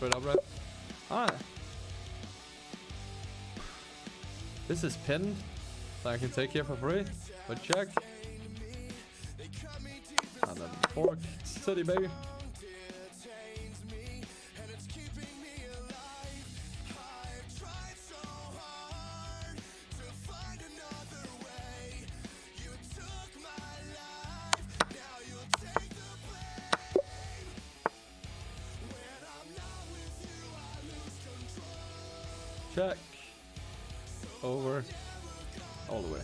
straight up, right? Alright. This is pinned, so I can take here for free. But check. And then fork. City, baby. Check. Over. All the way.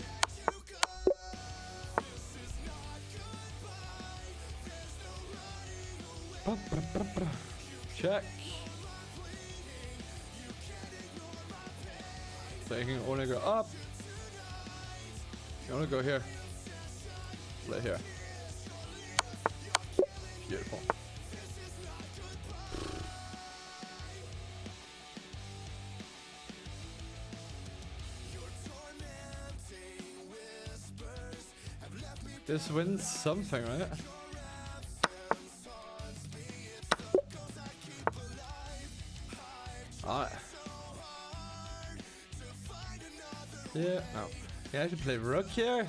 Check. So you can only go up. You only go here. Play here. Beautiful. This wins something, right? Alright. Yeah, no. He actually play rook here.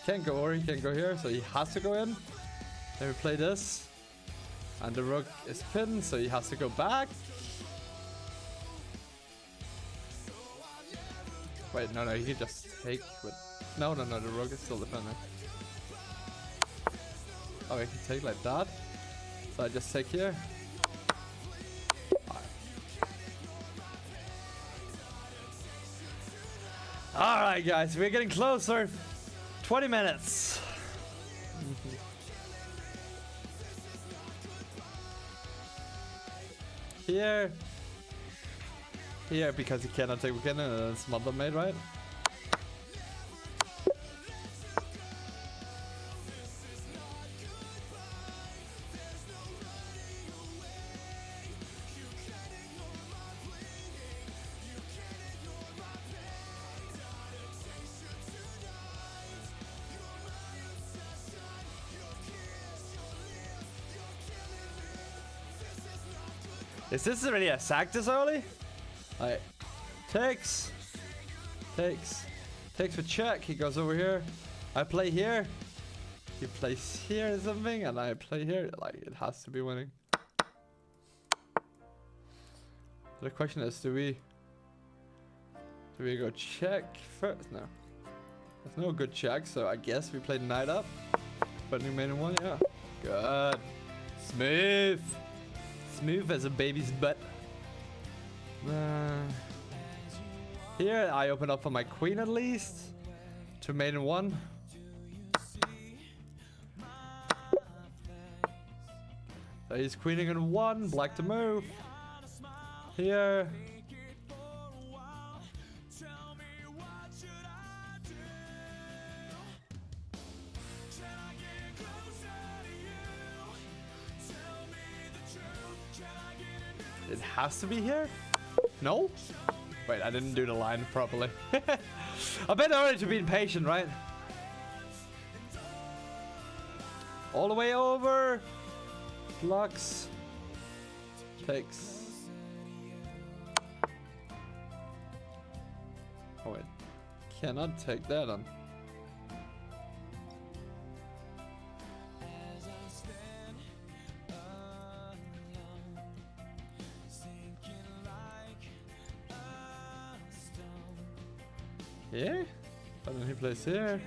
Can't go over, he can't go here, so he has to go in. Then we play this. And the rook is pinned, so he has to go back. Wait, no, he can just take with... No, the rook is still defending. Oh, I can take like that. So I just take here. Alright guys, we're getting closer. 20 minutes. Here. Here, because he cannot take Buchanan and it's mother made, right? Is this really a sack this early? Like, takes for check. He goes over here. I play here. He plays here or something, and I play here. Like, it has to be winning. The question is, do we go check first? No, there's no good check, so I guess we play knight up. But new main in one, yeah. Good, smooth. Smooth as a baby's butt. Here I open up for my queen at least. To mate in one. So he's queening in one. Black to move. Here. It has to be here? No? Wait, I didn't do the line properly. A bit early to be impatient, right? All the way over. Blocks. Takes. Oh wait. Cannot take that on. Yeah, but then he plays here.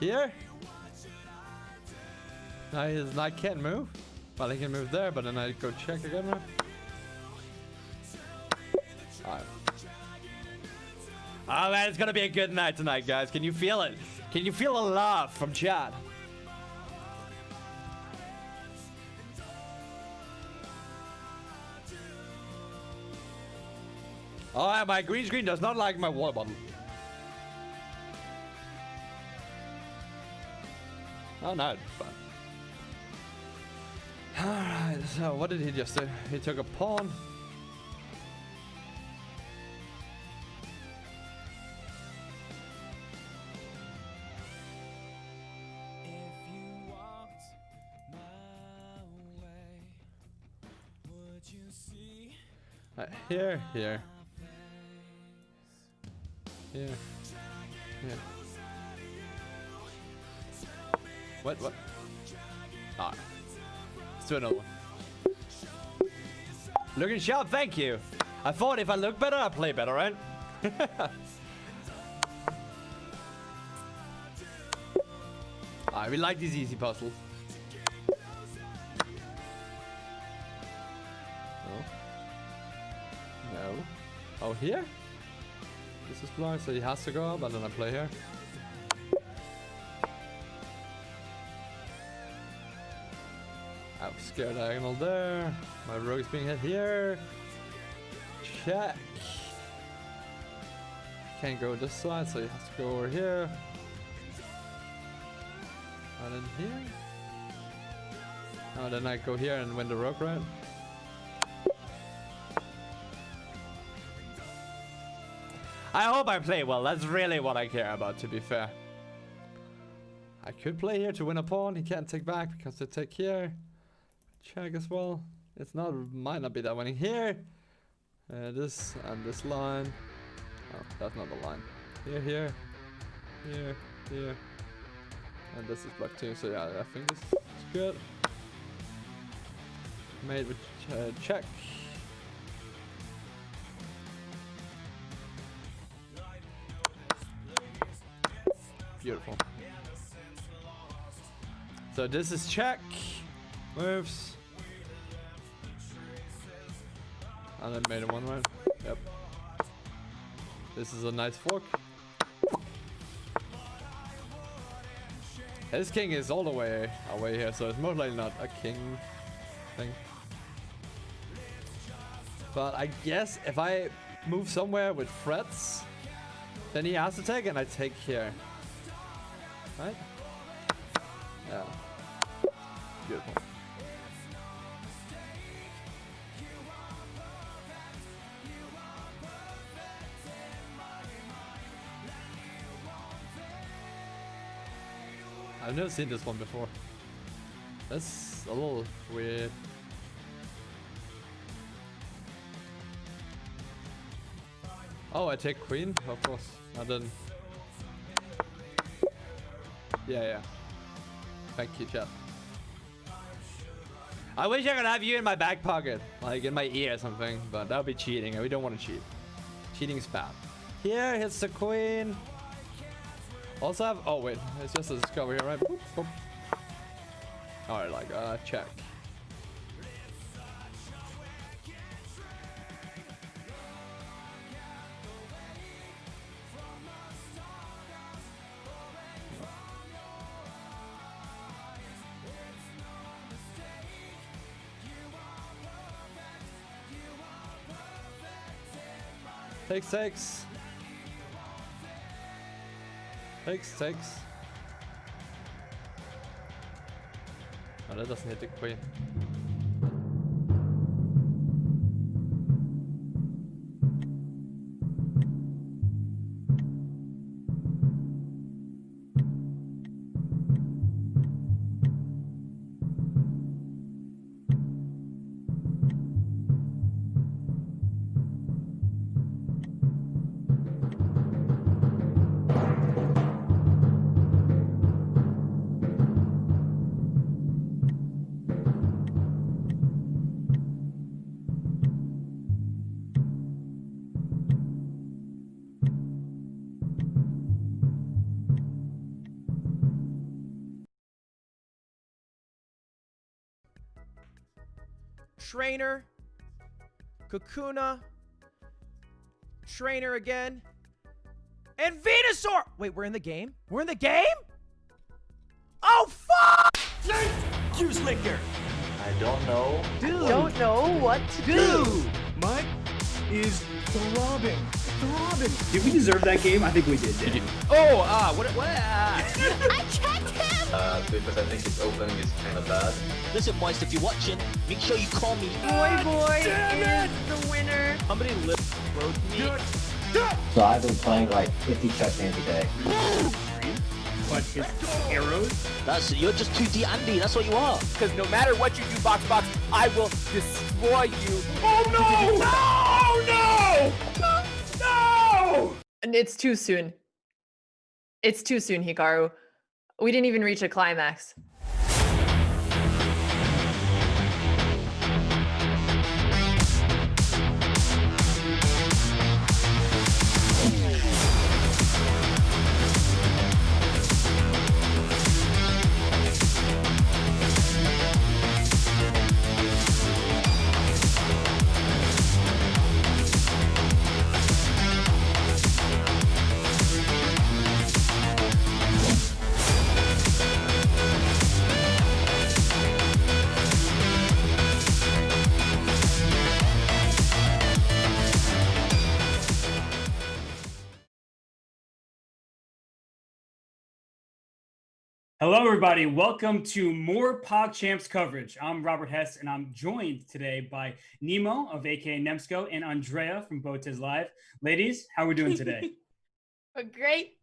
Here. Now his knight can't move. Well, he can move there, but then I go check again, right? Alright. Oh man, it's gonna be a good night tonight, guys. Can you feel it? Can you feel a love from chat? Oh, my green screen does not like my water bottle. Oh, no, it's fine. Alright, so what did he just do? He took a pawn. Here. Here. Here. What? Alright. Let's do another one. Looking sharp, thank you. I thought if I look better, I play better, right? Alright, we like these easy puzzles. No. Oh, here? This is blind, so he has to go up, and then I play here. I was scared diagonal there. My rogue's being hit here. Check. Can't go this side, so he has to go over here. And then here. Oh, then I go here and win the rogue, right? I hope I play well. That's really what I care about, to be fair. I could play here to win a pawn. He can't take back because they take here. Check as well. It's not, might not be that winning here. This and this line. Oh, that's not the line. Here. And this is black too. So yeah, I think this is good. Made with check. Beautiful. So this is check. Moves. And then made a one right. Yep. This is a nice fork. His king is all the way away here, so it's most likely not a king thing. But I guess if I move somewhere with threats, then he has to take and I take here. Right? Yeah. Beautiful. I've never seen this one before. That's a little weird. Oh, I take queen? Of course. I didn't. Yeah. Thank you, chat. I wish I could have you in my back pocket, like in my ear or something, but that would be cheating, and we don't want to cheat. Cheating's bad. Here, hits the queen. Also have, oh wait, it's just a discover here, right? Boop, boop. Alright, like, check. Takes. Takes. Oh, that doesn't hit the queen. Trainer, Kakuna, Trainer again, and Venusaur! Wait, we're in the game? We're in the game? Oh, fuck! Juice liquor! I don't know. Dude. Don't know what to do. Mine is throbbing. Did we deserve that game? I think we did. Yeah. Oh, what? I checked him! Because I think his opening is kind of bad. Listen, boys, if you're watching, make sure you call me. Boy is the winner. Somebody wrote me. So I've been playing like 50 chess games a day. But his arrows? You're just 2D Andy, that's what you are. Because no matter what you do, Box, I will destroy you. Oh no! No! And it's too soon. It's too soon, Hikaru. We didn't even reach a climax. Hello, everybody. Welcome to more PogChamps coverage. I'm Robert Hess, and I'm joined today by Nemo of aka Nemsco and Andrea from Botiz Live. Ladies, how are we doing today? We're great.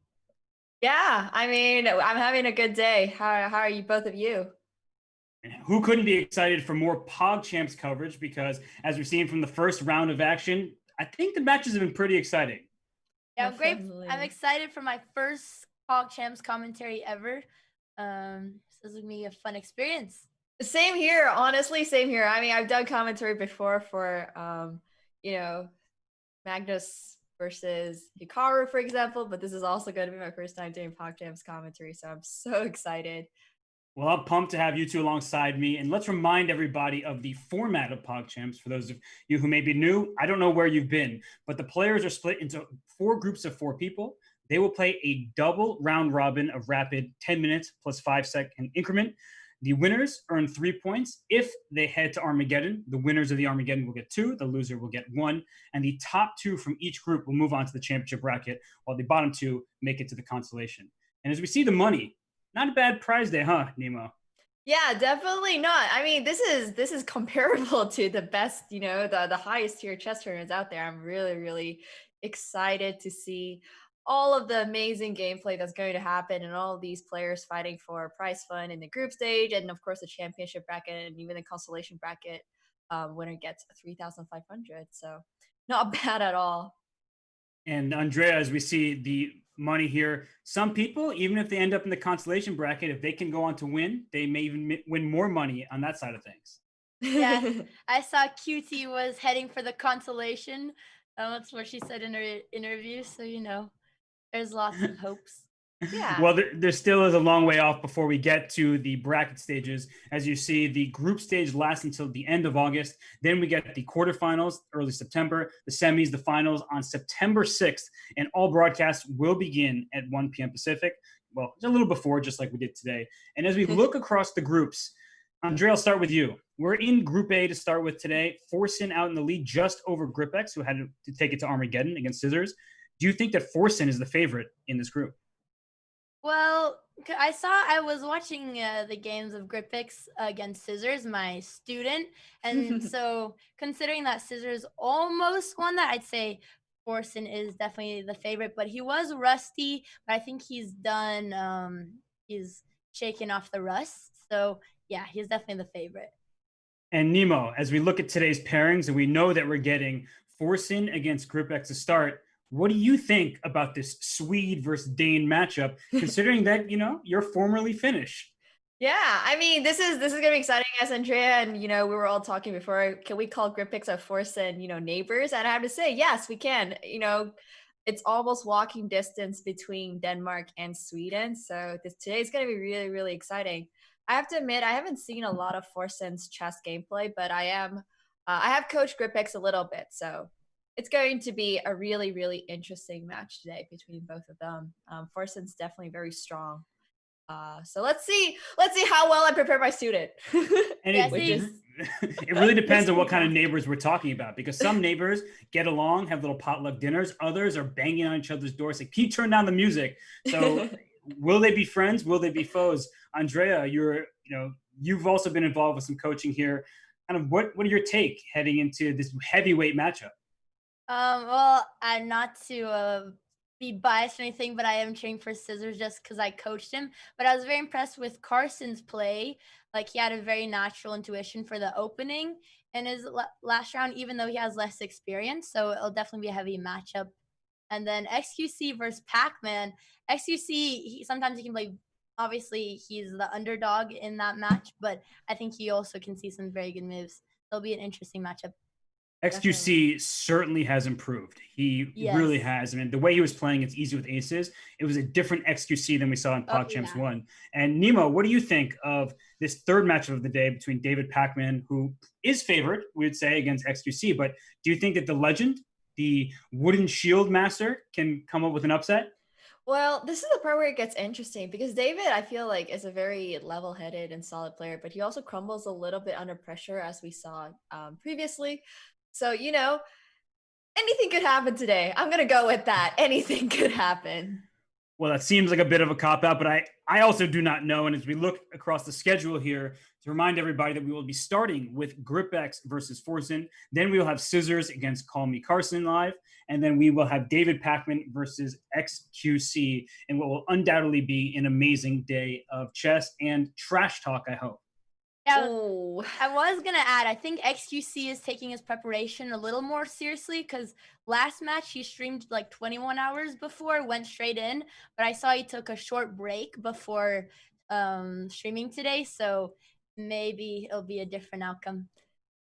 Yeah, I mean, I'm having a good day. How are you, both of you? And who couldn't be excited for more PogChamps coverage? Because as we've seen from the first round of action, I think the matches have been pretty exciting. Yeah, I'm great. Definitely. I'm excited for my first PogChamps commentary ever. This is gonna be a fun experience. Same here, honestly, same here. I mean, I've done commentary before for, you know, Magnus versus Hikaru, for example, but this is also going to be my first time doing PogChamps commentary, so I'm so excited. Well, I'm pumped to have you two alongside me. And let's remind everybody of the format of PogChamps. For those of you who may be new, I don't know where you've been, but the players are split into 4 groups of 4 people. They will play a double round robin of rapid 10 minutes plus 5-second increment. The winners earn 3 points. If they head to Armageddon, the winners of the Armageddon will get 2, the loser will get 1, and the top 2 from each group will move on to the championship bracket, while the bottom 2 make it to the consolation. And as we see the money, not a bad prize day, huh, Nemo? Yeah, definitely not. I mean, this is comparable to the best, you know, the highest tier chess tournaments out there. I'm really excited to see all of the amazing gameplay that's going to happen and all of these players fighting for prize fund in the group stage and of course the championship bracket and even the consolation bracket. Winner gets 3,500, so not bad at all. And Andrea, as we see the money here, some people, even if they end up in the consolation bracket, if they can go on to win, they may even win more money on that side of things. Yeah, I saw QT was heading for the consolation. That's what she said in her interview. So you know, there's lots of hopes. Yeah. Well, there still is a long way off before we get to the bracket stages. As you see, the group stage lasts until the end of August. Then we get the quarterfinals early September, the semis, the finals on September 6th, and all broadcasts will begin at 1 p.m. Pacific. Well, a little before, just like we did today. And as we look across the groups, Andrea, I'll start with you. We're in Group A to start with today. Forsen out in the lead just over Gripex, who had to take it to Armageddon against Scissors. Do you think that Forsen is the favorite in this group? Well, I was watching the games of Gripix against Scissors, my student, and so considering that Scissors almost won that, I'd say Forsen is definitely the favorite. But he was rusty, but I think he's done. He's shaken off the rust, so yeah, he's definitely the favorite. And Nemo, as we look at today's pairings, and we know that we're getting Forsen against Gripex to start. What do you think about this Swede versus Dane matchup, considering that, you know, you're formerly Finnish? Yeah, I mean, this is gonna be exciting, as Andrea and, you know, we were all talking before. Can we call Gripix our Forsen, you know, neighbors? And I have to say, yes, we can. You know, it's almost walking distance between Denmark and Sweden. So today's gonna be really exciting. I have to admit, I haven't seen a lot of Forsen's chess gameplay, but I have coached Gripix a little bit, so it's going to be a really interesting match today between both of them. Forsen's definitely very strong. So let's see how well I prepare my student. And it really depends on what kind of neighbors we're talking about, because some neighbors get along, have little potluck dinners. Others are banging on each other's doors, like, "Pete, turn down the music." So will they be friends? Will they be foes? Andrea, you've also been involved with some coaching here. Kind of what are your take heading into this heavyweight matchup? Well, not to be biased or anything, but I am cheering for Scissors just because I coached him. But I was very impressed with Carson's play. Like he had a very natural intuition for the opening in his last round, even though he has less experience. So it'll definitely be a heavy matchup. And then XQC versus Pac-Man. XQC, sometimes he can play. Obviously, he's the underdog in that match, but I think he also can see some very good moves. It'll be an interesting matchup. XQC certainly has improved. He really has. I mean, the way he was playing, it's easy with aces. It was a different XQC than we saw in PogChamps 1. And Nemo, what do you think of this third matchup of the day between David Pac-Man, who is favored, we would say, against XQC? But do you think that the legend, the wooden shield master, can come up with an upset? Well, this is the part where it gets interesting because David, I feel like, is a very level-headed and solid player, but he also crumbles a little bit under pressure, as we saw previously. So, you know, anything could happen today. I'm going to go with that. Anything could happen. Well, that seems like a bit of a cop-out, but I also do not know. And as we look across the schedule here, to remind everybody that we will be starting with GripX versus forsen. Then we will have Scissors against callmecarson live. And then we will have David Pac-Man versus XQC in what will undoubtedly be an amazing day of chess and trash talk, I hope. Yeah, I was going to add, I think XQC is taking his preparation a little more seriously because last match he streamed like 21 hours before, went straight in. But I saw he took a short break before streaming today. So maybe it'll be a different outcome.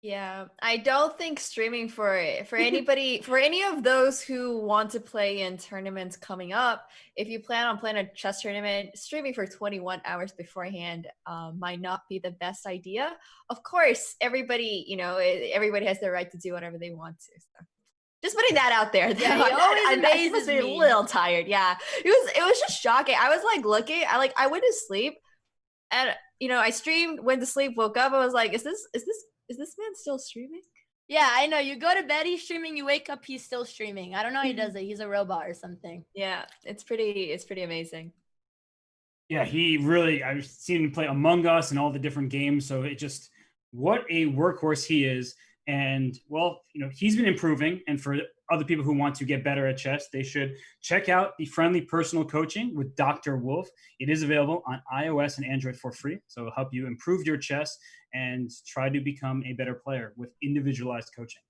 Yeah, I don't think streaming for anybody, for any of those who want to play in tournaments coming up, if you plan on playing a chess tournament, streaming for 21 hours beforehand might not be the best idea. Of course, everybody, you know, everybody has their right to do whatever they want to. So. Just putting that out there. Yeah, he always amazes me. A little tired. Yeah, it was just shocking. I was like looking, I went to sleep, and you know, I streamed, went to sleep, woke up, I was like, is this man still streaming? Yeah, I know. You go to bed, he's streaming. You wake up, he's still streaming. I don't know how he does it. He's a robot or something. Yeah, it's pretty amazing. Yeah, he really, I've seen him play Among Us and all the different games. So it just, what a workhorse he is. And well, you know, he's been improving. And for other people who want to get better at chess, they should check out the friendly personal coaching with Dr. Wolf. It is available on iOS and Android for free. So it'll help you improve your chess and try to become a better player with individualized coaching.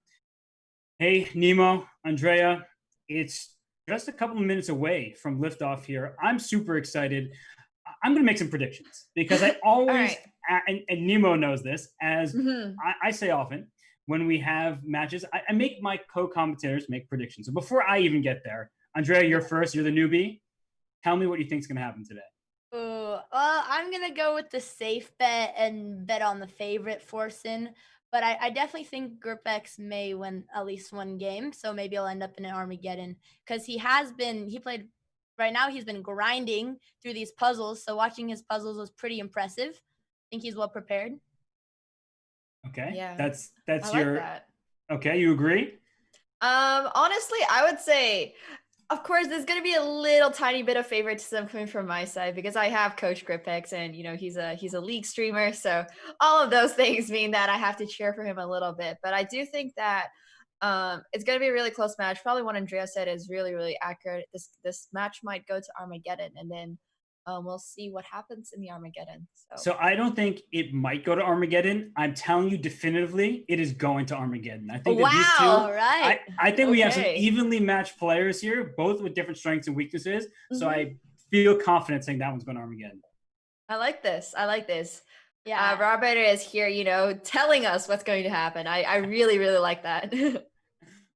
Hey, Nemo, Andrea, it's just a couple of minutes away from liftoff here. I'm super excited. I'm going to make some predictions because I always, and Nemo knows this, as I say often, when we have matches, I make my co-commentators make predictions. So before I even get there, Andrea, you're first. You're the newbie. Tell me what you think is going to happen today. Well, I'm going to go with the safe bet and bet on the favorite forsen. But I definitely think GripX may win at least one game. So maybe I'll end up in an Armageddon because he played, right now he's been grinding through these puzzles. So watching his puzzles was pretty impressive. I think he's well prepared. Okay. Yeah. That's your. Like that. Okay, you agree? Honestly, I would say, of course, there's gonna be a little tiny bit of favoritism coming from my side because I have Coach GripX, and you know he's a league streamer, so all of those things mean that I have to cheer for him a little bit. But I do think that it's gonna be a really close match. Probably what Andrea said is really accurate. This match might go to Armageddon, and then we'll see what happens in the Armageddon. So I don't think it might go to Armageddon. I'm telling you definitively, it is going to Armageddon. I think that these two, all right. I think we have some evenly matched players here, both with different strengths and weaknesses. So I feel confident saying that one's going to Armageddon. I like this. Yeah. Robert is here, you know, telling us what's going to happen. I really like that.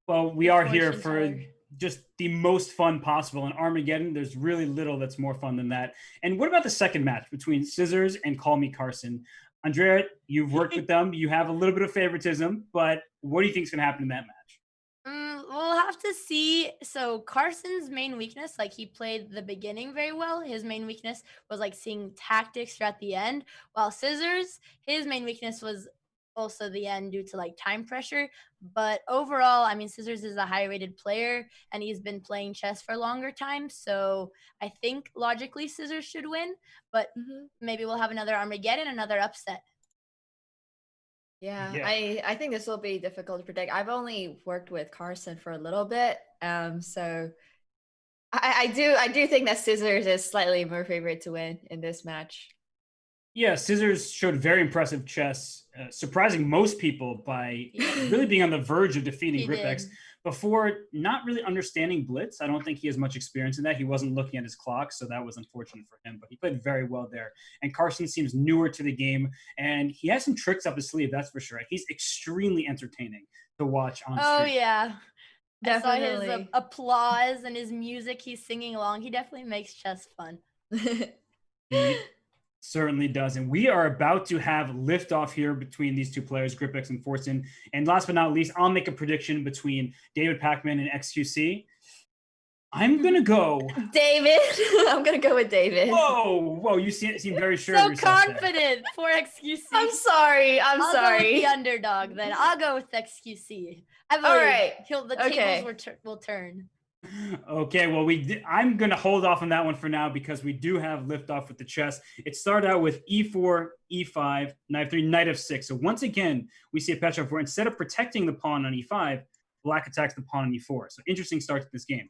Well, we are here for just the most fun possible. In Armageddon, there's really little that's more fun than that. And what about the second match between Scissors and callmecarson? Andrea, you've worked with them. You have a little bit of favoritism, but what do you think is going to happen in that match? We'll have to see. So Carson's main weakness, like he played the beginning very well. His main weakness was like seeing tactics throughout the end, while Scissors, his main weakness was also the end due to like time pressure. But overall, I mean, Scissors is a high rated player and he's been playing chess for a longer time. So I think logically Scissors should win, but maybe we'll have another Armageddon, another upset. Yeah. I think this will be difficult to predict. I've only worked with Carson for a little bit. So I do think that Scissors is slightly more favorite to win in this match. Yeah, Scissors showed very impressive chess, surprising most people by really being on the verge of defeating GripX before not really understanding Blitz. I don't think he has much experience in that. He wasn't looking at his clock, so that was unfortunate for him, but he played very well there. And Carson seems newer to the game, and he has some tricks up his sleeve, that's for sure. He's extremely entertaining to watch on stream. Oh, yeah. Definitely. I saw his applause and his music. He's singing along. He definitely makes chess fun. He certainly does. And we are about to have liftoff here between these two players, GripX and forsen. And last but not least, I'll make a prediction between David Pacman and XQC. I'm going to go. David. I'm going to go with David. Whoa, you seem very sure So of yourself confident for XQC. I'm sorry. I'll sorry. go with the underdog then. I'll go with XQC. I believe All right. the tables will turn. Okay, well, I'm going to hold off on that one for now because we do have liftoff with the chess. It started out with e4, e5, knight 3, knight f6. So once again, we see a Pogchamp where instead of protecting the pawn on e5, black attacks the pawn on e4. So interesting start to this game.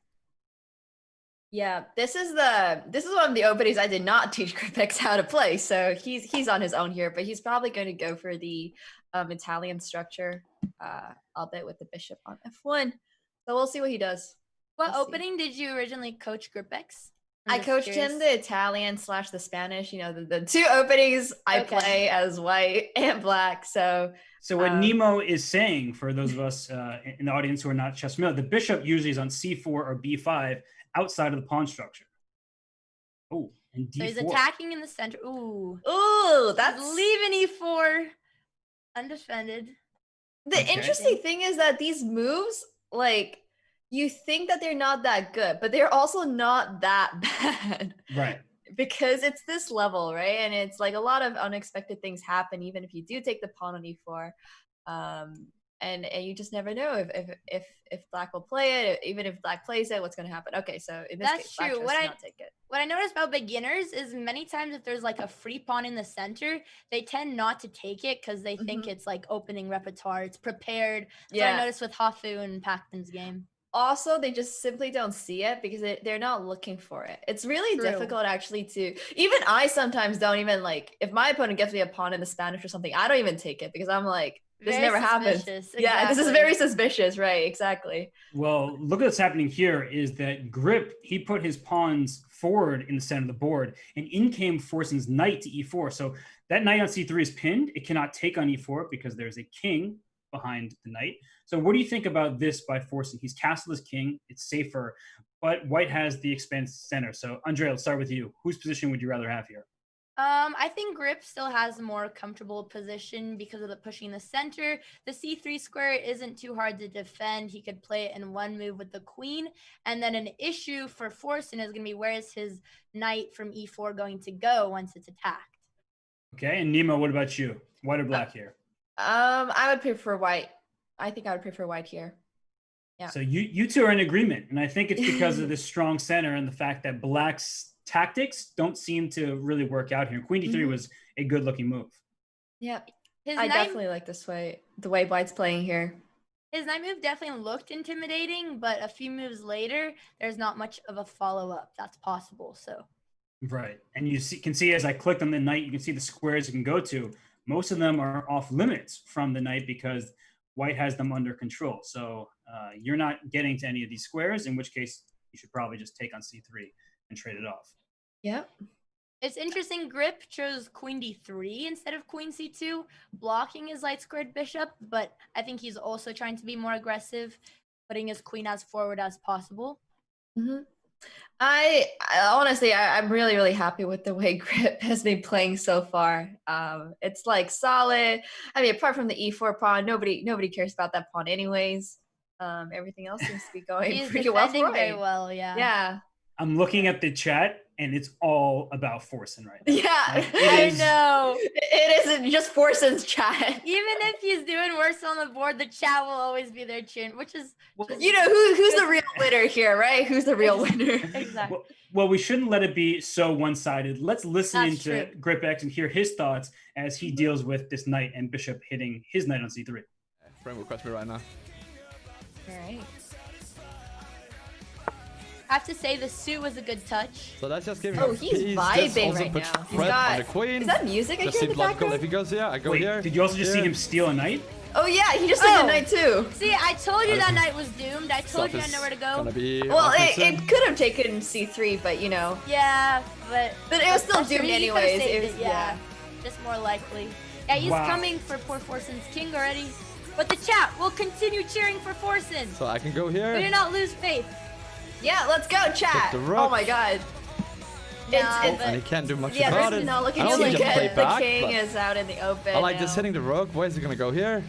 Yeah, this is one of the openings I did not teach GripX how to play. So he's on his own here, but he's probably going to go for the Italian structure, albeit with the bishop on f1. So we'll see what he does. What opening did you originally coach GripX? I coached him the Italian / the Spanish. You know, the two openings I play as white and black. So what Nemo is saying, for those of us in the audience who are not chess familiar, the bishop usually is on c4 or b5 outside of the pawn structure. Oh, and d4. So he's attacking in the center. Ooh, that's leaving e4 undefended. The interesting thing is that these moves, like, you think that they're not that good, but they're also not that bad. Right. Because it's this level, right? And it's like a lot of unexpected things happen, even if you do take the pawn on e4. And you just never know if black will play it. Even if black plays it, what's going to happen? Okay, so in this case, black chose to not take it. What I noticed about beginners is many times if there's like a free pawn in the center, they tend not to take it because they think it's like opening repertoire. It's prepared. So I noticed with Hafu and Pacman's game. Also, they just simply don't see it because they're not looking for it. It's really difficult actually to, even I sometimes don't even like, if my opponent gives me a pawn in the Spanish or something, I don't even take it because I'm like, this never happens. Exactly. Yeah, this is very suspicious, right? Exactly. Well, look at what's happening here is that Grip, he put his pawns forward in the center of the board, and in came forsen's knight to e4. So that knight on c3 is pinned. It cannot take on e4 because there's a king behind the knight. So what do you think about this by forsen? He's castled his king. It's safer, but white has the expanse center. So Andrea, let's start with you. Whose position would you rather have here? I think Grip still has a more comfortable position because of the pushing the center. The c3 square isn't too hard to defend. He could play it in one move with the queen. And then an issue for forsen is going to be where is his knight from e4 going to go once it's attacked? Okay, and Nemo, what about you? White or black here? I would prefer white. I think I would prefer white here. Yeah. So you two are in agreement, and I think it's because of this strong center and the fact that black's tactics don't seem to really work out here. Queen d3 was a good-looking move. Yeah, I definitely like this way, the way white's playing here. His knight move definitely looked intimidating, but a few moves later, there's not much of a follow-up that's possible. So. Right, and you can see as I clicked on the knight, you can see the squares you can go to. Most of them are off limits from the knight because white has them under control. So you're not getting to any of these squares, in which case you should probably just take on c3 and trade it off. Yeah. It's interesting. Grip chose queen d3 instead of queen c2, blocking his light squared bishop, but I think he's also trying to be more aggressive, putting his queen as forward as possible. I honestly, I'm really, really happy with the way Grip has been playing so far. It's like solid. I mean, apart from the e4 pawn, nobody cares about that pawn anyways. Everything else seems to be going pretty well for him. Very well, yeah. Yeah. I'm looking at the chat, and it's all about forsen right now. Yeah, I know. It isn't just forsen's chat. Even if he's doing worse on the board, the chat will always be there cheering, which is... You know, who's the real winner here, right? Who's the real winner? Exactly. Well, we shouldn't let it be so one-sided. Let's listen into GripX and hear his thoughts as he deals with this knight and bishop hitting his knight on c3. Friend request me right now. All right. I have to say the suit was a good touch. So that's just giving Oh, him he's peace. This vibing also right puts now. He's threat on got. the queen. Is that music I Just hear see in the blood gold. background? If he goes here, I go Wait, here. did you also just see here. him steal a knight? Oh yeah, he just did the knight too. See, I told you That that is- night was doomed. I told you I Stuff know where to is go. Gonna be Well, awkward it could have taken C3, but you know. Yeah, but But it was still that's true, doomed he could've anyways. saved It was, it, yeah. Just more likely. Yeah, he's Wow. coming for poor Forsen's king already. But the chat will continue cheering for Forsen. So I can go We do here. not lose faith. Yeah, let's go, chat. the Oh rook. my god. Nah, It's And he can't do much yeah, about this it. is not looking I don't too see him good. play The back, king but is out in the open. I like now. this hitting the rook. Where is he gonna go here?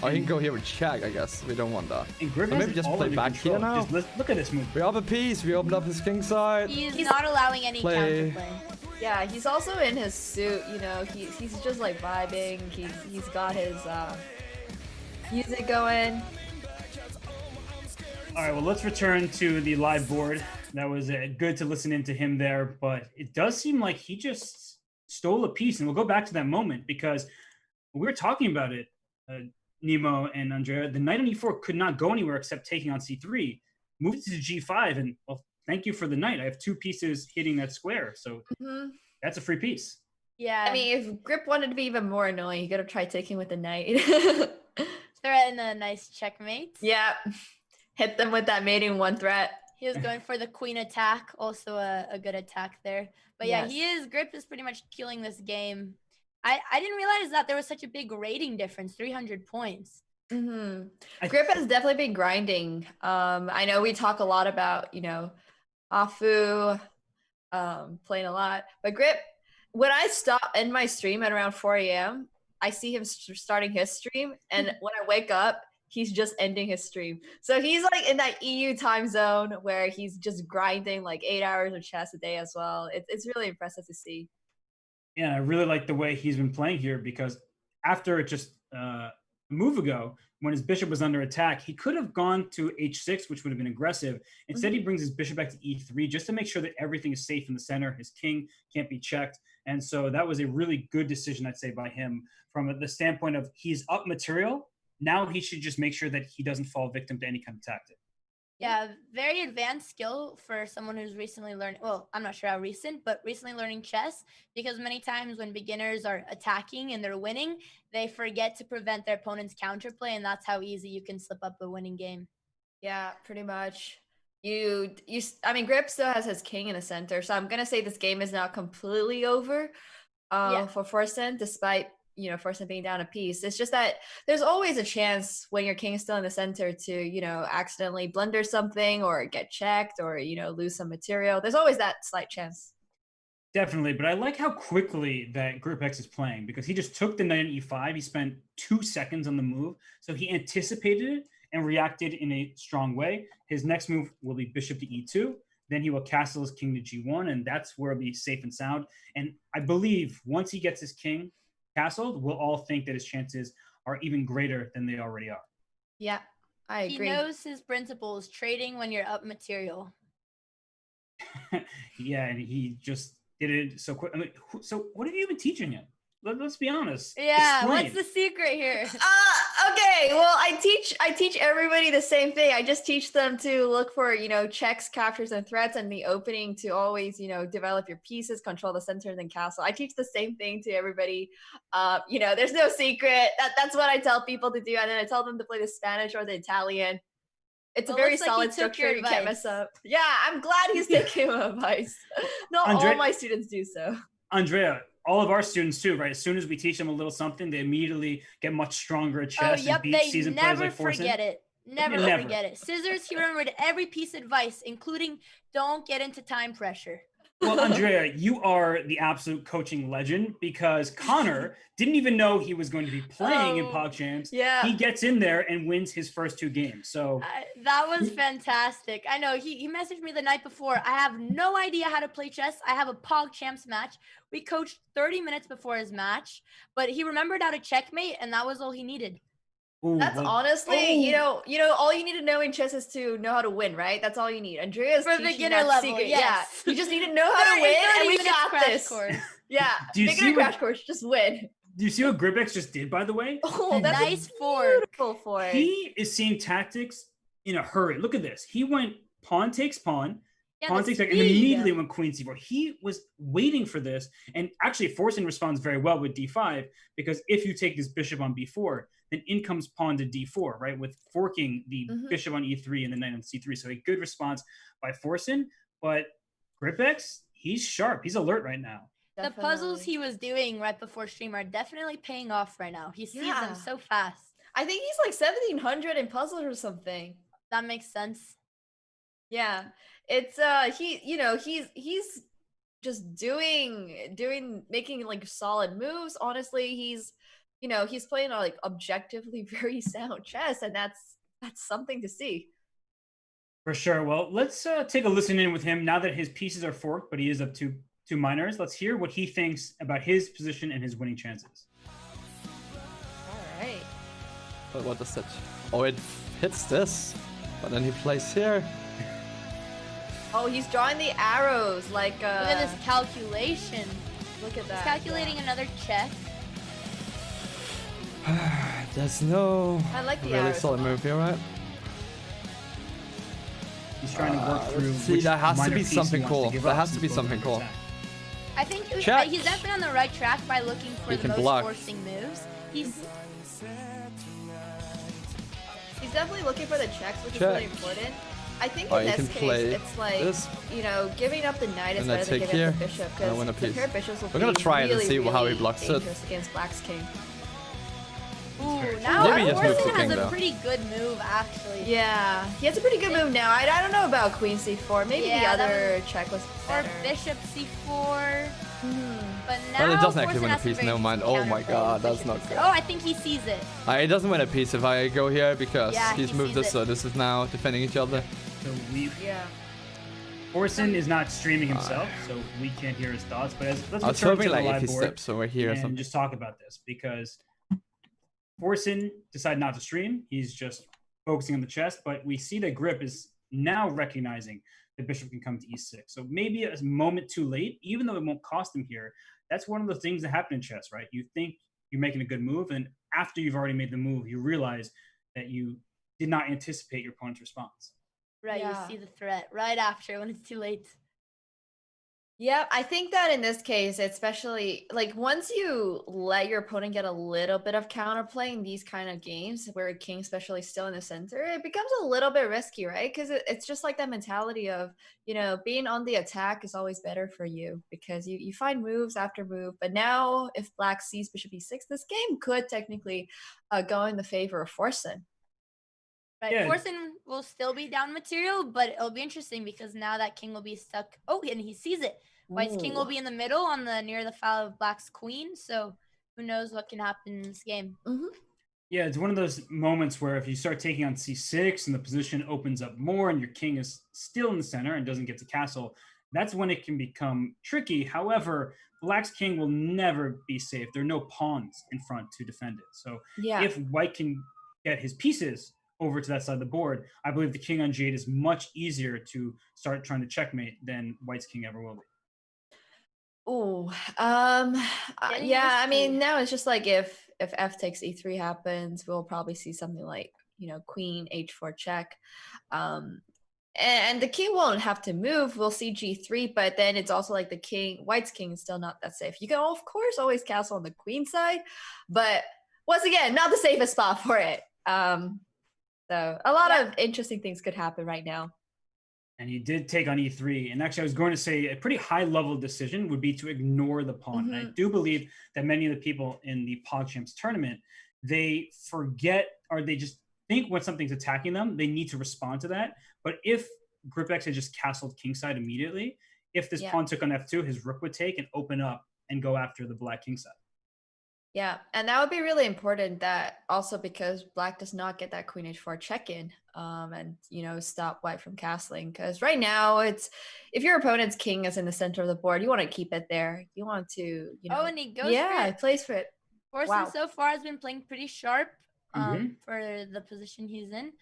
Oh, he can go here with check, I guess. We don't want that. And Griff Or has maybe it just all play under back control. here now. Just look at this move. We have a piece. We opened up his king side. He's not allowing any Play. counterplay. Yeah, he's also in his suit, you know, he's just like vibing. He's got his music going. All right, well, let's return to the live board. That was good to listen into him there, but it does seem like he just stole a piece. And we'll go back to that moment because we were talking about it, Nemo and Andrea. The knight on e4 could not go anywhere except taking on c3. Moved to g5, and well, thank you for the knight. I have 2 pieces hitting that square, so that's a free piece. Yeah. I mean, if Grip wanted to be even more annoying, he could have tried taking with the knight. threaten a nice checkmate. Yeah, hit them with that mating 1 threat. He was going for the queen attack, also a good attack there. But yeah, Yes. Grip is pretty much killing this game. I didn't realize that there was such a big rating difference, 300 points. Grip has definitely been grinding. I know we talk a lot about, you know, Afu playing a lot, but Grip, when I end my stream at around 4 a.m., I see him starting his stream, and when I wake up, he's just ending his stream. So he's like in that EU time zone where he's just grinding like 8 hours of chess a day as well. It's really impressive to see. Yeah, I really like the way he's been playing here because after just a move ago, when his bishop was under attack, he could have gone to h6, which would have been aggressive. Instead, he brings his bishop back to e3 just to make sure that everything is safe in the center. His king can't be checked. And so that was a really good decision, I'd say, by him from the standpoint of he's up material. Now he should just make sure that he doesn't fall victim to any kind of tactic. Yeah, very advanced skill for someone who's recently learned. Well, I'm not sure how recent, but recently learning chess, because many times when beginners are attacking and they're winning, they forget to prevent their opponent's counterplay, and that's how easy you can slip up a winning game. Yeah, pretty much. I mean, Grip still has his king in the center, so I'm gonna say this game is now completely over for Forsen, despite, you know, Forsen being down a piece. It's just that there's always a chance when your king is still in the center to, you know, accidentally blunder something or get checked or, you know, lose some material. There's always that slight chance. Definitely, but I like how quickly that Group X is playing because he just took the knight on e5. He spent 2 seconds on the move, so he anticipated it and reacted in a strong way. His next move will be bishop to e2. Then he will castle his king to g1, and that's where it'll be safe and sound. And I believe once he gets his king castled, we'll all think that his chances are even greater than they already are. Yeah, I agree. He knows his principles, trading when you're up material. Yeah, and he just did it so quick. I mean, so what have you been teaching him? Let's be honest. Yeah, Explain. what's the secret here? Okay, well, I teach everybody the same thing. I just teach them to look for, you know, checks, captures, and threats, and the opening to always, you know, develop your pieces, control the center, and then castle. I teach the same thing to everybody. You know, there's no secret. That's what I tell people to do, and then I tell them to play the Spanish or the Italian. It's Well, a very looks like he solid took structure. your You can't advice. mess up. Yeah, I'm glad he's taking my advice. Not all my students do so. Andrea, all of our students too, right? As soon as we teach them a little something, they immediately get much stronger at chess and beat they seasoned players never like Forsen. forget it. Never forget it. Scissors, he remembered every piece of advice, including don't get into time pressure. Well, Andrea, you are the absolute coaching legend because Connor didn't even know he was going to be playing in PogChamps. Yeah. He gets in there and wins his first 2 games. So that was fantastic. I know he messaged me the night before. I have no idea how to play chess. I have a PogChamps match. We coached 30 minutes before his match, but he remembered how to checkmate, and that was all he needed. That's honestly, you know, all you need to know in chess is to know how to win, right? That's all you need. Andrea's For teaching beginner that level, secret. yes. Yeah, you just need to know how to win, and we 30 minutes got crash this. course. Yeah, Do you beginner see crash course, just win. do you see what Gripex just did, by the way? Oh, that's nice a fork. beautiful fork. He is seeing tactics in a hurry. Look at this. He went pawn takes pawn. Yeah, Pawn the takes back, and speed. immediately went queen c4. He was waiting for this, and actually forsen responds very well with d5, because if you take this bishop on b4, then in comes pawn to d4, right, with forking the bishop on e3 and the knight on c3. So a good response by forsen, but GripX, he's sharp. He's alert right now. The puzzles he was doing right before stream are definitely paying off right now. He sees them so fast. I think he's like 1700 in puzzles or something. That makes sense. Yeah, it's he's just making like solid moves. Honestly, he's playing like objectively very sound chess, and that's something to see. For sure. Well, let's take a listen in with him now that his pieces are forked, but he is up to 2 minors. Let's hear what he thinks about his position and his winning chances. All right. But what does that? Oh, it hits this, but then he plays here. Oh, he's drawing the arrows like. Look at this calculation. Look at that. He's calculating another check. There's no I like the really arrows solid move here, right? He's trying to work through. See, there has to minor be piece he something wants to cool. give There up has to since be both something of cool. them attack. I think Check. he's definitely on the right track by looking for He the can most block. forcing moves. He's definitely looking for the checks, which is really important. I think Oh, in you this can case, play it's like, this. giving up the knight is And I better than take giving up here, the bishop, and I win a because the piece. pair of bishops will We're gonna be try it and really, see how he really blocks it. dangerous against Black's king. Ooh, now Maybe he just moved to Carson king, has a though. pretty good move actually. Yeah, he has a pretty good move now. I don't know about queen c4. Maybe Yeah, the that other check was Or better. bishop c4. But now Well, it doesn't actually Forsen win a has some piece. very Never mind. decent Oh my counterplay god, with that's bishop not c6. good. Oh, I think he sees it. He doesn't win a piece if I go here because Yeah, he's he moved sees this, it. so this is now defending each other. So we Yeah. forsen is not streaming himself, so we can't hear his thoughts. But let's I was return hoping to the like if live he board steps over here or and something. just talk about this, because forsen decided not to stream. He's just focusing on the chess, but we see that Grip is now recognizing the bishop can come to e6. So maybe a moment too late, even though it won't cost him here. That's one of the things that happen in chess, right? You think you're making a good move, and after you've already made the move, you realize that you did not anticipate your opponent's response. Right, Yeah. you see the threat right after when it's too late. Yeah, I think that in this case, especially like once you let your opponent get a little bit of counterplay in these kind of games where a king especially still in the center, it becomes a little bit risky, right? Because it's just like that mentality of, being on the attack is always better for you because you find moves after move. But now if Black sees bishop e6, this game could technically go in the favor of forsen. Right, Yeah. forsen will still be down material, but it'll be interesting because now that king will be stuck. Oh, and he sees it. White's king will Ooh. be in the middle on the near the file of Black's queen. So who knows what can happen in this game? Yeah, it's one of those moments where if you start taking on c6 and the position opens up more and your king is still in the center and doesn't get to castle, that's when it can become tricky. However, Black's king will never be safe. There are no pawns in front to defend it. So Yeah. if White can get his pieces over to that side of the board, I believe the king on g8 is much easier to start trying to checkmate than White's king ever will be. Oh, Getting yeah. I risky. mean, now it's just like if f takes e3 happens, we'll probably see something like queen h4 check, and the king won't have to move. We'll see g3, but then it's also like White's king is still not that safe. You can of course always castle on the queen side, but once again, not the safest spot for it. So a lot of interesting things could happen right now. And he did take on e3. And actually, I was going to say a pretty high-level decision would be to ignore the pawn. And I do believe that many of the people in the PogChamps tournament, they forget or they just think when something's attacking them, they need to respond to that. But if GripX had just castled kingside immediately, if this pawn took on f2, his rook would take and open up and go after the Black kingside. Yeah, and that would be really important, that also because Black does not get that queen h4 check-in, and stop White from castling. Because right now it's, if your opponent's king is in the center of the board, you want to keep it there. You want to, Oh, and he goes for he it. plays for it. Forsen so far has been playing pretty sharp for the position he's in.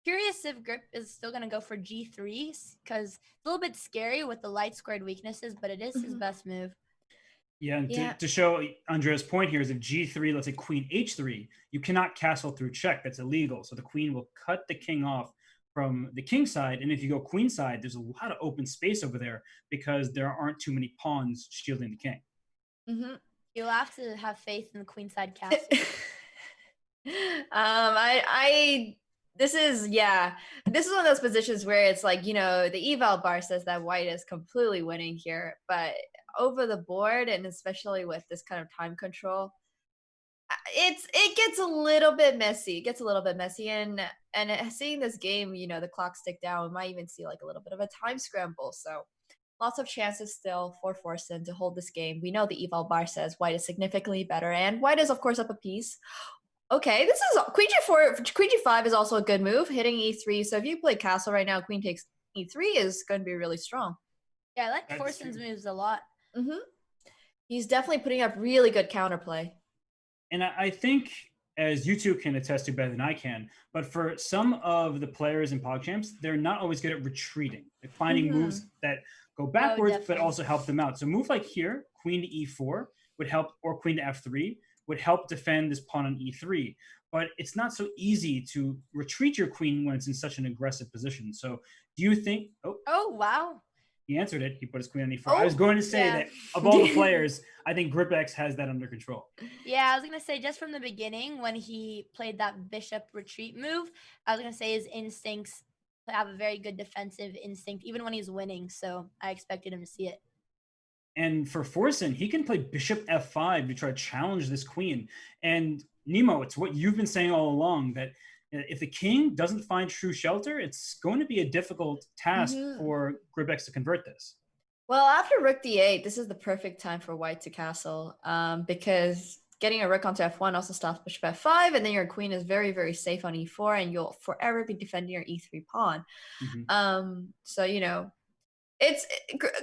Curious if Grip is still going to go for g3, because it's a little bit scary with the light squared weaknesses, but it is his best move. Yeah, and to show Andrea's point here is if g3, let's say queen h3, you cannot castle through check. That's illegal. So the queen will cut the king off from the king side. And if you go queen side, there's a lot of open space over there because there aren't too many pawns shielding the king. Mm-hmm. You'll have to have faith in the queenside castle. This is one of those positions where it's like, the eval bar says that white is completely winning here, but over the board, and especially with this kind of time control, it gets a little bit messy. And seeing this game, the clock tick down, we might even see like a little bit of a time scramble. So lots of chances still for forsen to hold this game. We know the eval bar says white is significantly better, and white is of course up a piece. Okay, this is queen g4, queen g5 is also a good move, hitting e3. So if you play castle right now, queen takes e3 is going to be really strong. Yeah, I like forsen's moves a lot. Mm-hmm. He's definitely putting up really good counterplay. And I think, as you two can attest to better than I can, but for some of the players in PogChamps, they're not always good at retreating, like finding moves that go backwards but also help them out. So a move like here, queen to e4 would help, or queen to f3 would help defend this pawn on e3. But it's not so easy to retreat your queen when it's in such an aggressive position. So do you think... Oh, wow. He answered it. He put his queen on e4. I was going to say that of all the players, I think GripX has that under control. Yeah, I was going to say just from the beginning when he played that bishop retreat move, I was going to say his instincts have a very good defensive instinct, even when he's winning. So I expected him to see it. And for forsen, he can play bishop f5 to try to challenge this queen. And Nemo, it's what you've been saying all along, that if the king doesn't find true shelter, it's going to be a difficult task for GripX to convert this. Well, after rook d8, this is the perfect time for white to castle, because getting a rook onto f1 also stops bishop f5, and then your queen is very, very safe on e4, and you'll forever be defending your e3 pawn. So,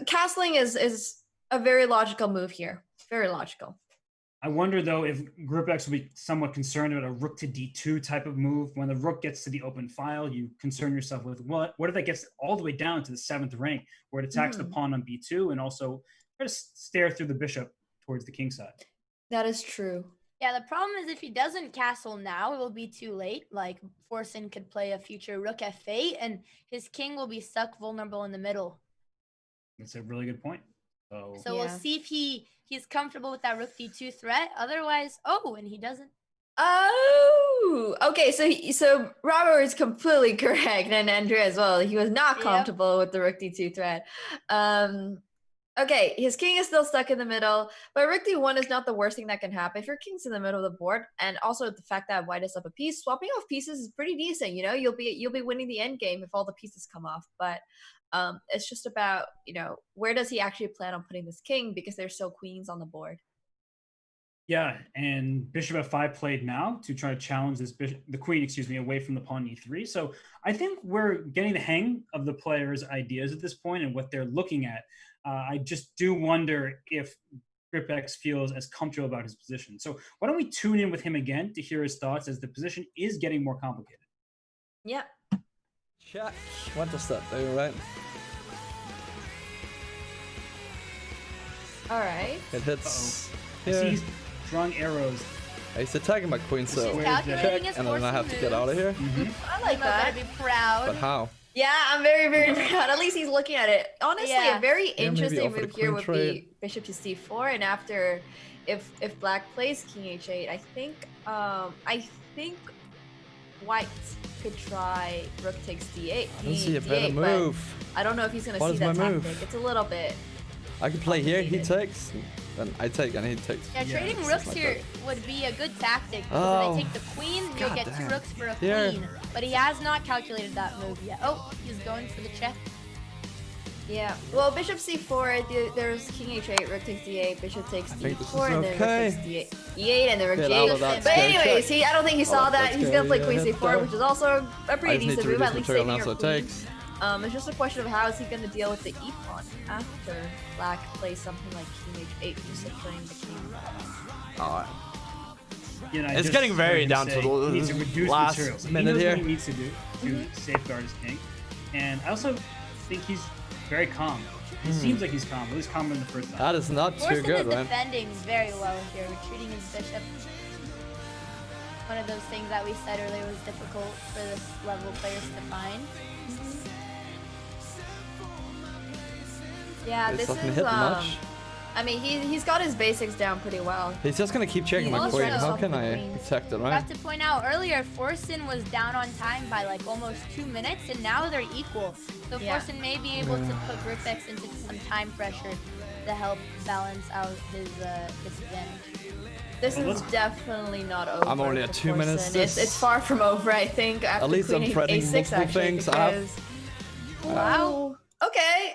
castling is a very logical move here. Very logical. I wonder, though, if GripX will be somewhat concerned about a rook to d2 type of move. When the rook gets to the open file, you concern yourself with what if that gets all the way down to the 7th rank, where it attacks the pawn on b2 and also try to stare through the bishop towards the king side. That is true. Yeah, the problem is if he doesn't castle now, it will be too late. Like, forsen could play a future rook f8, and his king will be stuck vulnerable in the middle. That's a really good point. So we'll see if he's comfortable with that rook d2 threat. Otherwise, and he doesn't. Oh, okay. So Robert is completely correct, and Andrea as well. He was not comfortable with the rook d2 threat. Okay, his king is still stuck in the middle, but rook d1 is not the worst thing that can happen if your king's in the middle of the board, and also the fact that white is up a piece. Swapping off pieces is pretty decent. You'll be winning the end game if all the pieces come off, but. It's just about, where does he actually plan on putting this king, because there's still queens on the board. Yeah, and bishop f5 played now to try to challenge the queen, away from the pawn e3. So I think we're getting the hang of the players' ideas at this point and what they're looking at. I just do wonder if GripX feels as comfortable about his position. So why don't we tune in with him again to hear his thoughts, as the position is getting more complicated. Yeah. Check. What does that do, right? All right. It hits. I see he's drawing arrows. He's attacking my queen, so check, and then I have to get out of here. I like that. Be proud. But how? Yeah, I'm very, very proud. At least he's looking at it. Honestly, a very interesting move here would be bishop to c4, and after, if black plays king h8, I think white could try rook takes d8. I don't see a better move. I don't know if he's going to see that tactic. It's a little bit. I could play here, he takes, then I take, and he takes. Yeah, trading rooks here would be a good tactic. Because if they take the queen, you'll get 2 rooks for a queen. But he has not calculated that move yet. Oh, he's going for the check. Yeah. Well, bishop c4, there's king h8, rook takes d8, bishop takes d4, and then rook takes d8, and then rook g8. But anyways, I don't think he saw that. He's going to play queen c4, which is also a pretty decent move, at least saving your queen. It's just a question of how is he going to deal with the e-pawn after black plays something like king h8, just like playing the king. It's getting very down to the last minute here. He knows what he needs to do to safeguard his king. And I also think he's very calm. He seems like he's calm, at least calmer than the first time. That is not too good, right? Defending very well here, retreating his bishop. one of those things that we said earlier was difficult for this level of players to find. Yeah, This this doesn't is hit much. I mean, he's got his basics down pretty well. He's just gonna keep checking my Also- queen. How can the I queens. protect it, I right? have to point out earlier, forsen was down on time by like almost 2 minutes, and now they're equal. So Yeah. forsen may be able to put Gripx into some time pressure to help balance out his disadvantage. This Well, is definitely not over. I'm only at for 2 minutes. Forsen. It's far from over, I think. After At least I'm queen threatening A6 multiple actually, things. because... Wow. Okay.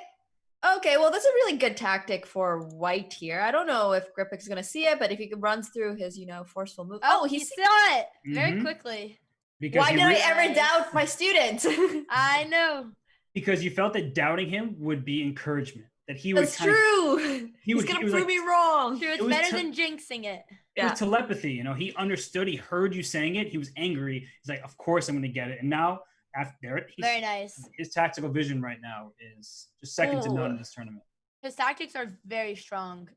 Okay, well, that's a really good tactic for white here. I don't know if Gripix is going to see it, but if he runs through his, forceful move. Oh, he saw it very Mhm. quickly. Because Why you did I re- ever doubt my student? I know. Because you felt that doubting him would be encouragement. That he would That's kind of, true. He's would- going he to was prove like- me wrong. True, it's was better te- than jinxing it. it was telepathy. He understood. He heard you saying it. He was angry. He's like, of course I'm going to get it. And now, after Very nice. his tactical vision right now is just second to none in Ooh. this tournament. His tactics are very strong.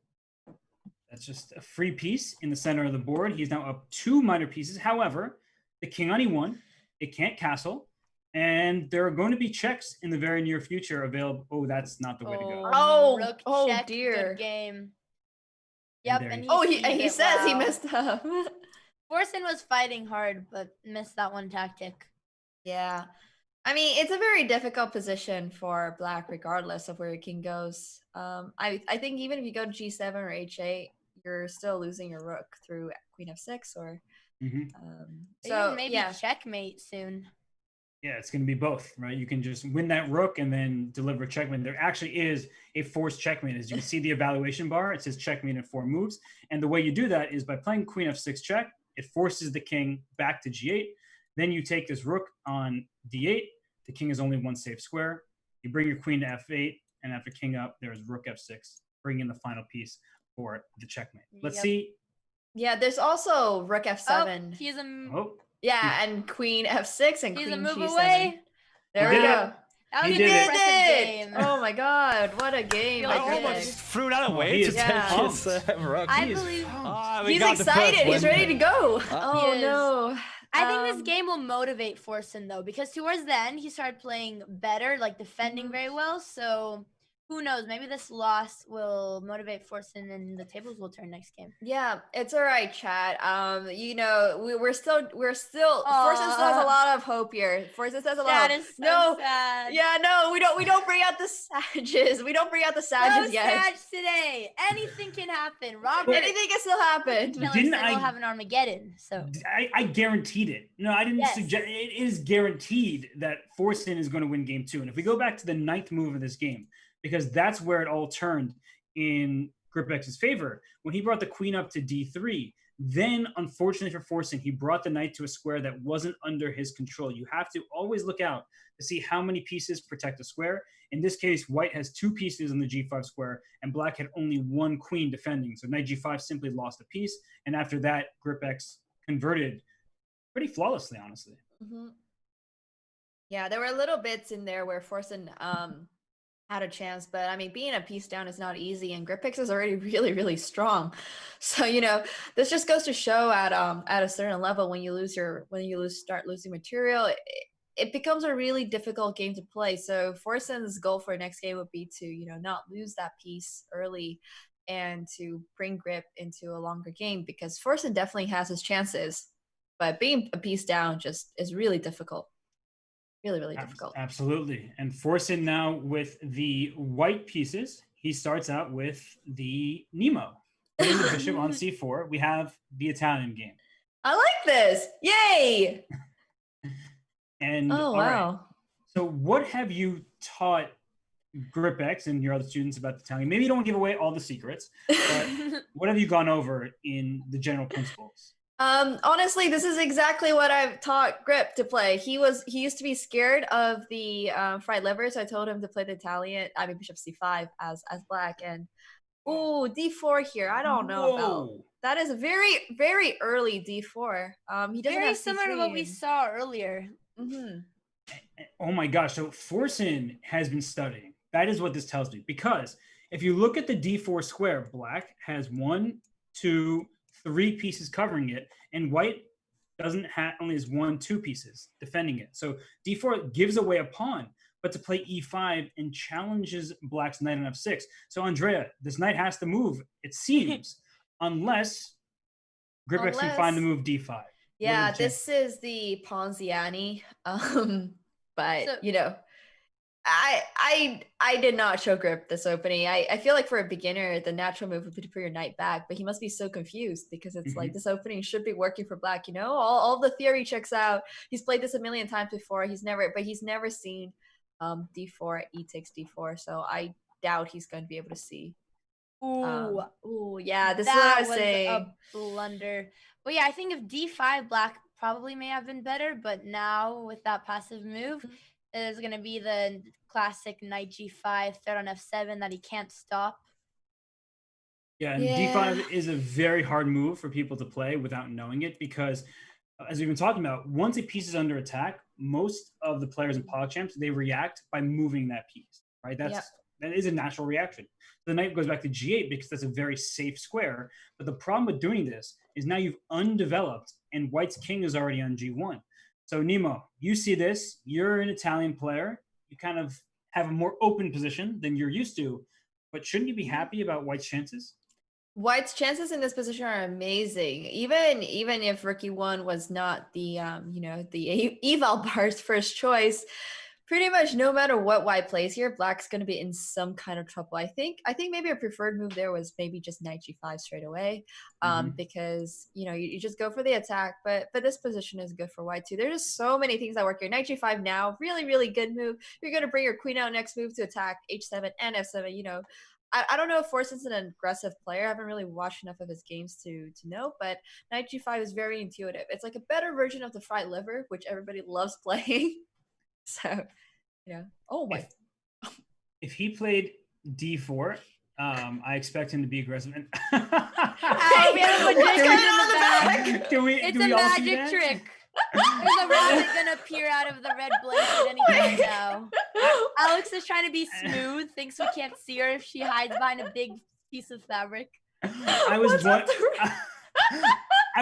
That's just a free piece in the center of the board. He's now up 2 minor pieces. However, the king on e1, it can't castle. And there are going to be checks in the very near future available. Oh, that's not the way to go. Oh, rook oh, check, dear. Good game. Yep, there and you Oh, sees he it says he well. messed up. Forsen was fighting hard, but missed that one tactic. Yeah. I mean, it's a very difficult position for black, regardless of where your king goes. I think even if you go to g7 or h8, you're still losing your rook through queen f6 or. Mhm. So Even maybe yeah, checkmate soon. Yeah, it's going to be both, right? You can just win that rook and then deliver checkmate. There actually is a forced checkmate. As you can see the evaluation bar, it says checkmate in 4 moves. And the way you do that is by playing queen f6 check, it forces the king back to g8. Then you take this rook on d8. The king is only 1 safe square. You bring your queen to f8, and after king up, there's rook f6. Bring in the final piece for the checkmate. Let's Yep. see. yeah. There's also rook Oh, f7. he's a Oh, Yeah, and queen f6 and he's queen a move g7. away. There He we did go. it. That He was did an it. impressive game. Oh my god, what a game! Feel by like I Gripix. almost Gripix. threw that away he to is take pumped. his rook. I He is believe. Ah, we He's got the first excited. He's win. ready to go. Oh He is. no. I think this Um, game will motivate Forsen though, because towards the end he started playing better, like defending Mhm. very well. So who knows? Maybe this loss will motivate Forsen, and the tables will turn next game. Yeah, it's all right, chat. We're still Forsen still has a Aw. lot of hope here. Forsen says a lot. That of, is so no, sad. yeah, no, we don't bring out the sages. We don't bring out the No sages yet. Sag today. Anything can happen. Robert Anything can still happen. Miller Didn't said we'll I- have an Armageddon. So I guaranteed it. No, I didn't Yes. suggest. It is guaranteed that Forsen is going to win game 2. And if we go back to the 9th move of this game, because that's where it all turned in Gripx's favor, when he brought the queen up to d3, then unfortunately for Forsen, he brought the knight to a square that wasn't under his control. You have to always look out to see how many pieces protect a square. In this case, white has 2 pieces on the g5 square, and black had only 1 queen defending. So knight g5 simply lost a piece. And after that, Gripx converted pretty flawlessly, honestly. Mhm. Yeah, there were little bits in there where Forsen had a chance, but I mean, being a piece down is not easy, and Gripix is already really, really strong. So this just goes to show at a certain level when you start losing material, it becomes a really difficult game to play. So Forsen's goal for next game would be to not lose that piece early and to bring grip into a longer game, because Forsen definitely has his chances, but being a piece down just is really difficult. Really, really difficult. Absolutely. And Forsen now with the white pieces, he starts out with the Nemo. Putting the bishop on c4, we have the Italian game. I like this. Yay! And Oh, all right, wow. so what have you taught Gripx and your other students about the Italian? Maybe you don't give away all the secrets, but what have you gone over in the general principles? Honestly, this is exactly what I've taught Grip to play. He used to be scared of the fried liver, so I told him to play the bishop c5 as black. And d4 here. I don't know about that. Is a very, very early d4. He doesn't very have similar to c3 what we and- saw earlier. Mhm. Oh my gosh. So Forsen has been studying. That is what this tells me. Because if you look at the d4 square, black has 1, 2, 3 pieces covering it, and white only has 2 pieces defending it. So d4 gives away a pawn, but to play e5 and challenges black's knight on f6. So Andrea, this knight has to move, it seems, unless Gripx can find the move d5. Yeah, this is the Ponziani. But So- you know, I did not show Grip this opening. I feel like for a beginner, the natural move would be to put your knight back, but he must be so confused because it's like this opening should be working for black. You know, all the theory checks out. He's played this a million times before. He's never seen d4, e takes d4. So I doubt he's going to be able to see. Yeah, this is what I was saying. A blunder. But yeah, I think if d5, black probably may have been better, but now with that passive move, there's going to be the classic knight g5, threat on f7 that he can't stop. Yeah, and d5 is a very hard move for people to play without knowing it because, as we've been talking about, once a piece is under attack, most of the players in PogChamps, they react by moving that piece, right? That is a natural reaction. The knight goes back to g8 because that's a very safe square. But the problem with doing this is now you've undeveloped and white's king is already on g1. So Nemo, you see this, you're an Italian player. You kind of have a more open position than you're used to, but shouldn't you be happy about white's chances? White's chances in this position are amazing. Even if Rookie 1 was not the the eval bar's first choice, pretty much no matter what white plays here, black's going to be in some kind of trouble. I think maybe a preferred move there was maybe just knight g5 straight away, because you just go for the attack. But this position is good for white too. There's just so many things that work here. Knight g5 now, really good move. You're going to bring your queen out next move to attack h7 and f7. You know, I don't know if Forsen's an aggressive player. I haven't really watched enough of his games to know, but knight g5 is very intuitive. It's like a better version of the fried liver, which everybody loves playing. So, oh my. If he played d4, I expect him to be aggressive. And we have a magician in the back. It's a magic trick. There's a rabbit gonna appear out of the red blanket any time now. Alex is trying to be smooth, thinks we can't see her if she hides behind a big piece of fabric. I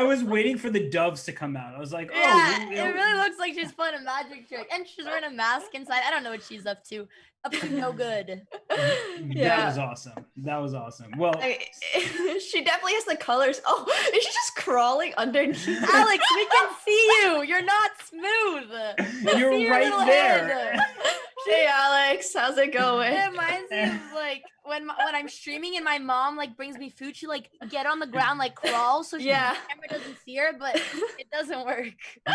was waiting for the doves to come out. I was like, yeah, it really looks like she's playing a magic trick. And she's wearing a mask inside. I don't know what she's up to. Up to no good. That was awesome. That was awesome. Well, she definitely has the colors. Oh, is she just crawling underneath? Alex, we can see you. You're not smooth. You're right there. Hey, Alex, how's it going? It reminds me of like when I'm streaming and my mom like brings me food. She like get on the ground, like crawl, so the camera doesn't see her, but it doesn't work. All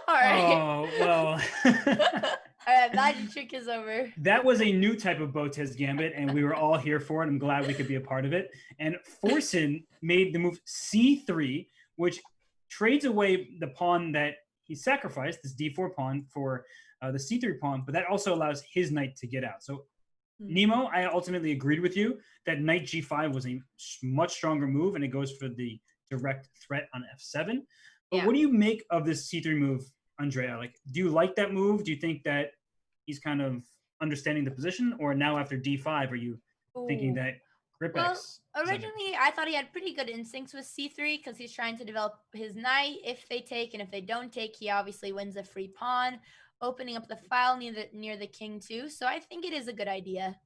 right. Oh well. All right, magic trick is over. That was a new type of Botez Gambit, and we were all here for it. I'm glad we could be a part of it. And Forsen made the move c3, which trades away the pawn that he sacrificed, this d4 pawn, for the c3 pawn, but that also allows his knight to get out. So, Nemo, I ultimately agreed with you that knight g5 was a much stronger move, and it goes for the direct threat on f7. But what do you make of this c3 move, Andrea? Like, do you like that move? Do you think that he's kind of understanding the position, or now after d5, are you thinking that Gripx? Well, originally I thought he had pretty good instincts with c3 because he's trying to develop his knight if they take, and if they don't take, he obviously wins a free pawn, opening up the file near the king too. So I think it is a good idea.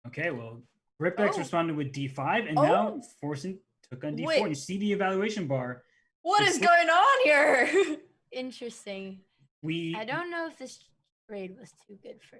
Okay, well, Gripx responded with d5, and now Forsen took on d4. Wait. You see the evaluation bar. What is going on here? Interesting. I don't know if this trade was too good for.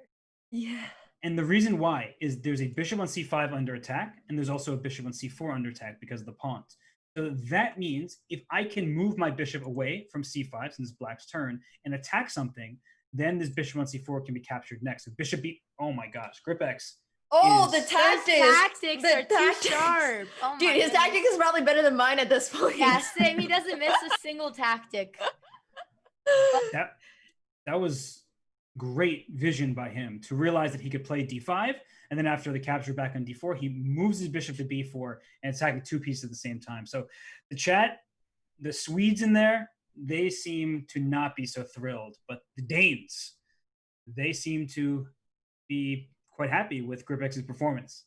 Yeah. And the reason why is there's a bishop on c5 under attack, and there's also a bishop on c4 under attack because of the pawns. So that means if I can move my bishop away from c5, since it's black's turn, and attack something, then this bishop on c4 can be captured next. So bishop b, oh my gosh, Gripx. The tactics. Tactics are too sharp. Oh dude, his tactic is probably better than mine at this point. Yeah, same. He doesn't miss a single tactic. That was great vision by him to realize that he could play d5, and then after the capture back on d4, he moves his bishop to b4 and attacking two pieces at the same time. So the chat, the Swedes in there, they seem to not be so thrilled, but the Danes, they seem to be quite happy with Gripx's performance.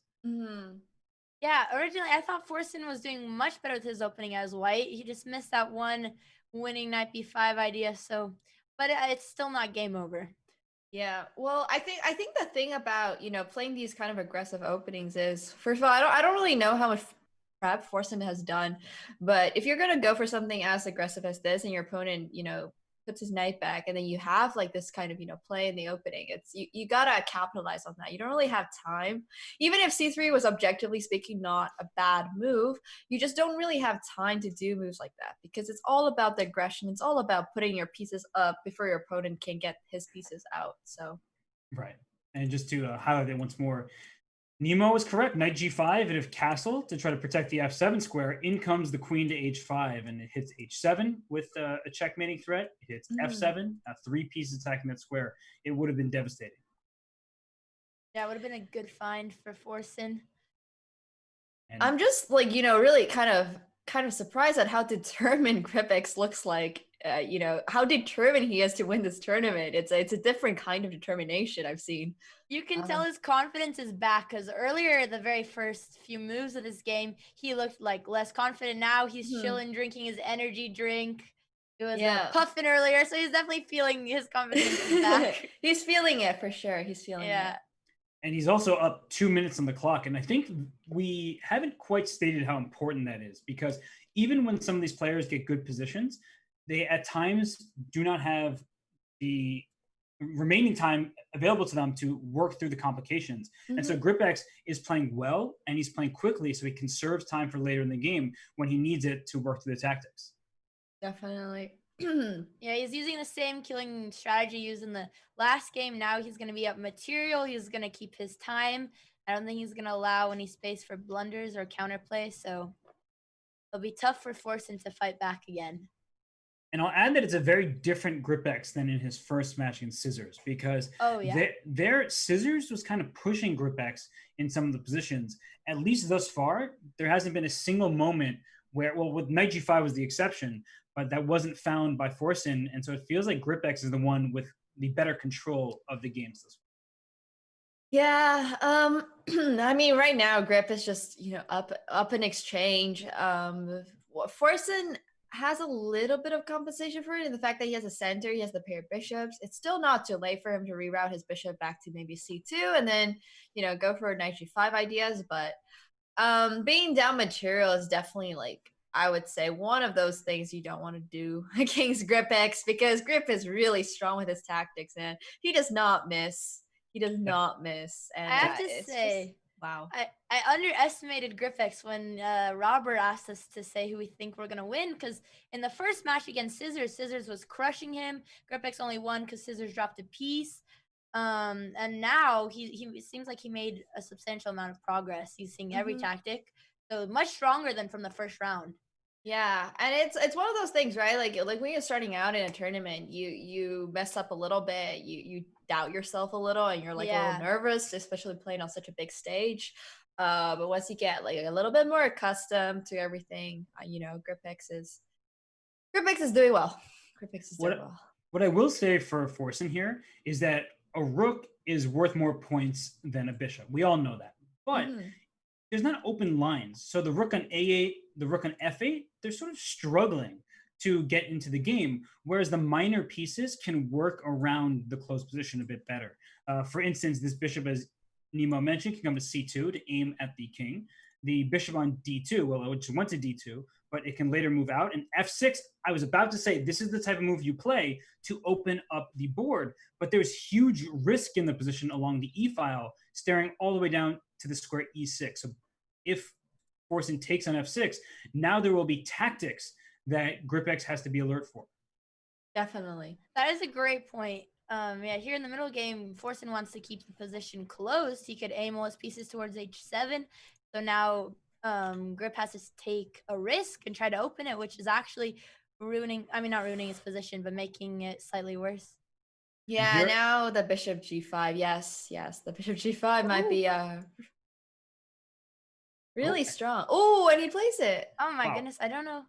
Yeah, originally I thought Forsen was doing much better with his opening as white. He just missed that one winning knight b5 idea. So, but it's still not game over. Yeah, well, I think the thing about playing these kind of aggressive openings is, first of all, I don't really know how much prep forsen has done, but if you're gonna go for something as aggressive as this, and your opponent puts his knight back, and then you have like this kind of play in the opening, it's you gotta capitalize on that. You don't really have time, even if c3 was objectively speaking not a bad move. You just don't really have time to do moves like that, because it's all about the aggression. It's all about putting your pieces up before your opponent can get his pieces out. So Right. And just to highlight it once more, Nemo was correct. Knight g5, and if castle to try to protect the f7 square, in comes the queen to h5, and it hits h7 with a checkmating threat. It hits f7, 3 pieces attacking that square. It would have been devastating. Yeah, it would have been a good find for forsen. And I'm just like really kind of surprised at how determined Gripix looks like. How determined he is to win this tournament. It's a different kind of determination I've seen. You can tell his confidence is back, because earlier, the very first few moves of this game, he looked like less confident. Now he's chilling, drinking his energy drink. It was puffing earlier, so he's definitely feeling his confidence is back. He's feeling it for sure. He's feeling it. And he's also up 2 minutes on the clock. And I think we haven't quite stated how important that is, because even when some of these players get good positions, they at times do not have the remaining time available to them to work through the complications. And so Gripix is playing well, and he's playing quickly, so he conserves time for later in the game when he needs it to work through the tactics. Definitely. Yeah, he's using the same killing strategy used in the last game. Now he's going to be up material. He's going to keep his time. I don't think he's going to allow any space for blunders or counterplay, so it'll be tough for forsen to fight back again. And I'll add that it's a very different Gripix than in his first match against Scissors, because their Scissors was kind of pushing Gripix in some of the positions. At least thus far, there hasn't been a single moment where, well, with Knight G5 was the exception, but that wasn't found by forsen. And so it feels like Gripix is the one with the better control of the games this far. Yeah, I mean, right now Grip is just up in exchange. Forsen has a little bit of compensation for it in the fact that he has a center, he has the pair of bishops. It's still not too late for him to reroute his bishop back to maybe c2, and then go for knight g5 ideas. But being down material is definitely, like, I would say, one of those things you don't want to do against Gripix, because Grip is really strong with his tactics, and he does not miss. He does not miss. And I have to say, wow. I underestimated Gripix when Robert asked us to say who we think we're going to win, because in the first match against Scissors, Scissors was crushing him. Gripix only won because Scissors dropped a piece. And now he seems like he made a substantial amount of progress. He's seeing every tactic, so much stronger than from the first round. Yeah, and it's one of those things, right? Like when you're starting out in a tournament, you mess up a little bit, you doubt yourself a little, and you're like a little nervous, especially playing on such a big stage. But once you get like a little bit more accustomed to everything, Gripix is doing well. Gripix is doing well. What I will say for forsen here is that a rook is worth more points than a bishop. We all know that, but there's not open lines. So the rook on a8, the rook on f8, they're sort of struggling to get into the game, whereas the minor pieces can work around the closed position a bit better. For instance, this bishop, as Nemo mentioned, can come to c2 to aim at the king. The bishop on d2, well, it just went to d2, but it can later move out. And f6, I was about to say, this is the type of move you play to open up the board, but there's huge risk in the position along the e file, staring all the way down to the square e6. So if forsen takes on f6, now there will be tactics that Gripix has to be alert for. Definitely. That is a great point. Yeah, here in the middle game, forsen wants to keep the position closed. He could aim all his pieces towards h7. So now Grip has to take a risk and try to open it, which is actually not ruining his position, but making it slightly worse. Yeah, now the bishop g5. Yes, the bishop g5 might be really strong. Oh, and he plays it. Oh my goodness, I don't know.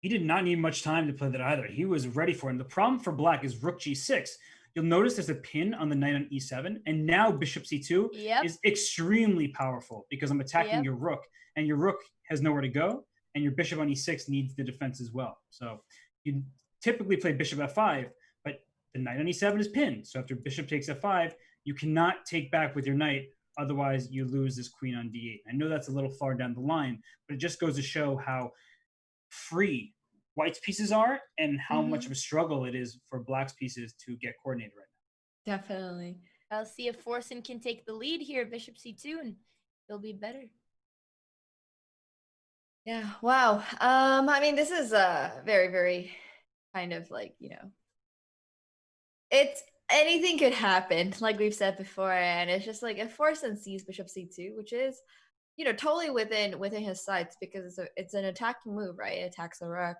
He did not need much time to play that either. He was ready for it. And the problem for black is rook g6. You'll notice there's a pin on the knight on e7, and now bishop c2 is extremely powerful because I'm attacking your rook, and your rook has nowhere to go, and your bishop on e6 needs the defense as well. So you typically play bishop f5, but the knight on e7 is pinned. So after bishop takes f5, you cannot take back with your knight. Otherwise, you lose this queen on d8. I know that's a little far down the line, but it just goes to show how free white's pieces are and how much of a struggle it is for black's pieces to get coordinated right now. Definitely. I'll see if forsen can take the lead here, bishop c2, and he'll be better. Yeah. Wow. I mean, this is very, very kind of like, it's anything could happen, like we've said before, and it's just like if forsen sees bishop c2, which is, totally within his sights because it's an attacking move, right? It attacks the rook.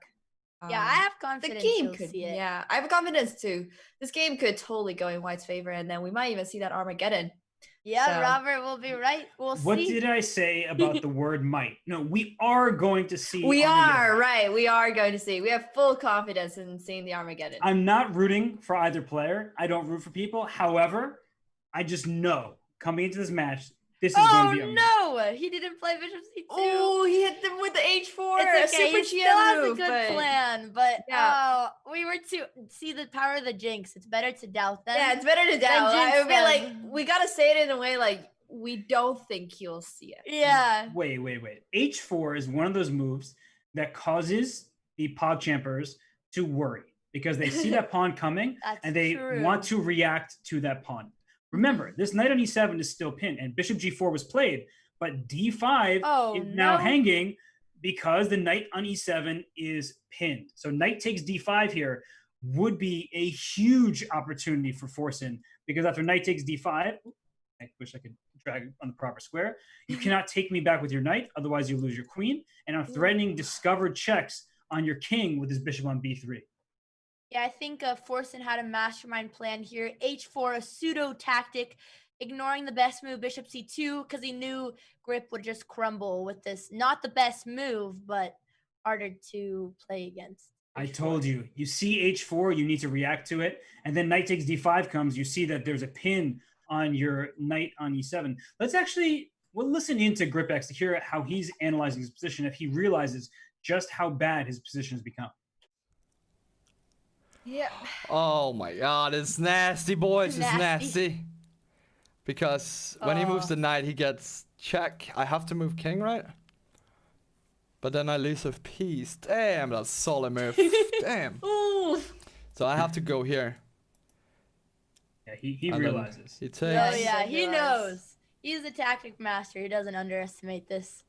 Yeah, I have confidence. The game could see it. Yeah, I have confidence too. This game could totally go in white's favor, and then we might even see that Armageddon. Yeah, So- Robert will be right. We'll What see. did I say about the word might? No, we are going to see. We Armageddon. are, right. We are going to see. We have full confidence in seeing the Armageddon. I'm not rooting for either player. I don't root for people. However, I just know coming into this match, this is going to be Armageddon. No, he didn't play bishop c2. Oh, he hit them with the h4. It's okay. Super He still GM has move, a good plan, but Yeah. we were to see the power of the jinx. It's better to doubt them. Yeah, it's better to doubt. jinx I would be like, them. we gotta say it in a way like we don't think he'll see it. Yeah. Wait. H4 is one of those moves that causes the PogChampers to worry because they see that pawn coming That's and they true. want to react to that pawn. Remember, this knight on e7 is still pinned and bishop g4 was played, but d5 is now hanging because the knight on e7 is pinned. So knight takes d5 here would be a huge opportunity for forsen because after knight takes d5, I wish I could drag on the proper square. You cannot take me back with your knight, otherwise you lose your queen. And I'm threatening discovered checks on your king with his bishop on b3. Yeah, I think forsen had a mastermind plan here. H4, a pseudo tactic, ignoring the best move, bishop c2, because he knew grip would just crumble with this. Not the best move, but harder to play against. I told you, you see h4, you need to react to it. And then knight takes d5 comes, you see that there's a pin on your knight on e7. We'll listen into GripX to hear how he's analyzing his position if he realizes just how bad his position has become. Yeah. Oh my god, it's nasty, boys. It's Nasty. nasty. Because when he moves the knight, he gets check. I have to move king, right? But then I lose a piece. Damn, that's solid move. Damn. Ooh. So I have to go here. Yeah, he And then realizes. He takes. Oh yeah, So he does. knows. He's a tactic master. He doesn't underestimate this.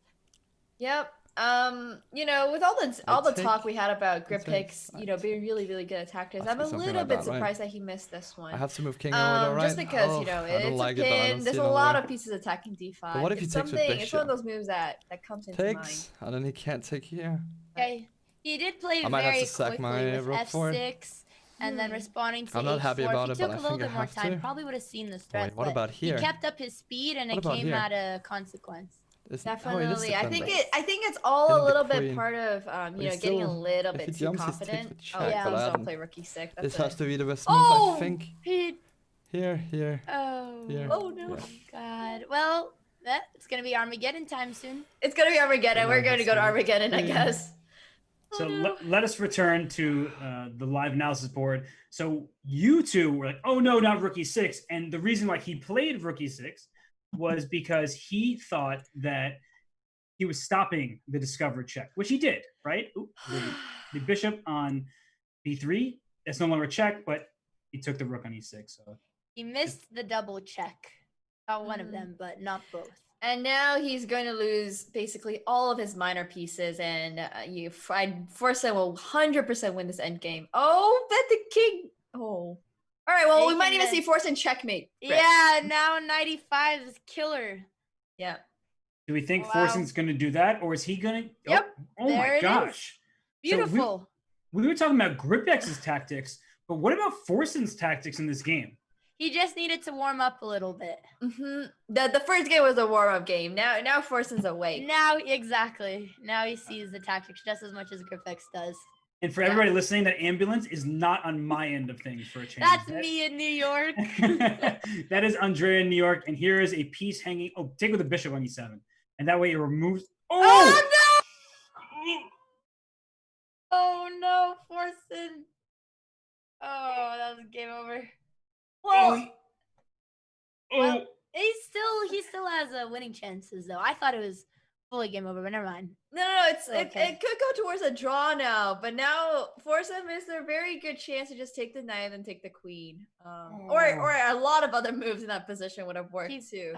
Yep. With all the talk take- we had about grip take picks, being really, really good at tactics, Must I'm be a something little like bit that, right? surprised that he missed this one. I have to move king over, right? Just because, Oh, I it's don't like a it, but I pin. don't There's see a no lot way. of pieces attacking d5. But what if he it's takes with something, It's one of bishop? those moves that comes into mind. Takes, and then he can't take here. Okay, he did play I might have very to sack quickly my with rook for it. f6 and then responding to I'm not h4. happy about if it, he but took I a little think I bit more have time, to. probably would have seen the threat. what but about here? He kept up his speed and What it about came here? at a consequence. Oh, it is Definitely. I think defending. I think it's all Hitting a the little bit queen. part of But getting a still, little if he bit too jumps, he takes confident. with Oh check, yeah, but please I don't haven't- play rookie sick. This That's has it. to be the best Oh, move, I think. he. Here. Oh. Here. Oh no. Yeah. God. Well, it's gonna be Armageddon time soon. It's gonna be Armageddon. Then We're I going to have go to to- Armageddon, I Yeah. guess. So let us return to the live analysis board. So you two were like, oh no, not rookie 6. And the reason why he played rookie 6 was because he thought that he was stopping the discovered check, which he did, right? Ooh, the bishop on b3, that's no longer a check, but he took the rook on e6. So He missed the double check. Not one of them, but not both. And now he's going to lose basically all of his minor pieces, and forsen will 100% win this endgame. Oh, bet the king. Oh. All right, well, we Taking might even the- see forsen checkmate. Rip. Yeah, now 95 is killer. Yeah. do we think Wow. Forsen's going to do that, or is he going to? Yep. Oh There my it is. gosh. So Beautiful. we were talking about GripX's tactics, but what about Forsen's tactics in this game? He just needed to warm up a little bit. The first game was a warm-up game. Now forsen's awake. Now, exactly. Now he sees the tactics just as much as GripX does. And for everybody listening, that ambulance is not on my end of things for a change. That's me in New York. That is Andrea in New York, and here is a piece hanging. Oh, take with the bishop on e7, and that way it removes. Oh! Oh no, forsen. Oh, that was game over. Oh, Well, he still has winning chances though. I thought it was fully game over, but never mind. No, it Okay. could go towards a draw now, but now forsen missed a very good chance to just take the knight and take the queen. Or a lot of other moves in that position would have worked too.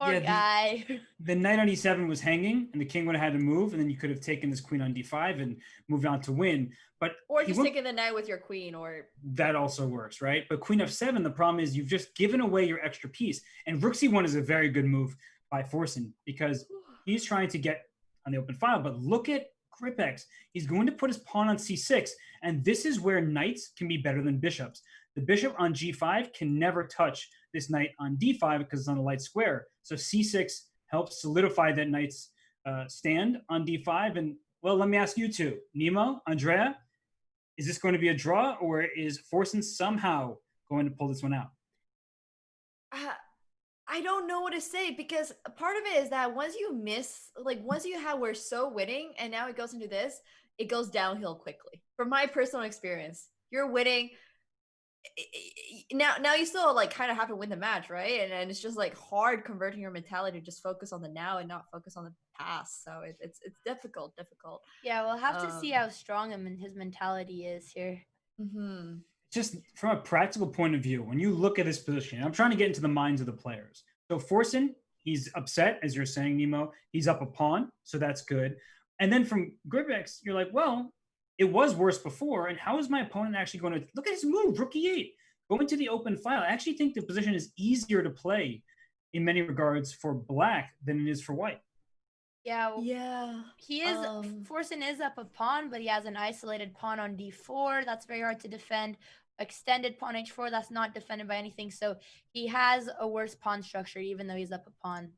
Poor guy. The knight on e7 was hanging, and the king would have had to move, and then you could have taken this queen on d5 and moved on to win. But or just taking the knight with your queen, or that also works, right? But queen f7, the problem is you've just given away your extra piece. And rook c1 is a very good move by forsen because he's trying to get on the open file. But look at GripX. He's going to put his pawn on c6, and this is where knights can be better than bishops. The bishop on g5 can never touch this knight on d5 because it's on a light square. So c6 helps solidify that knight's stand on d5. And, well, let me ask you two. Nemo, Andrea, is this going to be a draw, or is forsen somehow going to pull this one out? I don't know what to say, because part of it is that once you miss, like once you have we're so winning and now it goes into this, it goes downhill quickly. From my personal experience, you're winning. Now you still like kind of have to win the match, right? And it's just like hard converting your mentality to just focus on the now and not focus on the past. So it's difficult. Yeah, we'll have to see how strong his mentality is here. Just from a practical point of view, when you look at this position, I'm trying to get into the minds of the players. So forsen, he's upset, as you're saying, Nemo. He's up a pawn, so that's good. And then from GripX, you're like, well, it was worse before, and how is my opponent actually going to look at his move, rook e8, go into the open file? I actually think the position is easier to play in many regards for black than it is for white. Yeah. He is forsen is up a pawn, but he has an isolated pawn on d4. That's very hard to defend. Extended pawn h4, that's not defended by anything. So he has a worse pawn structure, even though he's up a pawn.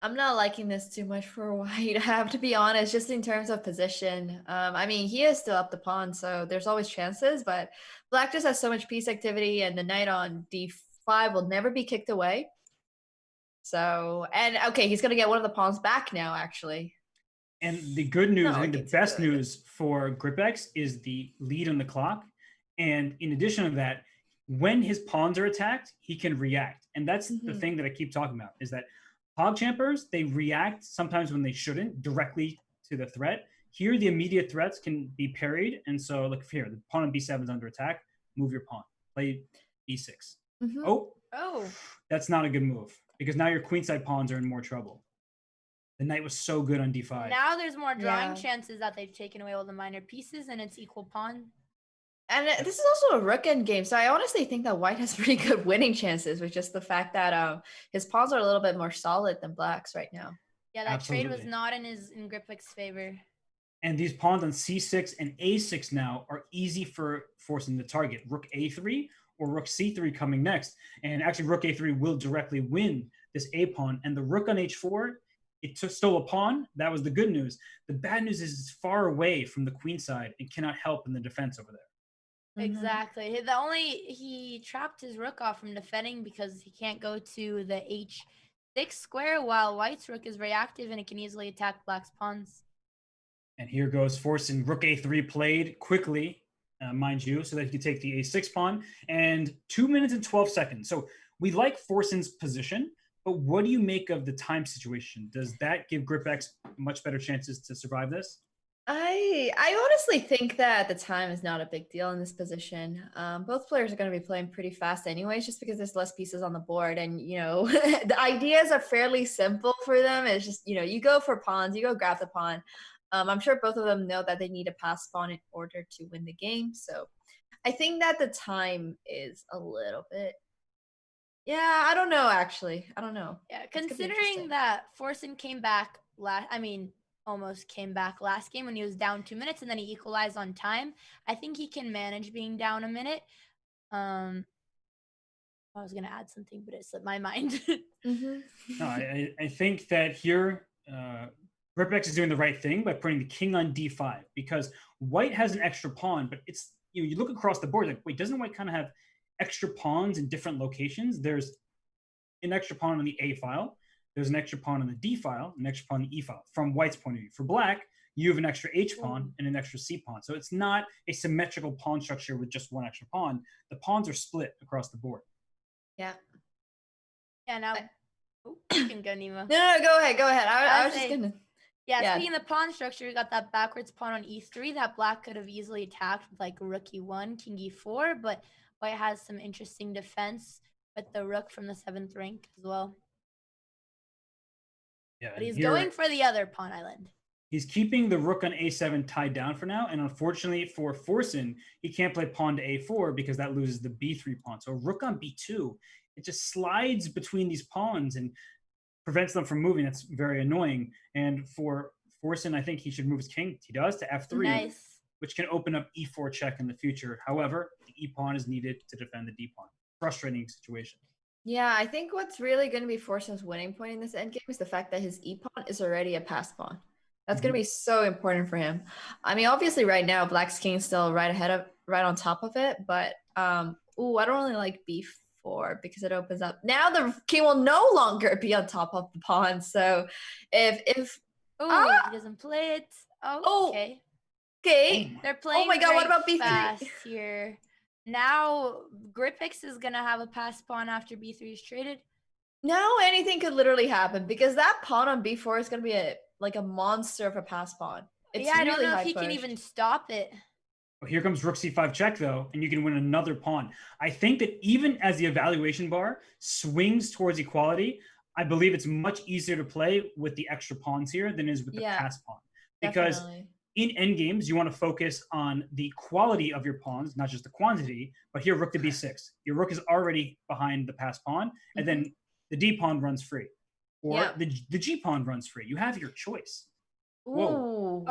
I'm not liking this too much for white, I have to be honest, just in terms of position. I mean, he is still up the pawn, so there's always chances, but black just has so much piece activity, and the knight on d5 will never be kicked away. So, and okay, he's going to get one of the pawns back now, actually. And the good news, I think the best news for GripX is the lead on the clock. And in addition to that, when his pawns are attacked, he can react. And that's the thing that I keep talking about, is that PogChampers, they react sometimes when they shouldn't directly to the threat. Here, the immediate threats can be parried. And so, look here, the pawn on b7 is under attack. Move your pawn. Play b6. Oh, that's not a good move, because now your queenside pawns are in more trouble. The knight was so good on d5. Now there's more drawing chances that they've taken away all the minor pieces, and it's equal pawn. And this is also a rook end game, so I honestly think that white has pretty good winning chances, with just the fact that his pawns are a little bit more solid than black's right now. Yeah, that trade was not in GripX's favor. And these pawns on c6 and a6 now are easy for forsen to target. Rook a3 or rook c3 coming next. And actually, rook a3 will directly win this a pawn. And the rook on h4, it stole a pawn. That was the good news. The bad news is it's far away from the queen side and cannot help in the defense over there. Exactly. He trapped his rook off from defending because he can't go to the h6 square, while white's rook is very active and it can easily attack black's pawns. And here goes forsen. Rook a3 played quickly, mind you, so that he could take the a6 pawn. And 2 minutes and 12 seconds. So we like forsen's position, but what do you make of the time situation? Does that give GripX much better chances to survive this? I honestly think that the time is not a big deal in this position. Both players are going to be playing pretty fast anyways, just because there's less pieces on the board. And, you know, the ideas are fairly simple for them. It's just, you know, you go for pawns, you go grab the pawn. I'm sure both of them know that they need to pass pawn in order to win the game. So I think that the time is a little bit, I don't know, actually. I don't know. Yeah, considering that forsen came back almost came back last game when he was down 2 minutes, and then he equalized on time. I think he can manage being down a minute. I was going to add something, but it slipped my mind. No, I think that here, GripX is doing the right thing by putting the king on d5, because white has an extra pawn, but it's, you look across the board, like, wait, doesn't white kind of have extra pawns in different locations? There's an extra pawn on the a file. There's an extra pawn on the d file, an extra pawn on the e file, from white's point of view. For black, you have an extra H pawn and an extra C pawn. So it's not a symmetrical pawn structure with just one extra pawn. The pawns are split across the board. Yeah. Yeah, now you can go, Nemo. No, go ahead. I was just gonna. Yeah, speaking of the pawn structure, we got that backwards pawn on e3 that black could have easily attacked with like rook e1, king e4, but white has some interesting defense with the rook from the 7th rank as well. Yeah, but he's going for the other pawn island. He's keeping the rook on a7 tied down for now, and unfortunately for forsen, he can't play pawn to a4 because that loses the b3 pawn. So rook on b2, it just slides between these pawns and prevents them from moving. That's very annoying. And for forsen, I think he should move his king. He does to f3, which can open up e4 check in the future. However, the e pawn is needed to defend the d pawn. Frustrating situation. Yeah, I think what's really going to be forsen's winning point in this endgame is the fact that his e pawn is already a pass pawn. That's going to be so important for him. I mean, obviously right now, black's king is still right on top of it, but I don't really like b4 because it opens up. Now the king will no longer be on top of the pawn. So if he doesn't play it. Okay. They're playing. Oh my god, what about b3 fast here? Now Gripix is gonna have a pass pawn after b3 is traded. Now anything could literally happen because that pawn on b4 is gonna be a monster of a pass pawn. It's I really don't know if he pushed. can even stop it. Well, here comes rook c5 check though, and you can win another pawn. I think that even as the evaluation bar swings towards equality, I believe it's much easier to play with the extra pawns here than it is with the pass pawn. Because definitely. In endgames, you want to focus on the quality of your pawns, not just the quantity. But here, rook to b6. Your rook is already behind the pass pawn, and then the d pawn runs free. Or the g pawn runs free. You have your choice. Whoa.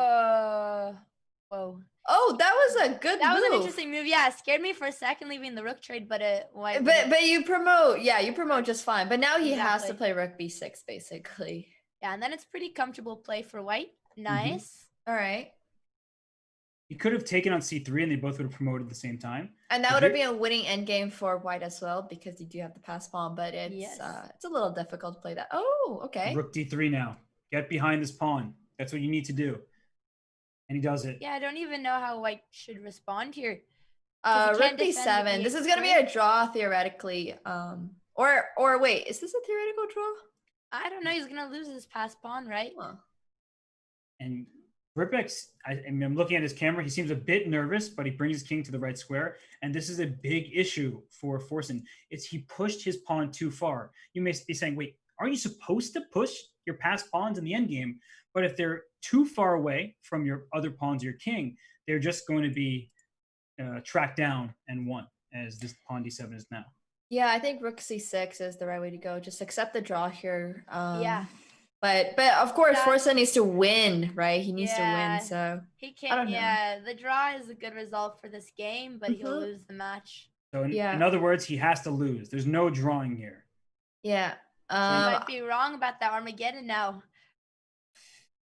Whoa. Oh, that was a good That move. was an interesting move. Yeah, it scared me for a second leaving the rook trade, but But you promote, you promote just fine. But now he has to play rook b6 basically. Yeah, and then it's pretty comfortable play for white. Nice. All right. He could have taken on c3 and they both would have promoted at the same time. And that would have been a winning endgame for white as well because you do have the pass pawn, but it's a little difficult to play that. Oh, okay. Rook d3 now. Get behind this pawn. That's what you need to do. And he does it. Yeah, I don't even know how white should respond here. Rook b7. This is going to be a draw theoretically. Or wait, is this a theoretical draw? I don't know. He's going to lose his pass pawn, right? Huh. And Gripix, I'm looking at his camera. He seems a bit nervous, but he brings his king to the right square. And this is a big issue for forsen. It's he pushed his pawn too far. You may be saying, wait, aren't you supposed to push your pass pawns in the endgame? But if they're too far away from your other pawns, your king, they're just going to be tracked down and won, as this pawn d7 is now. Yeah, I think rook c6 is the right way to go. Just accept the draw here. But of course, forsen needs to win, right? He needs to win, so he can't. I don't know. The draw is a good result for this game, but he'll lose the match. So in other words, he has to lose. There's no drawing here. Yeah. You might be wrong about that Armageddon now.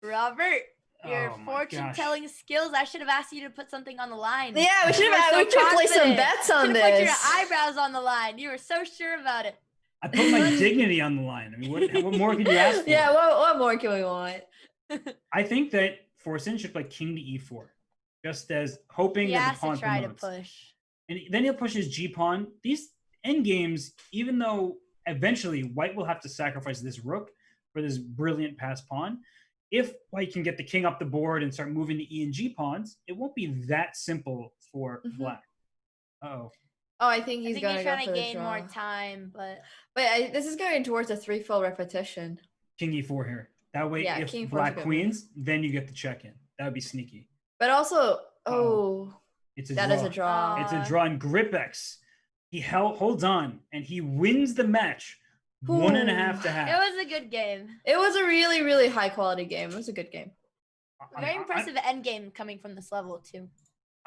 Robert, your fortune-telling skills. I should have asked you to put something on the line. Yeah, we should have placed some bets on this. Put your eyebrows on the line. You were so sure about it. I put my dignity on the line. I mean, what more could you ask for? Yeah, what more can we want? I think that forsen should play king to e4, just as hoping that the pawn try promotes. To push. And then he'll push his g pawn. These endgames, even though eventually white will have to sacrifice this rook for this brilliant pass pawn, if white can get the king up the board and start moving the e and g pawns, it won't be that simple for black. Uh-oh. Oh, I think he's going to trying to gain more time, but this is going towards a 3-fold repetition. King e4 here. That way, if black queens, then you get the check in. That would be sneaky. But also, it's a that draw. Is a draw. It's a draw. And Gripix, he holds on and he wins the match. 1.5 to half. It was a good game. It was a really, really high quality game. It was a good game. Very impressive endgame coming from this level too.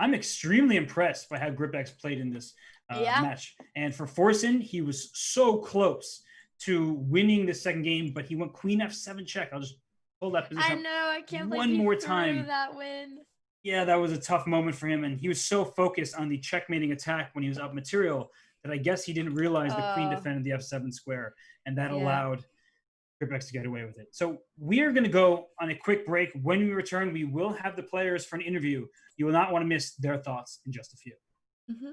I'm extremely impressed by how Gripix played in this match. And for forsen, he was so close to winning the second game, but he went queen f7 check. I'll just hold that position. I know. I can't believe one more time. That win. Yeah, that was a tough moment for him, and he was so focused on the checkmating attack when he was up material that I guess he didn't realize the queen defended the f7 square, and that allowed Grippex to get away with it. So we are going to go on a quick break. When we return, we will have the players for an interview. You will not want to miss their thoughts in just a few. Mm-hmm.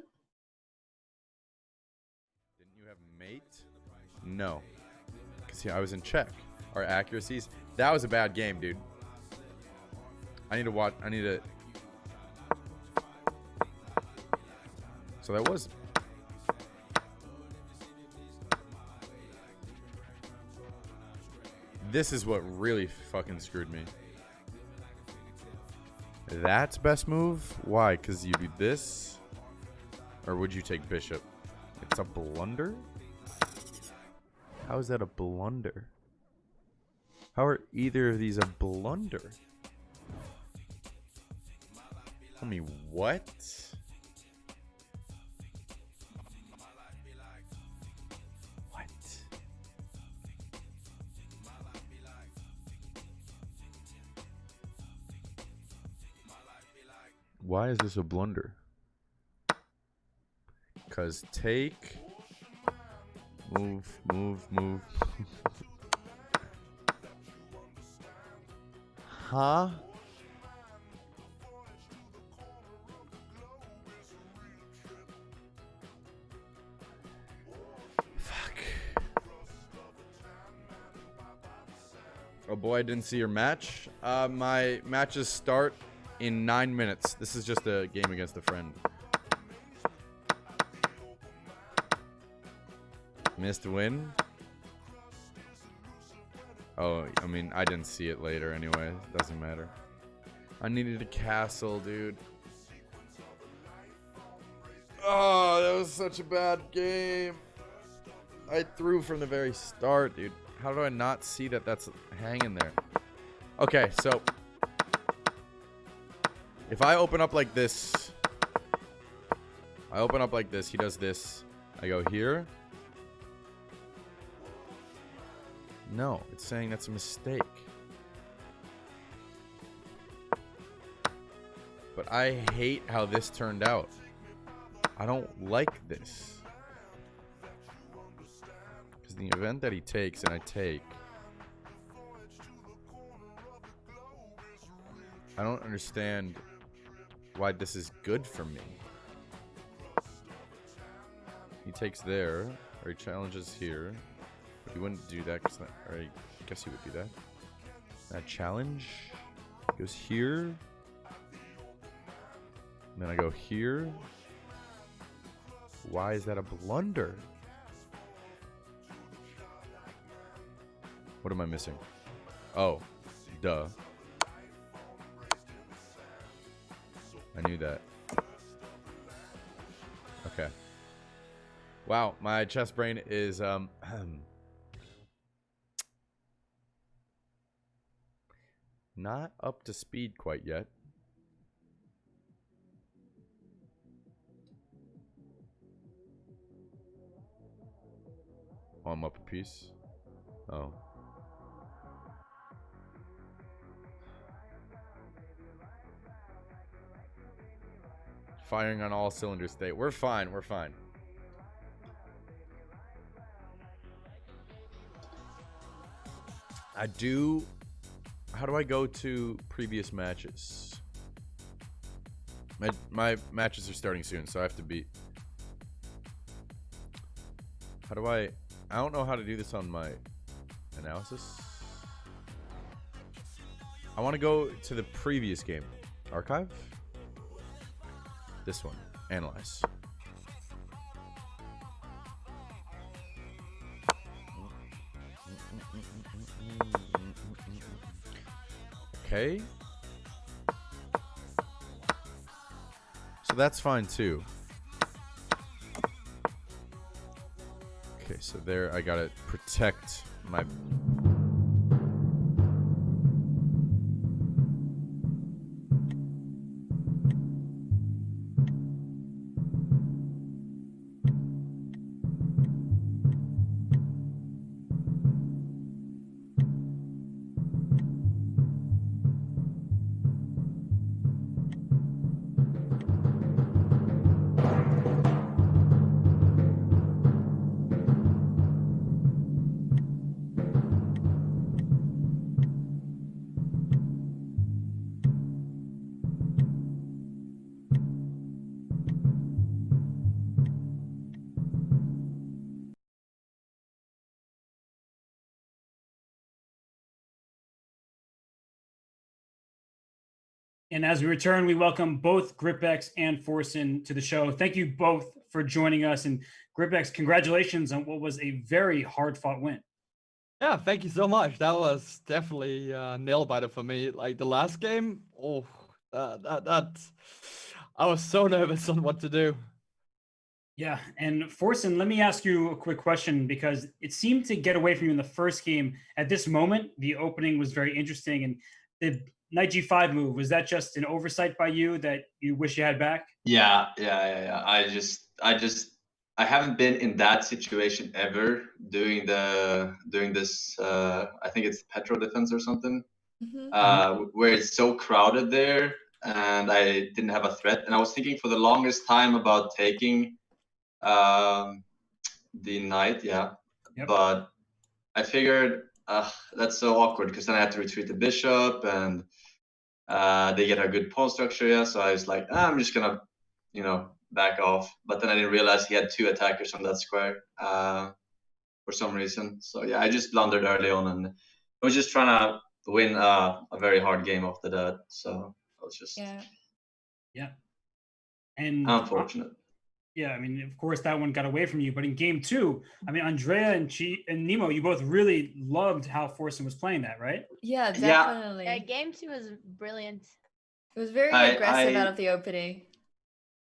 Didn't you have mate? No. Because I was in check. Our accuracies. That was a bad game, dude. I need to watch. I need to. So that was. This is what really fucking screwed me. That's best move? Why? Because you do this? Or would you take bishop? It's a blunder? How is that a blunder? How are either of these a blunder? Tell me what? What? Why is this a blunder? Because take, move. Huh? Fuck. Oh boy, I didn't see your match. My matches start in 9 minutes. This is just a game against a friend. Missed win? Oh, I mean, I didn't see it later anyway. Doesn't matter. I needed a castle, dude. Oh, that was such a bad game. I threw from the very start, dude. How do I not see that that's hanging there? Okay, so if I open up like this, he does this. I go here. No, it's saying that's a mistake. But I hate how this turned out. I don't like this. Because the event that he takes and I take, I don't understand why this is good for me. He takes there, or he challenges here. But he wouldn't do that, cause or I guess he would do that. That challenge goes here. And then I go here. Why is that a blunder? What am I missing? Oh, duh. I knew that. Okay. Wow, my chess brain is not up to speed quite yet. Oh, I'm up a piece. Oh. Firing on all cylinders today. We're fine. We're fine. I do. How do I go to previous matches? My matches are starting soon, so I have to beat. How do I don't know how to do this on my analysis. I want to go to the previous game. Archive? This one. Analyze. Okay. So that's fine too. Okay, so there I gotta protect my... And as we return, we welcome both Gripex and forsen to the show. Thank you both for joining us. And Gripex, congratulations on what was a very hard-fought win. Yeah, thank you so much. That was definitely nail-biter for me. Like the last game, I was so nervous on what to do. Yeah, and forsen, let me ask you a quick question because it seemed to get away from you in the first game. At this moment, the opening was very interesting, and the knight g5 move, was that just an oversight by you that you wish you had back? Yeah. I haven't been in that situation ever doing this. I think it's petrol defense or something, where it's so crowded there, and I didn't have a threat. And I was thinking for the longest time about taking the knight, but I figured that's so awkward because then I have to retreat the bishop and they get a good pawn structure, so I was like, I'm just gonna back off. But then I didn't realize he had 2 attackers on that square for some reason. So yeah, I just blundered early on, and I was just trying to win a very hard game after that. So I was just and unfortunate. Yeah, I mean, of course, that one got away from you. But in game 2, I mean, Andrea and Nemo, you both really loved how forsen was playing that, right? Yeah, definitely. Yeah, game 2 was brilliant. It was very aggressive out of the opening.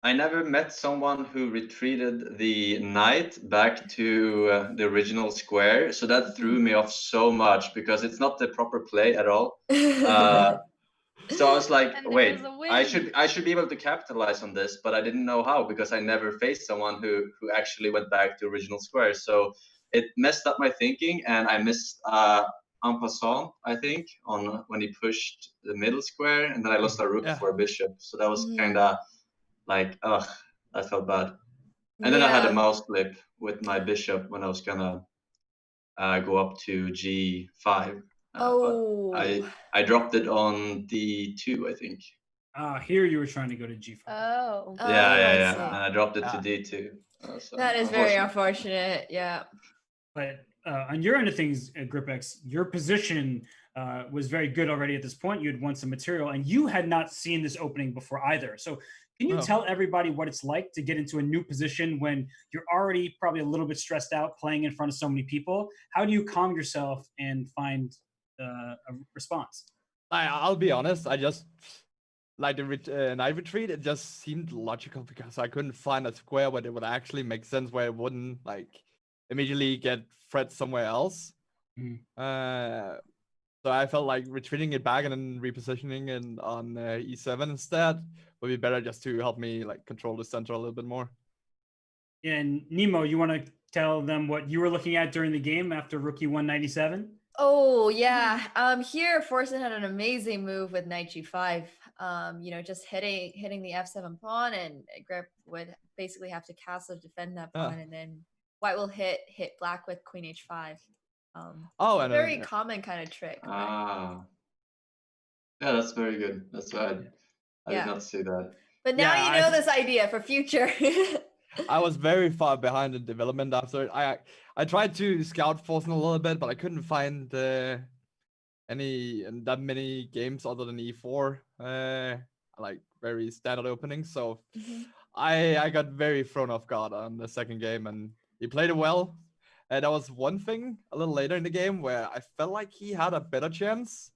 I never met someone who retreated the knight back to the original square, so that threw me off so much because it's not the proper play at all. So I was like, wait, I should be able to capitalize on this, but I didn't know how because I never faced someone who actually went back to original square. So it messed up my thinking, and I missed en passant, I think, on when he pushed the middle square, and then I lost a rook for a bishop. So that was kind of like, I felt bad. And then I had a mouse flip with my bishop when I was gonna go up to g5. I dropped it on d2, I think. Here you were trying to go to g5. Oh. Yeah. And I dropped it to d2. So that is very unfortunate. Yeah. But on your end of things, Gripex, your position was very good already at this point. You had won some material, and you had not seen this opening before either. So can you tell everybody what it's like to get into a new position when you're already probably a little bit stressed out playing in front of so many people? How do you calm yourself and find a response? I'll be honest, I just like the knight retreat. It just seemed logical because I couldn't find a square where it would actually make sense, where it wouldn't like immediately get threat somewhere else. So I felt like retreating it back and then repositioning it on e7 instead would be better, just to help me like control the center a little bit more. And Nemo, you want to tell them what you were looking at during the game after rook e1 Oh yeah. Here forsen had an amazing move with knight g5. Just hitting the f7 pawn, and Grip would basically have to castle to defend that pawn, and then white will hit black with queen h5. And very common kind of trick. Yeah, that's very good. That's right. I did not see that. But now you know this idea for future. I was very far behind in development after it. I tried to scout forsen a little bit, but I couldn't find that many games other than e4, like very standard openings. So I got very thrown off guard on the second game, and he played it well. And that was one thing a little later in the game where I felt like he had a better chance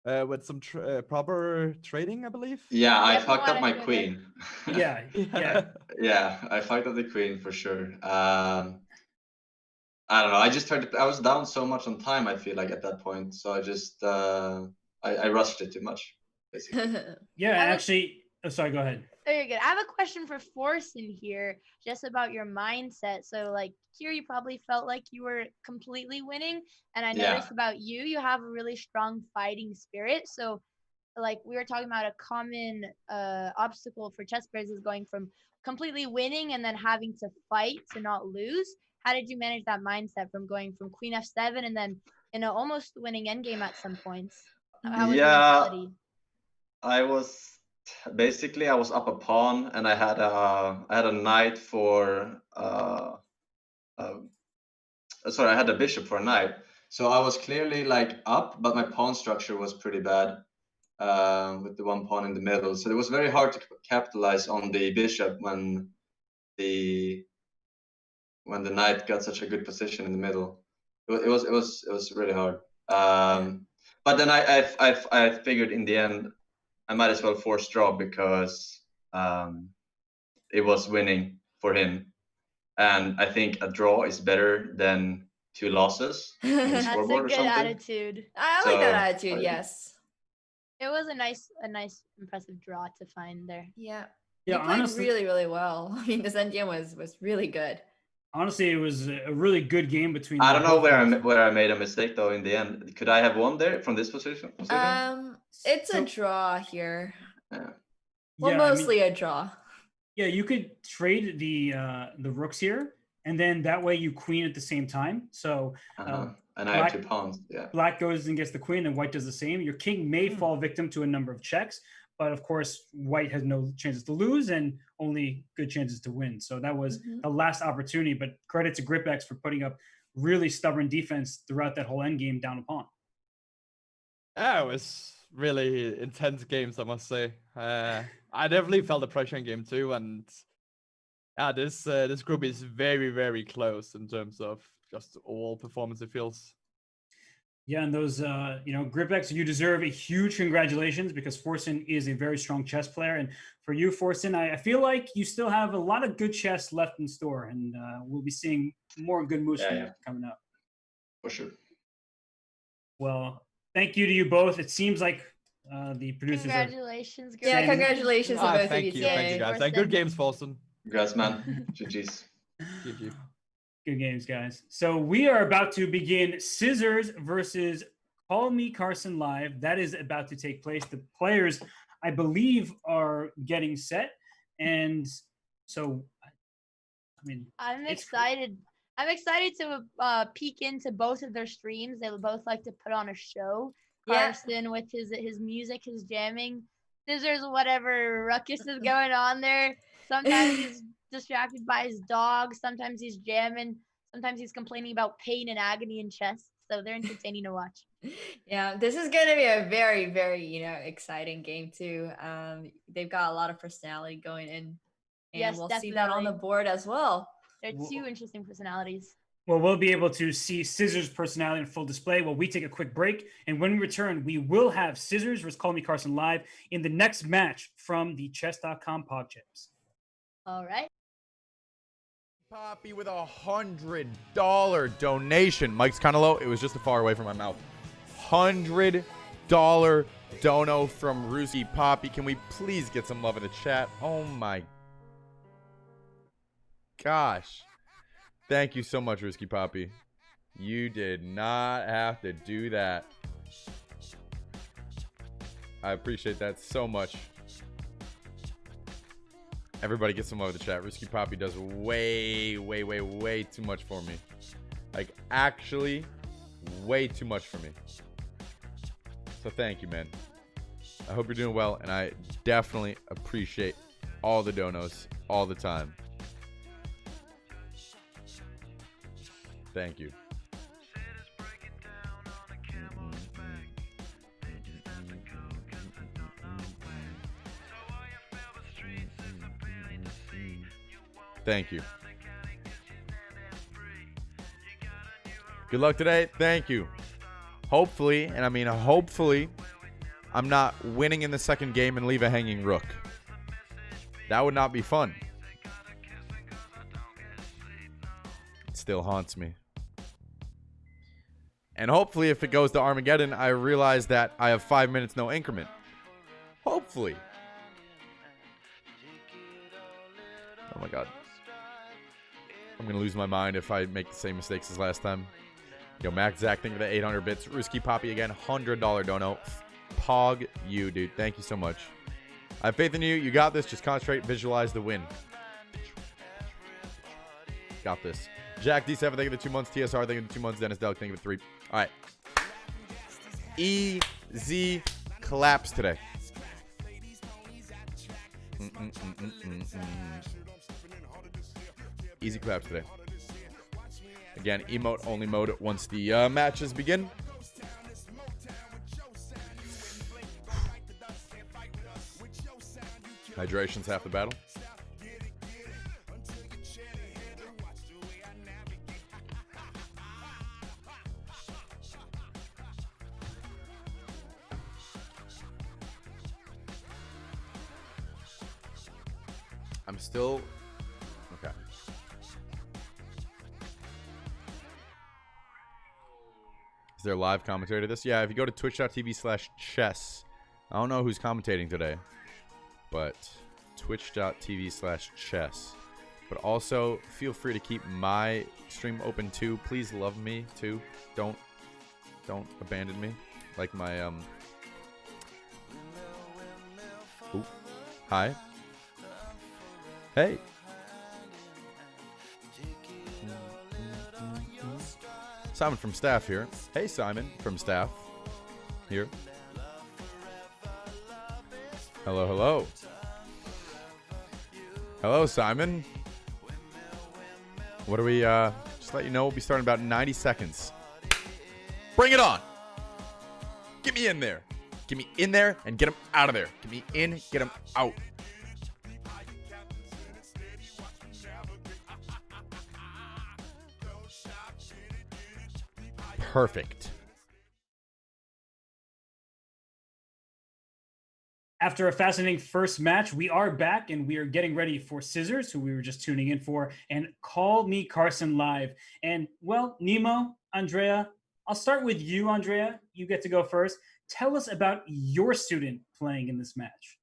with some proper trading, I believe. Yeah, I fucked up my queen. Yeah. I fucked up the queen for sure. I don't know. I was down so much on time, I feel like, at that point. So I just I rushed it too much, basically. Actually, sorry, go ahead. Oh, you're good. I have a question for forsen here, just about your mindset. So, like, here you probably felt like you were completely winning, and I noticed about you have a really strong fighting spirit. So, like, we were talking about a common obstacle for chess players is going from completely winning and then having to fight to not lose. How did you manage that mindset from going from queen f7 and then almost winning endgame at some points? How was your mentality? I was up a pawn, and I had a knight for sorry, I had a bishop for a knight. So I was clearly like up, but my pawn structure was pretty bad. with the one pawn in the middle. So it was very hard to capitalize on the bishop when the knight got such a good position in the middle. It was really hard. But then I figured in the end I might as well force draw because it was winning for him, and I think a draw is better than 2 losses in the That's a scoreboard or good something. attitude. I like that So, attitude. Yes. It was a nice, impressive draw to find there. Yeah. Yeah, You played honestly, really, really well. I mean, this endgame was really good. honestly, it was a really good game between. I don't know where I made a mistake though in the end. Could I have won there from this position? It's a draw here. Yeah. Well, Yeah, mostly a draw. Yeah, you could trade the rooks here, and then that way you queen at the same time. So and I have 2 pawns. Yeah. black goes and gets the queen, and white does the same. Your king may fall victim to a number of checks, but of course, white has no chances to lose and only good chances to win. So that was the last opportunity. But credit to GripX for putting up really stubborn defense throughout that whole endgame down a pawn. Yeah, it was really intense games, I must say. I definitely felt the pressure in game 2, and yeah, this group is very, very close in terms of just all performance, it feels. Yeah, and those, GripX, you deserve a huge congratulations because forsen is a very strong chess player. And for you, forsen, I feel like you still have a lot of good chess left in store, and we'll be seeing more good moves from you coming up. For sure. Well, thank you to you both. It seems like the producers Congratulations, are. Yeah, congratulations to both of thank you you, thank you today. guys. Good games, Forsen. Congrats, man. GG's. GG. Good games, guys. So we are about to begin Scissors versus Call Me Carson Live. That is about to take place. The players, I believe, are getting set. And so, I mean, I'm excited. I'm excited to peek into both of their streams. They would both like to put on a show. Carson with his music, his jamming. Scissors, whatever ruckus is going on there. Sometimes he's distracted by his dog. Sometimes he's jamming. Sometimes he's complaining about pain and agony in chess. So they're entertaining to watch. Yeah, this is going to be a very, very, exciting game too. They've got a lot of personality going in, and we'll see that on the board as well. They're 2 interesting personalities. Well, we'll be able to see Scissors' personality in full display while we take a quick break. And when we return, we will have Scissors versus Call Me Carson live in the next match from the Chess.com Pogchamps. All right. Poppy with $100 donation. Mike's kind of low. It was just far away from my mouth. $100 dono from Ruski Poppy. Can we please get some love in the chat? Oh my gosh. Thank you so much, Ruski Poppy. You did not have to do that. I appreciate that so much. Everybody get some love in the chat. Ruski Poppy does way, way, way, way too much for me. Like, actually, way too much for me. So thank you, man. I hope you're doing well, and I definitely appreciate all the donos all the time. Thank you. Thank you. Good luck today. Thank you. Hopefully, and I mean hopefully, I'm not winning in the second game and leave a hanging rook. That would not be fun. It still haunts me. And hopefully, if it goes to Armageddon, I realize that I have 5 minutes, no increment. Hopefully. Oh my god. I'm going to lose my mind if I make the same mistakes as last time. Yo, Max Zach, thank you for the 800 bits. Ruski Poppy again, $100 dono. Pog you, dude. Thank you so much. I have faith in you. You got this. Just concentrate. Visualize the win. Got this. Jack D7, thank you for the 2 months. TSR, thank you for the 2 months. Dennis Delk, thank you for 3. All right. Easy claps today. Easy claps today. Again, emote only mode once the matches begin. Hydration's half the battle. I'm still okay. Is there live commentary to this? Yeah, if you go to twitch.tv/chess. I don't know who's commentating today, but twitch.tv/chess. But also feel free to keep my stream open too. Please love me too. Don't abandon me like my Ooh. Hi. Hey. Simon from staff here. Hey, Simon from staff here. Hello, hello. Hello, Simon. What do we, just let you know, we'll be starting in about 90 seconds. Bring it on. Get me in there. Get me in there and get him out of there. Get me in, get him out. Perfect. After a fascinating first match, we are back and we are getting ready for Scissors, who we were just tuning in for, and Call Me Carson live. And, well, Nemo, Andrea, I'll start with you, Andrea. You get to go first. Tell us about your student playing in this match.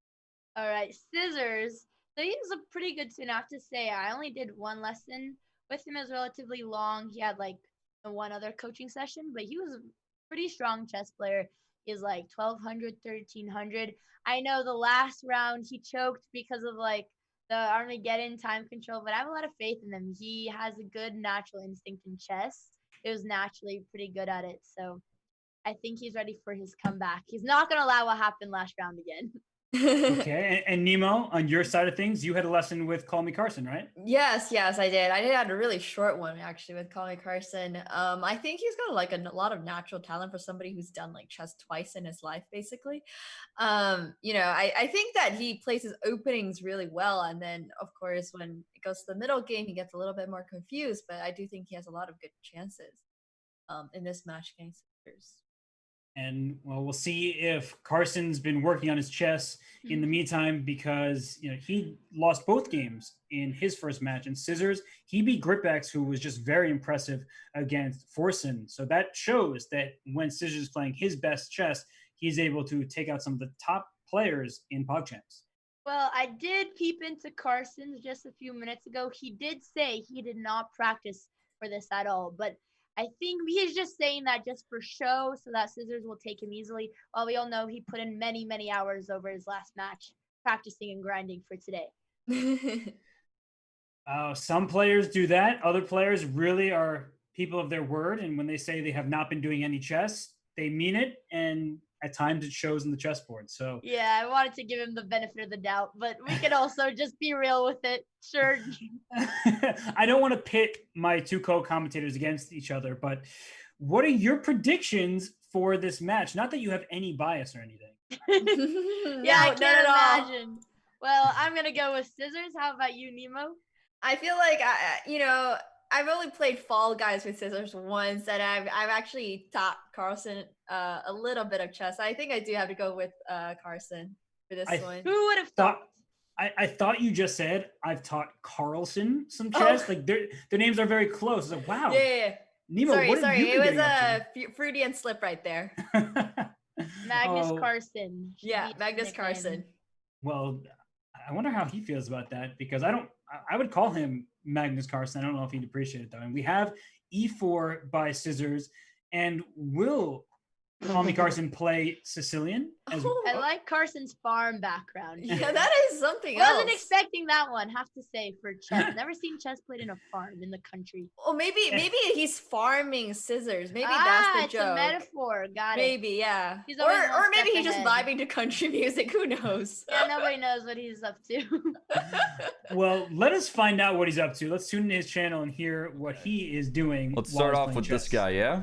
All right, Scissors. So he was a pretty good student, I have to say. I only did one lesson with him. It was relatively long. He had like one other coaching session, but he was a pretty strong chess player. He's like 1200, 1300. I know the last round he choked because of like the Armageddon time control, but I have a lot of faith in him. He has a good natural instinct in chess. He was naturally pretty good at it, so I think he's ready for his comeback. He's not going to allow what happened last round again. Okay, and Nemo, on your side of things, you had a lesson with Call Me Carson, right? Yes, I did. I did have a really short one actually with Call Me Carson. I think he's got like a lot of natural talent for somebody who's done like chess twice in his life, basically. I think that he plays his openings really well, and then of course when it goes to the middle game, he gets a little bit more confused. But I do think he has a lot of good chances in this match against Scissors. And well, we'll see if Carson's been working on his chess in the meantime, because he lost both games in his first match. In Scissors, he beat Gripx, who was just very impressive against forsen. So that shows that when Scissors is playing his best chess, he's able to take out some of the top players in PogChamps. Well, I did peep into Carson's just a few minutes ago. He did say he did not practice for this at all, but I think he's just saying that just for show so that Scissors will take him easily. While we all know he put in many, many hours over his last match practicing and grinding for today. Some players do that. Other players really are people of their word. And when they say they have not been doing any chess, they mean it. And at times it shows in the chessboard. So yeah, I wanted to give him the benefit of the doubt, but we could also just be real with it. Sure. I don't want to pit my two co-commentators against each other, but what are your predictions for this match? Not that you have any bias or anything. Yeah, I can't imagine. Well, I'm going to go with Scissors. How about you, Nemo? I feel like, I've only played Fall Guys with Scissors once, and I've actually taught Carson a little bit of chess. I think I do have to go with Carson for this one. Who would have thought? I thought you just said I've taught Carlson some chess. Oh. Like their names are very close. Like, wow. Yeah. Nemo, sorry. It was a Freudian slip right there. Magnus Carson. Yeah, Magnus Carson. Well, I wonder how he feels about that, because I would call him Magnus Carson. I don't know if he'd appreciate it though. And we have E4 by Scissors, and will Call Me Carson play Sicilian? I like Carson's farm background. Yeah, that is something else. Wasn't expecting that one, have to say, for chess. Never seen chess played in a farm in the country. Well, maybe he's farming Scissors. Maybe that's the joke. It's a metaphor. Got it. Maybe, yeah. Or maybe he's just vibing to country music. Who knows? Yeah, nobody knows what he's up to. Well, let us find out what he's up to. Let's tune in his channel and hear what he is doing. Let's start off with this guy, yeah?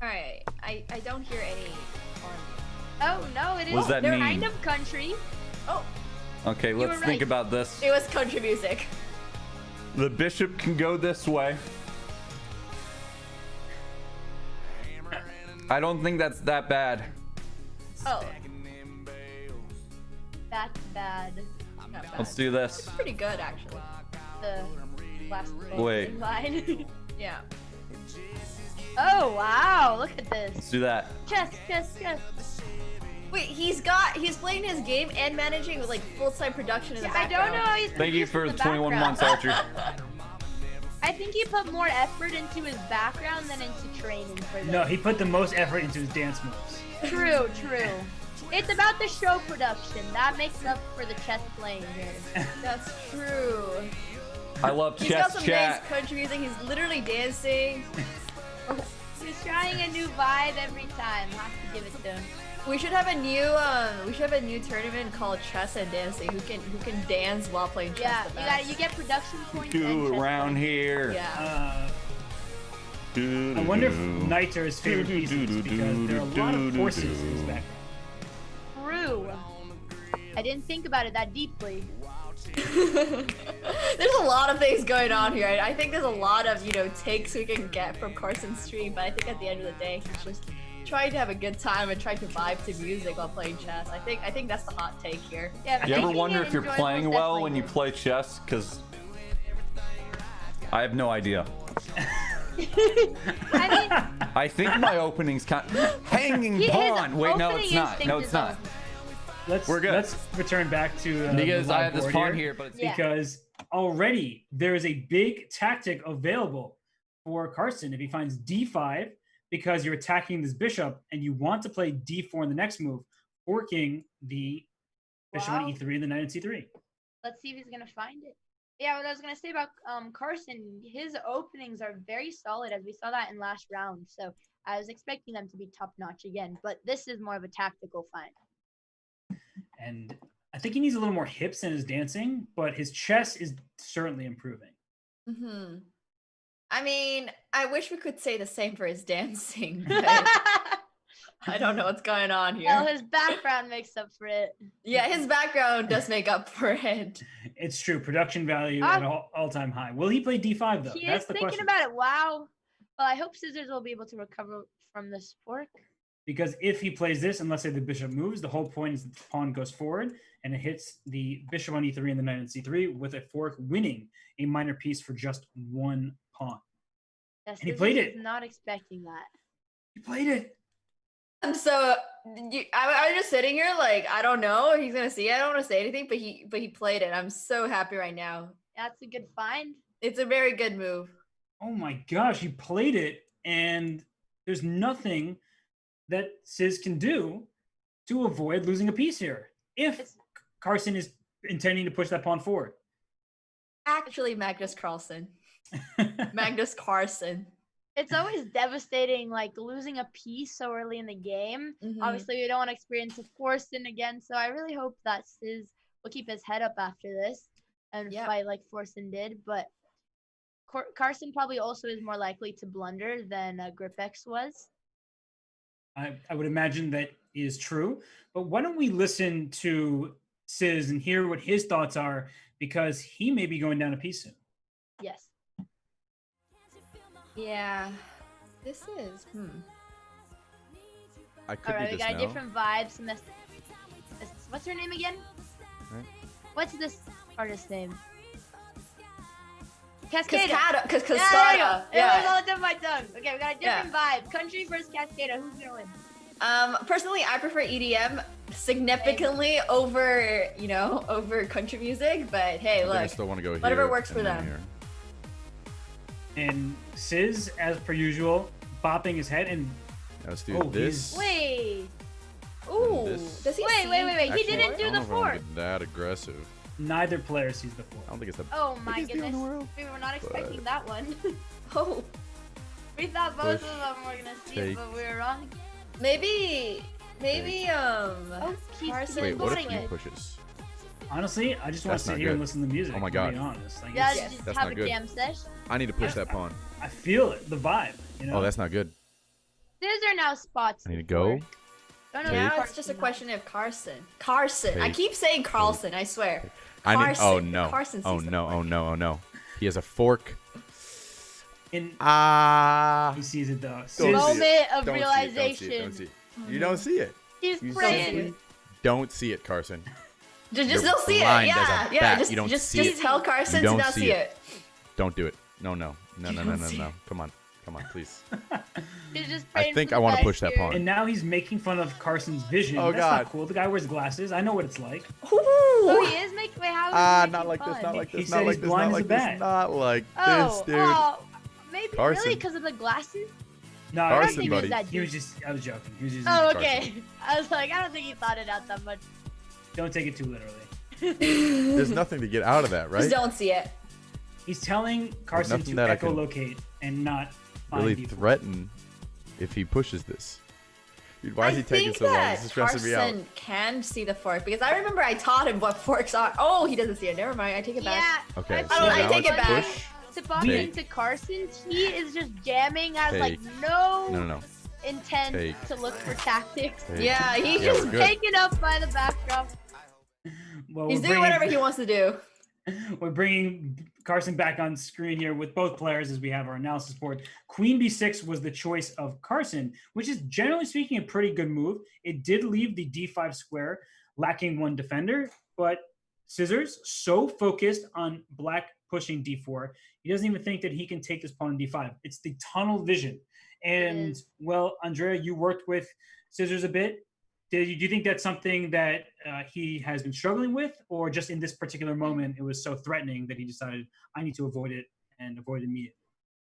All right, I don't hear any Oh no, it is. What does that They're mean? kind of country. Oh, Okay, let's were think right. about this. it was country music. The bishop can go this way. I don't think that's that bad. Oh, That's bad. not bad. Let's do this. It's pretty good, actually. The last Wait. in line. Yeah. Oh wow, look at this. Let's do that. Chess. Wait, he's playing his game and managing with like full-time production in the I background. don't know how he's Thank you produced for in the 21 background. months, Archer. I think he put more effort into his background than into training for this. No, he put the most effort into his dance moves. True. It's about the show production. That makes up for the chess playing here. That's true. I love He's got chess some chat. nice country music. He's literally dancing. He's trying a new vibe every time. Have to give it to him. We should have a new tournament called Chess and Dancing. Who can dance while playing chess? Yeah, the you best. get production points. and Do chess around points. here. Yeah. I wonder if knights are his favorite pieces because there are a lot of horses in his background. True. I didn't think about it that deeply. There's a lot of things going on here. I think there's a lot of takes we can get from Carson's stream, but I think at the end of the day, he's just trying to have a good time and trying to vibe to music while playing chess. I think that's the hot take here. Yeah, You ever making wonder it if you're enjoyable playing is well definitely when you good. play chess? Because I have no idea. I mean, I think my opening's kind hanging his pawn. Wait, no, opening it's not. instinct No, is it's not. We're good. Let's return back to Because the I live have this board pawn here, but it's Yeah. because already there is a big tactic available for Carson if he finds d5 because you're attacking this bishop and you want to play d4 in the next move, forking the bishop on Wow. e3 and the knight on c3. let's see if he's gonna find it. Yeah, what I was gonna say about Carson, his openings are very solid, as we saw that in last round. So I was expecting them to be top notch again, but this is more of a tactical find. And I think he needs a little more hips in his dancing, but his chess is certainly improving. Mm-hmm. I mean, I wish we could say the same for his dancing. But I don't know what's going on here. Well, his background makes up for it. Yeah, his background does make up for it. It's true. Production value at all-time high. Will he play d5 though? He That's is the thinking question. about it. Wow. Well, I hope Scissors will be able to recover from this fork. Because if he plays this, and let's say the bishop moves, the whole point is that the pawn goes forward and it hits the bishop on e3 and the knight on c3 with a fork winning a minor piece for just one pawn. Yes, And he played Scissors it. is not expecting that. He played it. So I'm just sitting here like, I don't know if he's gonna see it. I don't want to say anything, but he played it. I'm so happy right now. That's a good find. It's a very good move. Oh my gosh, he played it, and there's nothing that Sis can do to avoid losing a piece here. If Carson is intending to push that pawn forward. Actually, Magnus Carlsen. Magnus Carson. It's always devastating, like losing a piece so early in the game. Mhm. Obviously, we don't want to experience a forsen again. So I really hope that Sis will keep his head up after this and fight like Forsen did. But Carson probably also is more likely to blunder than Gripex was. I would imagine that is true. But why don't we listen to Sis and hear what his thoughts are, because he may be going down a piece soon. Yes. Yeah. This is. I could All right, do we this got a now. different vibe. What's her name again? Right. What's this artist's name? Cascada. Cascada. Yeah, there you go. Cascada. It was all the tip of my tongue. Okay, we got a Yeah. different vibe. Country versus Cascada. Who's gonna win? Personally, I prefer EDM significantly over, over country music. But hey, I think I look, still want to go here. whatever works for and then them. here. And Sis, as per usual, bopping his head and Let's do this. Wait. Ooh. This. Does he? Wait. He Actually, didn't I do don't the know if I wanna fork. get that aggressive. neither player sees the fork. I don't think it's the Oh my biggest deal in goodness. the world. We were not expecting but- that one. Oh. We thought both Push, of them were gonna see take. it, but we were wrong. Maybe. Oh, he's Carson. Wait, what if supporting he it. pushes? Honestly, I just want That's to sit not here and good. listen to music. Oh my to God. be honest. Like, Yeah, it's- just That's have not a good. jam sesh. I need to push that pawn. I feel it, the vibe. You know? Oh, that's not good. These are now spots. I need to to go. fork. Don't know Now who it's just a Carson question of Carson. Carson. I Take. keep saying Carlson, I swear. I need. Carson. Oh no. Carson Oh sees the no. fork. Oh no. Oh no. He has a fork. And He sees it though. Moment of Don't realization. See it. Don't see it. You don't see it. He's You praying. simply don't see it, Carson. Just You're don't see it. blind as a Yeah, yeah. bat. Just, You don't just, see just it. tell Carson You to don't not see see it. it. Don't do it. No. No. No. No. No. don't No. see No. it. Come on. Come on, please. He's just I praying think for I the want to best push that here. pawn. And now he's making fun of Carson's vision. Oh, That's God. not cool. The guy wears glasses. I know what it's like. Oh, he is making. Wait, how is he making Not like this. fun? Not like He this. said Not he's like this. blind Not as a like this. bat. Not like this, Oh, dude. oh, maybe Carson. really because of the glasses. No, I don't Carson, think it was buddy. that He was deep. just. I was joking. He was just. Oh, Carson. okay. I was like, I don't think he thought it out that much. Don't take it too literally. There's nothing to get out of that, right? Just don't see it. He's telling Carson nothing to that I can echolocate and not find Really people. threaten if he pushes this. Dude, why is he I taking think so long? that This is stressing me out. Carson can see the fork because I remember I taught him what forks are. Oh, he doesn't see it. Never mind. I take it back. Yeah. Okay, I so feel I now take it's it back. push. To bump Take. into Carson, he is just jamming, has like Take. no No. intent Take. to look for tactics. Take. Yeah, he's Yeah, just we're good. Taken up by the backdrop. Well, he's we're doing whatever he wants to do. We're bringing Carson back on screen here with both players as we have our analysis board. Queen b6 was the choice of Carson, which is generally speaking a pretty good move. It did leave the d5 square lacking one defender, but Scissors so focused on black pushing d4, he doesn't even think that he can take this pawn on d5. It's the tunnel vision. And well, Andrea, you worked with Scissors a bit. Do you think that's something that he has been struggling with, or just in this particular moment, it was so threatening that he decided, I need to avoid it and avoid it immediately?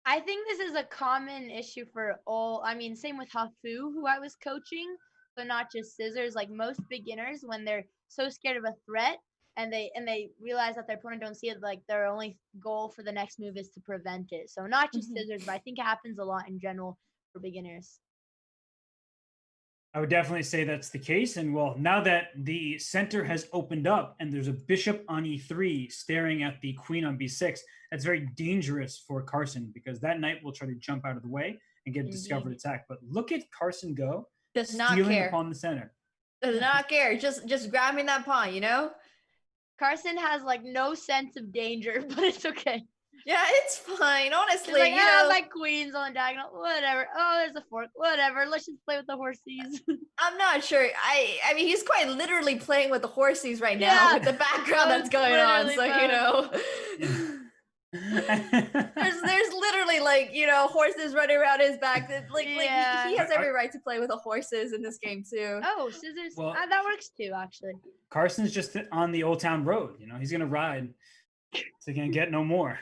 I think this is a common issue for all. I mean, same with Hafu, who I was coaching, but not just Scissors. Like most beginners, when they're so scared of a threat and they realize that their opponent don't see it, like their only goal for the next move is to prevent it. So not just Scissors, but I think it happens a lot in general for beginners. I would definitely say that's the case. And well, now that the center has opened up and there's a bishop on e3 staring at the queen on b6, that's very dangerous for Carson because that knight will try to jump out of the way and get a discovered attack. But look at Carson go, Does not stealing care. upon the center. Does not care. Just grabbing that pawn, you know? Carson has like no sense of danger, but it's okay. Yeah, it's fine. Honestly, He's like, you know, like queens on diagonal, whatever. Oh, there's a fork, whatever. Let's just play with the horsies. I'm not sure. I mean, he's quite literally playing with the horsies right now with the background that's going on. So you know, there's literally like horses running around his back. Like he has every right to play with the horses in this game too. Oh, Scissors. Well- That works too, actually. Carson's just on the Old Town Road. He's going to ride. So he can't get no more.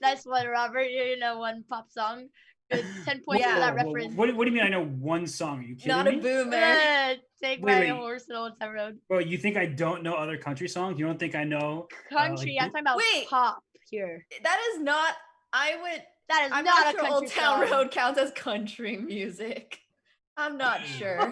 Nice one, Robert. You know one pop song. Good 10 points for Whoa, that whoa, reference. What do you mean I know one song? Are you kidding Not me? a boomer. Take Wait. my horse and Old Town Road. Bro, you think I don't know other country songs? You don't think I know Country. I'm talking about pop here. That is not. That is I'm not not a sure country Old Town song. Road counts as country music. I'm not sure.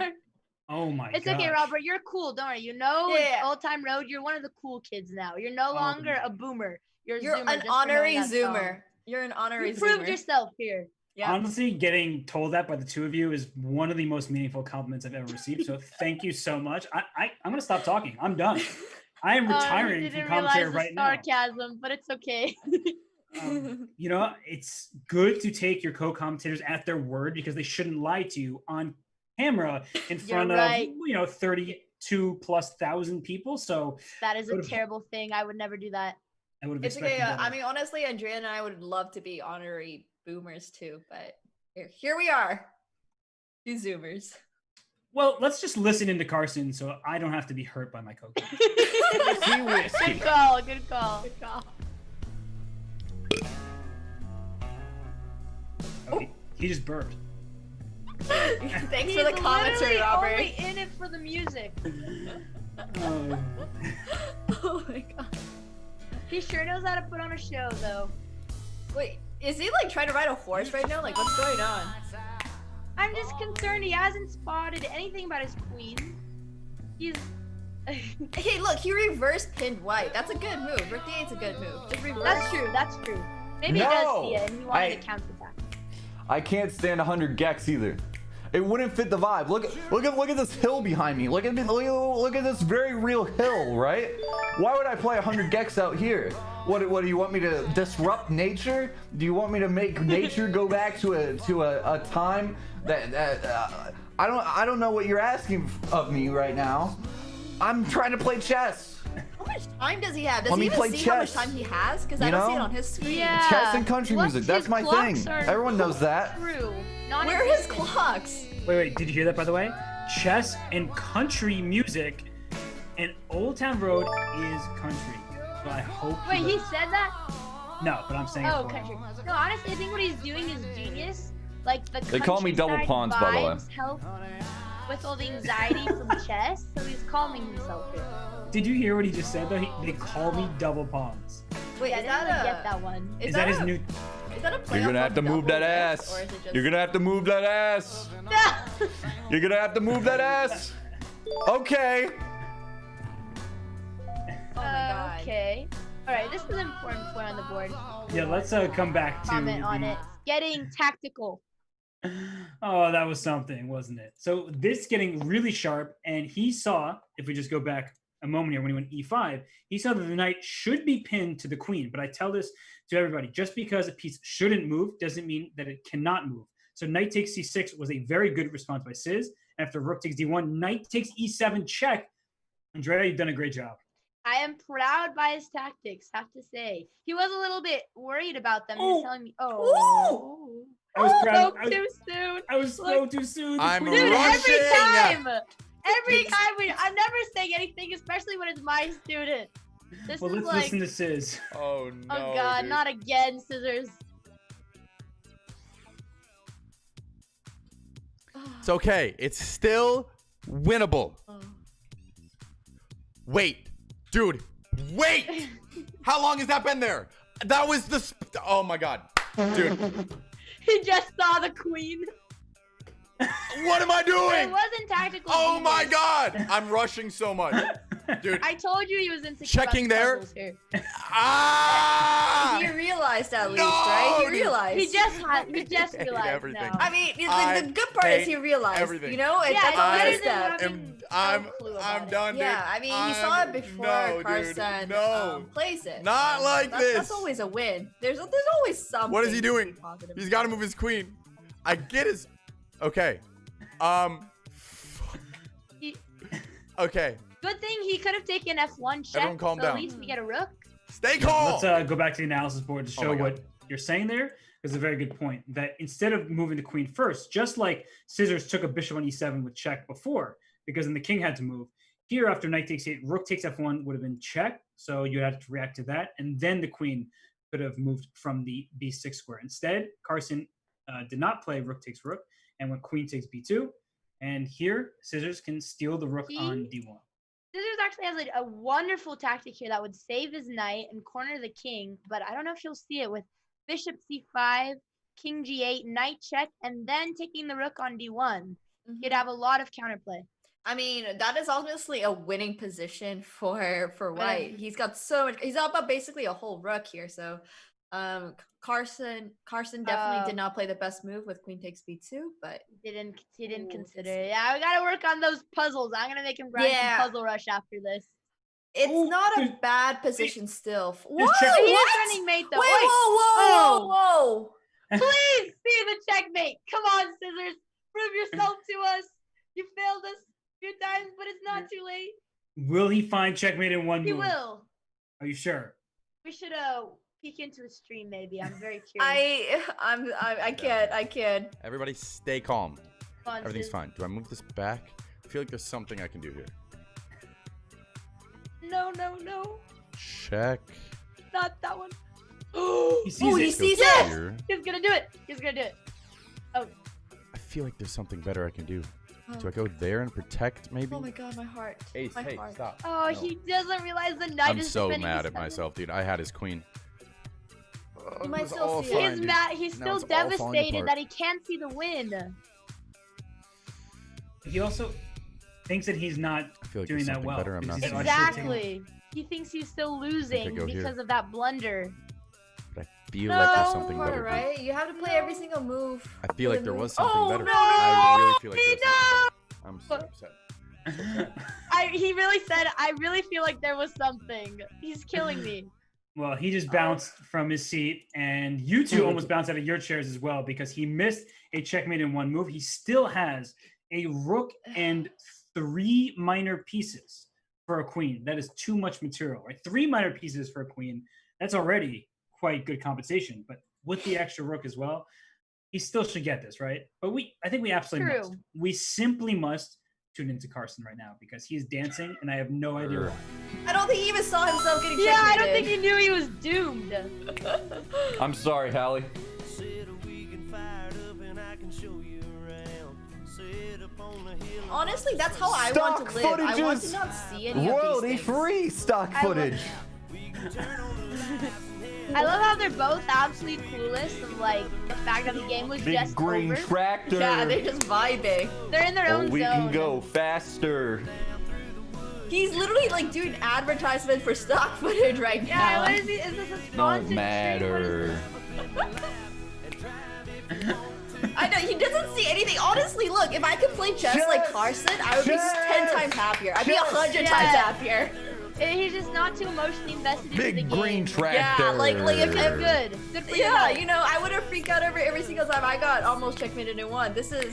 Oh my god. It's okay, Robert. You're cool. Don't worry. You know, Yeah. Old Time Road. You're one of the cool kids now. You're no longer a boomer. You're a You're zoomer an just for knowing honorary that song. zoomer. You're an honorary You proved zoomer. yourself here. Yeah. Honestly, getting told that by the two of you is one of the most meaningful compliments I've ever received. So thank you so much. I'm going to stop talking. I'm done. I am retiring You from didn't commentary realize the right now. sarcasm, but it's okay. It's good to take your co-commentators at their word because they shouldn't lie to you on camera in front right. of 32,000+ people. So That is a terrible thing. I would never do that. I would have It's expected okay. better. I mean, honestly, Andrea and I would love to be honorary boomers too, but here we are. You zoomers. Well, let's just listen into Carson so I don't have to be hurt by my coach. Good call. Good call. Good call. He just burped. Thanks He's for the commentary, literally Robert. only in it for the music. Oh my god. He sure knows how to put on a show, though. Wait, is he like trying to ride a horse right now? Like, what's going on? I'm just concerned he hasn't spotted anything about his queen. He's. Hey, look, he reverse pinned white. That's a good move. Rook D8's a good move. Just reverse. That's true. That's true. Maybe he does see it and he wanted to counterattack. I can't stand 100 Gex either. It wouldn't fit the vibe. Look at this hill behind me. Look at this very real hill, right? Why would I play 100 gex out here? What do you want me to disrupt nature? Do you want me to make nature go back to a time that I don't know what you're asking of me right now. I'm trying to play chess. How much time does he have? Does Let he me even play see how much chess. time he has? Because I You don't see it know? on his screen. Yeah. Chess and country Plus, music. That's his my clocks thing. are Everyone knows that. True. Where are his clocks? Wait, did you hear that, by the way? Chess and country music, and Old Town Road is country. So I hope. Wait, he said that? No, but I'm saying. Oh, it for him. country. No, honestly, I think what he's doing is genius. Like the They call me double countryside pawns, by the way. vibes help with all the anxiety from chess, so he's calming himself here. Did you hear what he just said though? They call me double pawns. Wait, Yeah, I is didn't that really a? get that one. Is that his new? Is that a play You're gonna off have to of move that double ass. X, or is it just- You're gonna have to move that ass. You're gonna have to move that ass. Okay. Oh my god. Okay. All right, this is an important point on the board. Yeah, let's come back to. Comment on the- it. Getting tactical. Oh, that was something, wasn't it? So this getting really sharp, and he saw, if we just go back a moment here, when he went e5, he saw that the knight should be pinned to the queen. But I tell this to everybody, just because a piece shouldn't move doesn't mean that it cannot move. So knight takes c6 was a very good response by Sizz. After rook takes d1, knight takes e7 check. Andrea, you've done a great job. I am proud by his tactics, have to say. He was a little bit worried about them. He was telling me, oh. I was proud. Spoke too soon. I was so too soon. I'm Dude, rushing. every time I'm never saying anything, especially when it's my student. This Well, is let's like, listen to Sizz. Oh no. oh god, dude. not again, scissors. It's okay. It's still winnable. Wait, dude. Wait. How long has that been there? That was the. Oh my god, dude. He just saw the queen. What am I It doing? wasn't tactical. Oh my genius. god. I'm rushing so much, dude. I told you he was insecure. Checking about there. puzzles here. Ah! He realized at least, No, right? He dude. realized. He just hate realized everything. now. I mean, the I good part is he hate realized. everything. You know, Yeah, that's it's all better good than stuff. having I'm no clue I'm about it. done, dude. Yeah, I mean, you saw it before No, dude. Carson No. plays it. Not like That's this. always a win. There's always something. What is he to be doing? positive He's got to move his queen. I get his. Okay. He- Okay. Good thing he could have taken F1 check. Everyone calm so down. At least we get a rook. Stay calm. Let's go back to the analysis board to Oh show my God. what you're saying there. Is a very good point. That instead of moving the queen first, just like Scissors took a bishop on e7 with check before, because then the king had to move. Here, after knight takes 8, rook takes f1 would have been check, so you had to react to that, and then the queen could have moved from the b6 square. Instead, Carson did not play rook takes rook and went queen takes b2, and here Scissors can steal the rook on d1. Scissors actually has a wonderful tactic here that would save his knight and corner the king, but I don't know if you'll see it with bishop c5, king g8, knight check, and then taking the rook on d1. He'd have a lot of counterplay. I mean, that is honestly a winning position for white. He's got so much. He's up basically a whole rook here. So, Carson definitely did not play the best move with queen takes b2, but he didn't consider it. Yeah, we gotta work on those puzzles. I'm gonna make him grind some puzzle rush after this. it's not a bad position still. What? He is What? running mate though. Wait, Wait. whoa, whoa. Please see the checkmate. Come on, Scissors. Prove yourself to us. You failed us a few times, but it's not too late. Will he find checkmate in one He move? will. Are you sure? We should peek into his stream maybe. I'm very curious. I can't. Everybody stay calm. Come on, Everything's Sis. fine. Do I move this back? I feel like there's something I can do here. No. Check. Not that one. He sees Oh, it. he sees Go it. here. He's gonna do it. He's gonna do it. Oh. I feel like there's something better I can do. Oh. Do I go there and protect maybe? Oh my god, my heart. Ace, my hey, heart. stop. Oh, No. he doesn't realize the knight I'm is so defending mad his at myself, dude. I had his queen. You might It was still all see fine, it. He's dude. mad. He's Now still it's all falling devastated apart. that he can't see the win. He also thinks that he's not I feel like doing there's that something well. better I'm because not he's seeing. not shooting. Exactly. He thinks he's still I losing go here. because of that blunder. but I feel like there's something All better. right, you have to play every single move. I feel like there was something Oh, better. no! I really feel like there was something better. I'm so upset. He really said, I really feel like there was something. He's killing me. Well, he just bounced from his seat, and you two almost bounced out of your chairs as well because he missed a checkmate in one move. He still has a rook and 3 minor pieces for a queen. That is too much material, right? 3 minor pieces for a queen. That's already quite good compensation, but with the extra rook as well, he still should get this, right? But I think we absolutely must. We simply must tune into Carson right now because he's dancing, and I have no idea why. I don't think he even saw himself getting checkmated. Yeah, I don't think he knew he was doomed. I'm sorry, Hallie. Honestly, that's how I want to live. I want to not see any of these royalty things. free stock footage. I love how they're both absolutely clueless of like the fact that the game was Big just green over. tractor. Yeah, they're just vibing. They're in their own we zone. can go faster. He's literally like doing advertisement for stock footage right now. Yeah, what is he? Is this a Don't sponsored stream? matter. I know, he doesn't see anything. Honestly, look, if I could play chess like Carson, I would be 10 times happier. I'd be 100 times happier. He's just not too emotionally invested into the Big game. green tractor. Yeah, like if Good for you. yeah, you know, I wouldn't freak out every single time I got almost checkmated in one. This is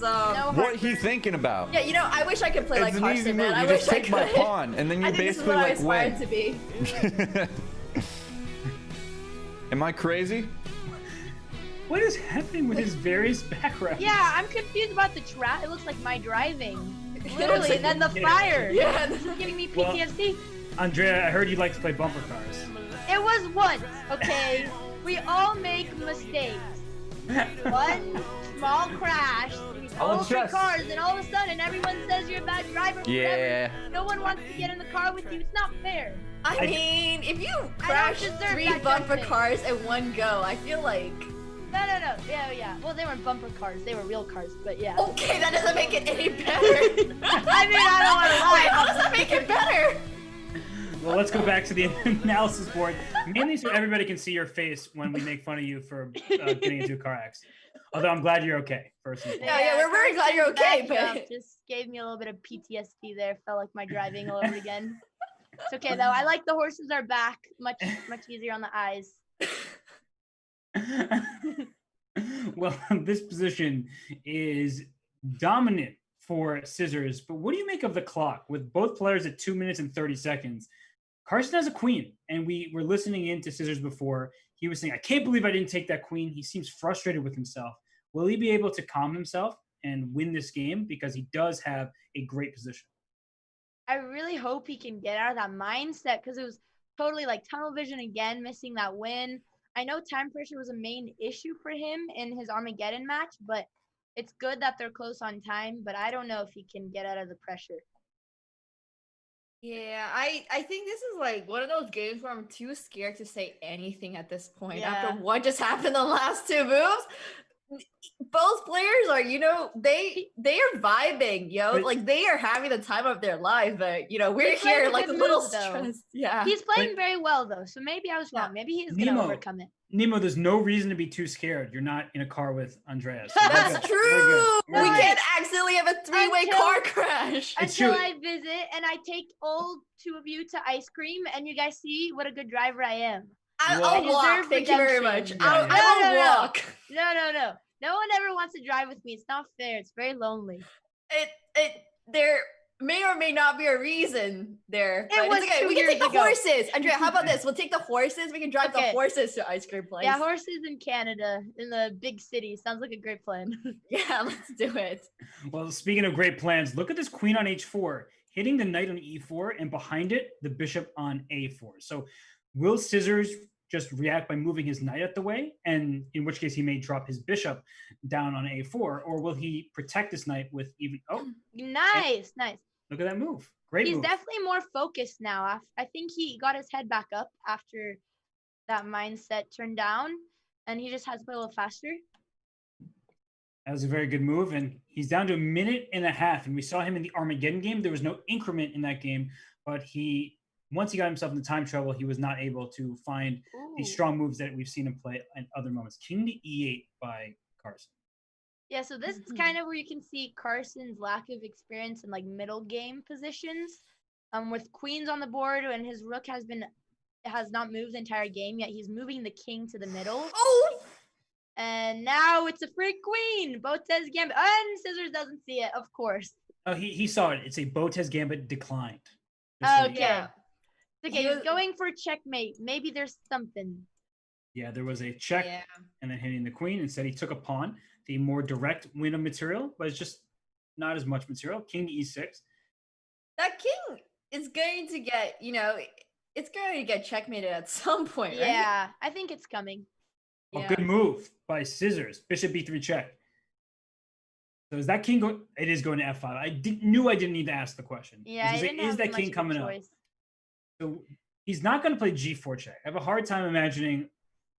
What he thinking about? yeah, you know, I wish I could play It's like an Carson, easy man. move. I You wish just I take my could. pawn, and then you I think basically this like is what I aspired win. to be. Am I crazy? What is happening with his various backgrounds? Yeah, I'm confused about the trap. It looks like my driving. looks Literally, like and then the yeah. fire. Yeah. This is giving me Well- PTSD. Andrea, I heard you like to play bumper cars. It was once, okay? We all make mistakes. One small crash, we Oh, stole 3 chess. cars, and all of a sudden everyone says you're a bad driver. Yeah. Forever. No one wants to get in the car with you. It's not fair. I mean, if you crash deserve 3 that bumper judgment. cars in one go, I feel like No. Yeah. Well, they weren't bumper cars. They were real cars, but yeah. okay, that doesn't make it any better. I mean, I don't want to lie. Wait, how does that make it better? Well, let's go back to the analysis board, mainly so everybody can see your face when we make fun of you for getting into a car accident. Although I'm glad you're okay, first and foremost. Yeah, we're very glad you're okay, Backdrop but just gave me a little bit of PTSD there. Felt like my driving all over again. It's okay though. I like the horses are back. Much easier on the eyes. Well, this position is dominant for Scissors, but what do you make of the clock with both players at 2 minutes and 30 seconds? Carson has a queen, and we were listening in to Scissors before. He was saying, I can't believe I didn't take that queen. He seems frustrated with himself. Will he be able to calm himself and win this game? Because he does have a great position. I really hope he can get out of that mindset because it was totally like tunnel vision again, missing that win. I know time pressure was a main issue for him in his Armageddon match, but it's good that they're close on time, but I don't know if he can get out of the pressure. yeah, I think this is like one of those games where I'm too scared to say anything at this point. Yeah. After what just happened the last 2 moves, both players are, you know, they are vibing, yo. But- like they are having the time of their life, but you know, we're They played here a like a good little move, though. stressed. Yeah. He's playing very well though, so maybe I was wrong. Maybe he is going to Nemo. overcome it. Nemo, there's no reason to be too scared. You're not in a car with Andreas. So we're That's good. true. We're good. We're We good. can't accidentally have a 3-way Until- car crash. It's Until true. I visit and I take all 2 of you to ice cream and you guys see what a good driver I am. I'll Well- walk. I deserve Thank you very much. redemption. Yeah, yeah. I will No. walk. No. No one ever wants to drive with me. It's not fair. It's very lonely. There may or may not be a reason there. It But was it's okay. 2 We can years take the ago. horses. Andrea, how about this? We'll take the horses. We can drive the Okay. horses to ice cream place. Yeah, horses in Canada, in the big city. Sounds like a great plan. Yeah, let's do it. Well, speaking of great plans, look at this queen on h4, hitting the knight on e4, and behind it, the bishop on a4. So will Scissors just react by moving his knight out the way? And in which case he may drop his bishop down on a4, or will he protect this knight with even, oh, Nice. look at that move. Great He's move. definitely more focused now. I think he got his head back up after that mindset turned down, and he just has to play a little faster. That was a very good move, and he's down to 1.5 minutes, and we saw him in the Armageddon game. There was no increment in that game, but he once he got himself into time trouble, he was not able to find the strong moves that we've seen him play in other moments. King to e8 by Carson. Yeah, so this is kind of where you can see Carson's lack of experience in like middle game positions. With queens on the board, and his rook has not moved the entire game yet. He's moving the king to the middle. Oh! And now it's a free queen. Botez Gambit. And Scissors doesn't see it, of course. Oh, he saw it. It's a Botez Gambit declined. Okay. Yeah. Okay, he's going for checkmate. Maybe there's something. Yeah, there was a check and then hitting the queen. Instead, he took a pawn, the more direct win of material, but it's just not as much material. King to e6. That king is going to get, it's going to get checkmated at some point, right? Yeah, I think it's coming. Oh, good move by Scissors. Bishop b3 check. So is that king going? It is going to f5. I knew I didn't need to ask the question. Yeah, is that king coming up? So he's not going to play g4 check. I have a hard time imagining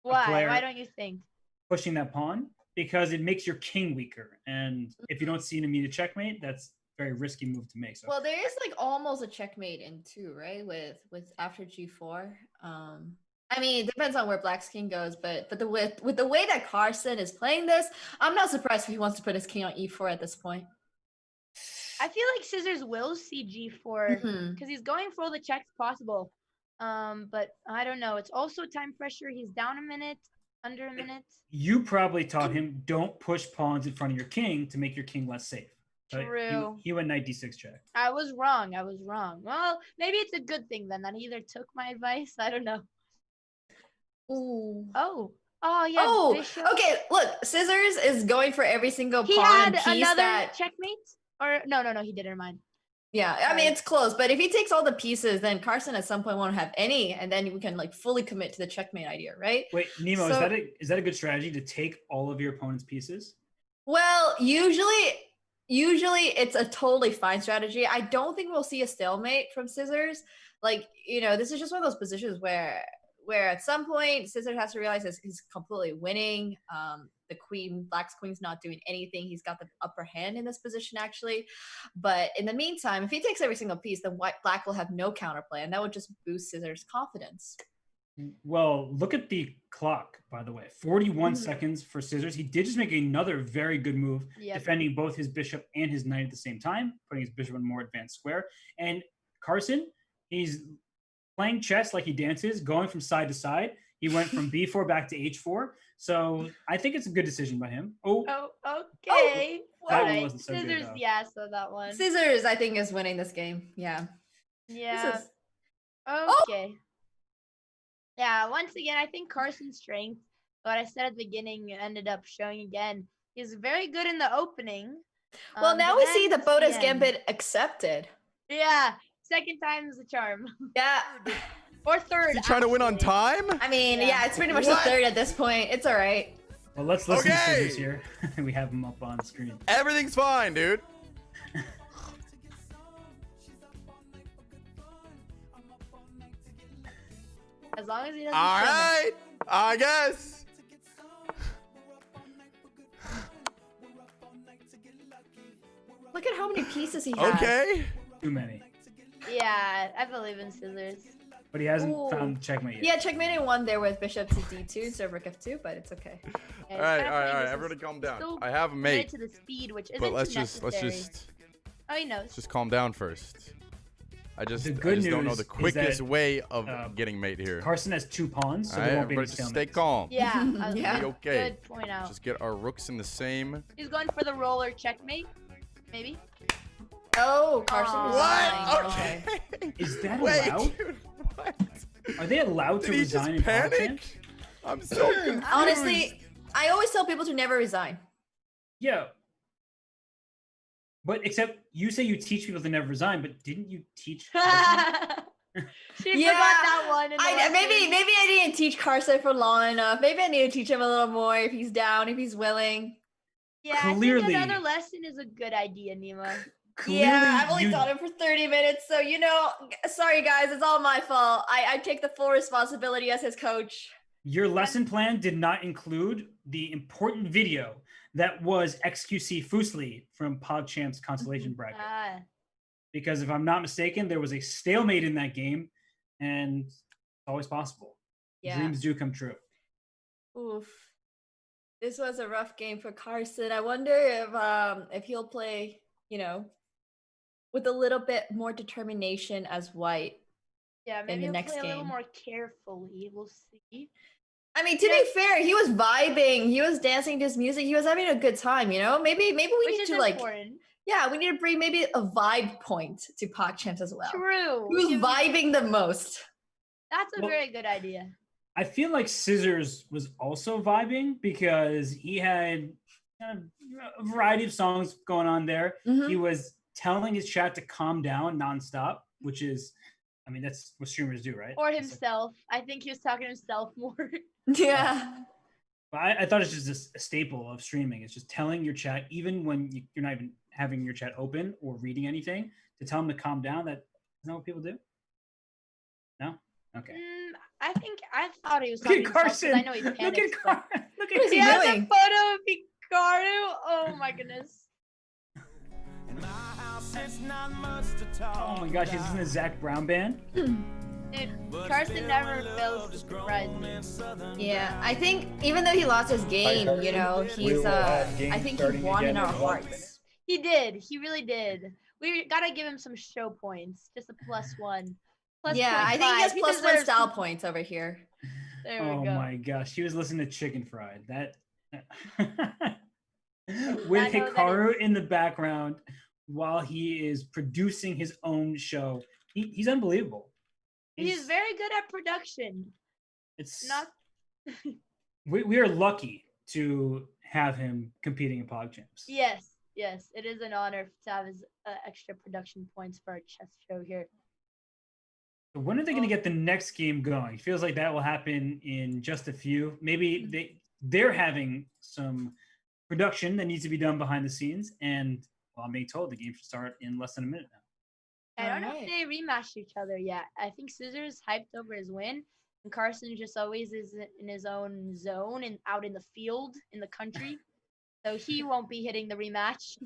why. Why don't you think pushing that pawn? Because it makes your king weaker, and if you don't see an immediate checkmate, that's a very risky move to make. So well, there is like almost a checkmate in two, right? With after g4. I mean, it depends on where Black's king goes, but with the way that Carson is playing this, I'm not surprised if he wants to put his king on e4 at this point. I feel like Scissors will see g4 because he's going for all the checks possible. But I don't know. It's also time pressure. He's down a minute, under a minute. You probably taught him don't push pawns in front of your king to make your king less safe. True. He went knight d6 check. I was wrong. Well, maybe it's a good thing then that he either took my advice. I don't know. Ooh. Oh, yeah. Oh, Bishop. okay. Look, Scissors is going for every single He pawn had piece another checkmate, or no, he didn't mind. Yeah, I mean it's close, but if he takes all the pieces, then Carson at some point won't have any, and then we can like fully commit to the checkmate idea, right? Wait, Nemo, is that a good strategy to take all of your opponent's pieces? Well, usually it's a totally fine strategy. I don't think we'll see a stalemate from Scissors. Like, this is just one of those positions where at some point Scissors has to realize he's completely winning. Black's queen's not doing anything. He's got the upper hand in this position, actually. But in the meantime, if he takes every single piece, then Black will have no counterplay, and that would just boost Scissors' confidence. Well, look at the clock, by the way. 41 seconds for Scissors. He did just make another very good move, defending both his bishop and his knight at the same time, putting his bishop in a more advanced square. And Carson, he's playing chess like he dances, going from side to side. He went from b4 back to h4. So I think it's a good decision by him. Oh, okay. That one wasn't so Scissors, good, so that one. Scissors, I think, is winning this game. Yeah. Yeah. Okay. Yeah, once again, I think Carson's strength, what I said at the beginning, ended up showing again. He's very good in the opening. Well, now we see the Botez Gambit accepted. Yeah, second time's the charm. Yeah. Or third. Is he trying to win on time? I mean, yeah, it's pretty much the third at this point. It's all right. Well, let's listen to Scissors here. We have him up on screen. Everything's fine, dude. As long as he doesn't. All right, I guess. Look at how many pieces he has. Okay. Too many. Yeah, I believe in Scissors. But he hasn't found checkmate yet. Yeah, checkmate in one there with bishop to d2, so rook f2, but it's okay. All right. Everybody calm down. I have a mate. To the speed, which isn't but let's necessary. just. Oh, he knows. Let's just calm down first. I just news don't know the quickest that, way of getting mate here. Carson has 2 pawns, so all there right, won't be any everybody just stalemate. stay calm. Yeah, yeah. Be okay. Good point out. Just get our rooks in the same. He's going for the roller checkmate, maybe. Oh, Carson is What? lying. Okay. Is that Wait, allowed? dude, what? Are they allowed to Did he resign in just panic? PogChamps? I'm so confused. Honestly, I always tell people to never resign. Yeah. But except you say you teach people to never resign, but didn't you teach? She forgot that one. Maybe I didn't teach Carson for long enough. Maybe I need to teach him a little more if he's down, if he's willing. Yeah, Clearly. I think another lesson is a good idea, Nima. Clearly Yeah, I've only taught him for 30 minutes, so sorry guys, it's all my fault. I take the full responsibility as his coach. Your lesson plan did not include the important video that was XQC Fusli from PogChamps consolation bracket. Because if I'm not mistaken, there was a stalemate in that game. and it's always possible. Yeah. Dreams do come true. Oof. This was a rough game for Carson. I wonder if he'll play, with a little bit more determination as white. Yeah, maybe the he'll next play a little game. more carefully. We'll see. I mean, to be fair, he was vibing. He was dancing to his music. He was having a good time, Maybe we Which need is to important. we need to bring maybe a vibe point to PogChamps as well. True. Who's vibing the most? That's a very good idea. I feel like Scissors was also vibing because he had kind of a variety of songs going on there. He was telling his chat to calm down nonstop, which is, I mean, that's what streamers do, right? Or himself. I think he was talking to himself more. Yeah. But I thought it's just a staple of streaming. It's just telling your chat, even when you're not even having your chat open or reading anything, to tell them to calm down. That's not what people do? No? Okay. I thought he was Look talking at to himself 'cause Carson. I know he's panicked. Look at Carson. Look at What is He he has doing? a photo of Hikaru. Oh my goodness. Oh my gosh, he's in the Zach Brown band. Dude, Carson never fails to surprise me. Yeah, I think even though he lost his game, he's I think he won in our hearts. He did. He really did. We gotta give him some show points. Just a +1. Yeah, I think he has +1 deserves style points over here. There we Oh go. my gosh, he was listening to Chicken Fried. That I with know that Hikaru in the background while he is producing his own show. He's unbelievable. He's very good at production. It's Not. we are lucky to have him competing in PogChamps. Yes, it is an honor to have his extra production points for our chess show here. When are they going to get the next game going? It feels like that will happen in just a few. Maybe they're having some production that needs to be done behind the scenes, and well, I'm being told the game should start in less than a minute now. I don't know if they rematched each other yet. I think Scissors hyped over his win, and Carson just always is in his own zone and out in the field in the country, so he won't be hitting the rematch.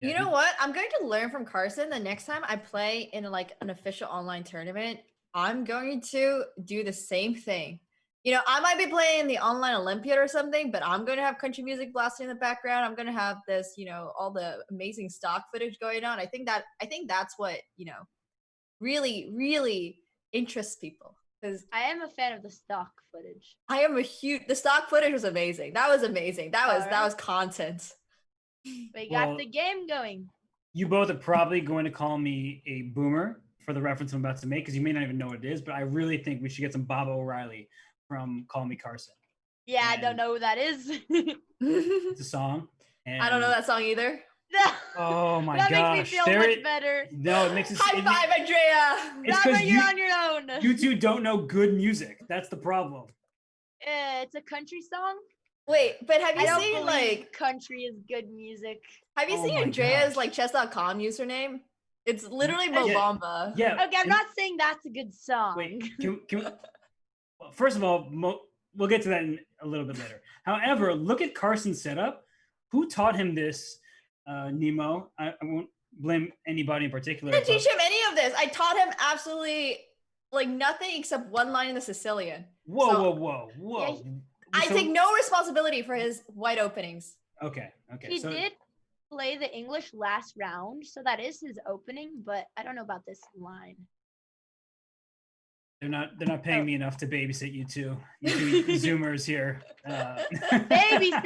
You know what? I'm going to learn from Carson. The next time I play in an official online tournament, I'm going to do the same thing. I might be playing the online Olympiad or something, but I'm going to have country music blasting in the background. I'm going to have this, all the amazing stock footage going on. I think that's what, really, really interests people. Because I am a fan of the stock footage. the stock footage was amazing. That was amazing. That was content. We got the game going. You both are probably going to call me a boomer for the reference I'm about to make because you may not even know what it is, but I really think we should get some Bob O'Reilly from Call Me Carson. Yeah, I don't know who that is. It's a song. I don't know that song either. Oh my that gosh. That makes me feel much better. No, it makes it. High five, Andrea. It's because you're on your own. You two don't know good music. That's the problem. It's a country song. Wait, but have I you don't seen believe country is good music? Have you seen Andrea's Chess.com username? It's literally Mobamba. Yeah. Okay, I'm not saying that's a good song. Wait, can we, well, first of all, we'll get to that in a little bit later. However, look at Carson's setup. Who taught him this, Nemo? I won't blame anybody in particular. I didn't teach him any of this. I taught him absolutely nothing except one line in the Sicilian. Whoa. Yeah, I take no responsibility for his white openings. Okay. He did play the English last round, so that is his opening, but I don't know about this line. They're not paying me enough to babysit you two Zoomers here. Babysit,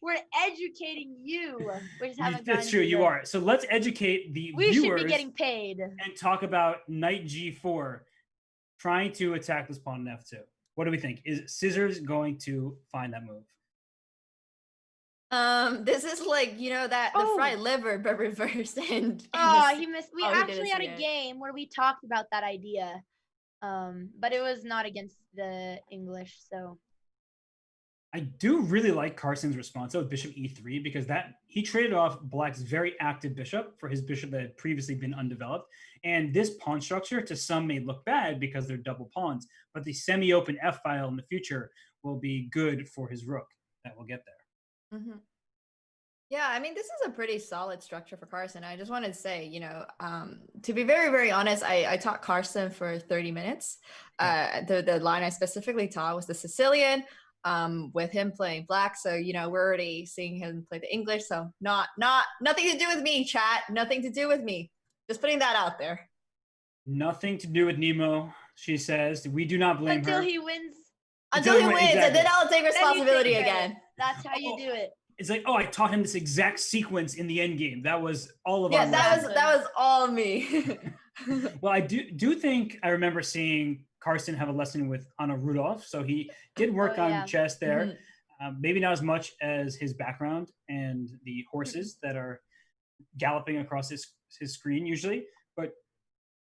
we're educating you. We just haven't That's true, you are. So let's educate the viewers. We should be getting paid. And talk about knight g4 trying to attack this pawn in f2. What do we think? Is Scissors going to find that move? This is the fried liver but reversed and he missed. We actually had a game where we talked about that idea. But it was not against the English, so I do really like Carson's response with bishop e3 because he traded off Black's very active bishop for his bishop that had previously been undeveloped. And this pawn structure to some may look bad because they're double pawns, but the semi-open f file in the future will be good for his rook. That will get there. Mm-hmm. Yeah, I mean, this is a pretty solid structure for Carson. I just wanted to say, to be very, very honest, I taught Carson for 30 minutes. The line I specifically taught was the Sicilian, with him playing black. So, we're already seeing him play the English. So nothing to do with me, chat. Nothing to do with me. Just putting that out there. Nothing to do with Nemo, she says. We do not blame Until her. he wins. Until he wins, exactly. and then I'll take Then you responsibility take credit. again. That's how you do it. It's like, oh, I taught him this exact sequence in the end game. That was all of Yeah, our that lessons. was all me. Well, I do think I remember seeing Carson have a lesson with Anna Rudolph, so he did work on chess there. Maybe not as much as his background and the horses that are galloping across his screen usually. But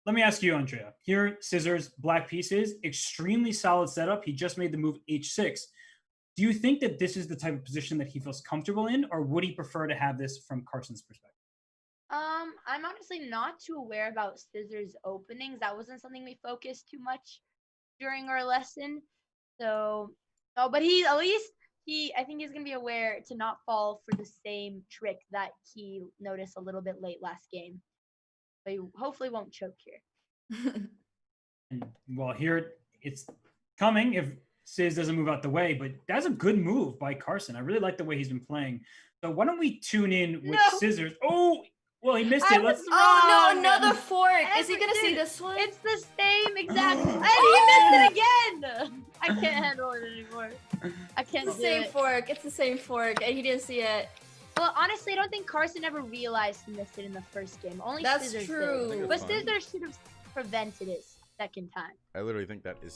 let me ask you, Andrea. Here, scissors, black pieces, extremely solid setup. He just made the move h6. Do you think that this is the type of position that he feels comfortable in, or would he prefer to have this from Carson's perspective? I'm honestly not too aware about scissors openings. That wasn't something we focused too much during our lesson. So, no, but I think he's gonna be aware to not fall for the same trick that he noticed a little bit late last game. But he hopefully won't choke here. And, well, here it's coming if Sizz doesn't move out the way, but that's a good move by Carson. I really like the way he's been playing. So why don't we tune in with scissors? Oh, well, he missed it. Let's. Oh no, another fork. Is he gonna see this one? It's the same exact. And he missed it again. I can't handle it anymore. I can't. It's the same fork. It's the same fork, and he didn't see it. Well, honestly, I don't think Carson ever realized he missed it in the first game. Only That's scissors true. did. But scissors should have prevented it second time. I literally think that is.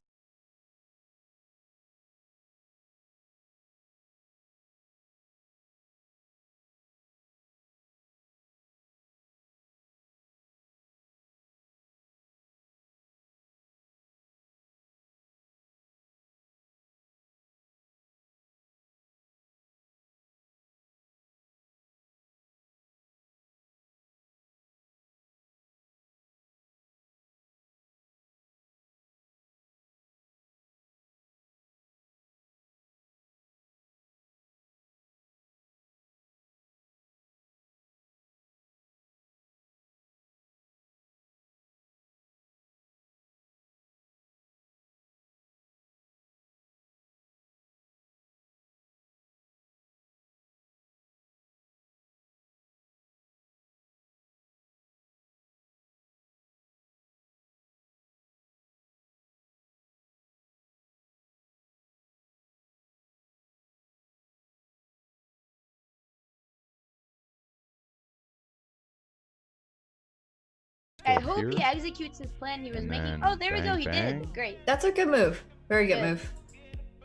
I hope he executes his plan he was making. Oh, there we go. He did. Great. That's a good move. Very good move.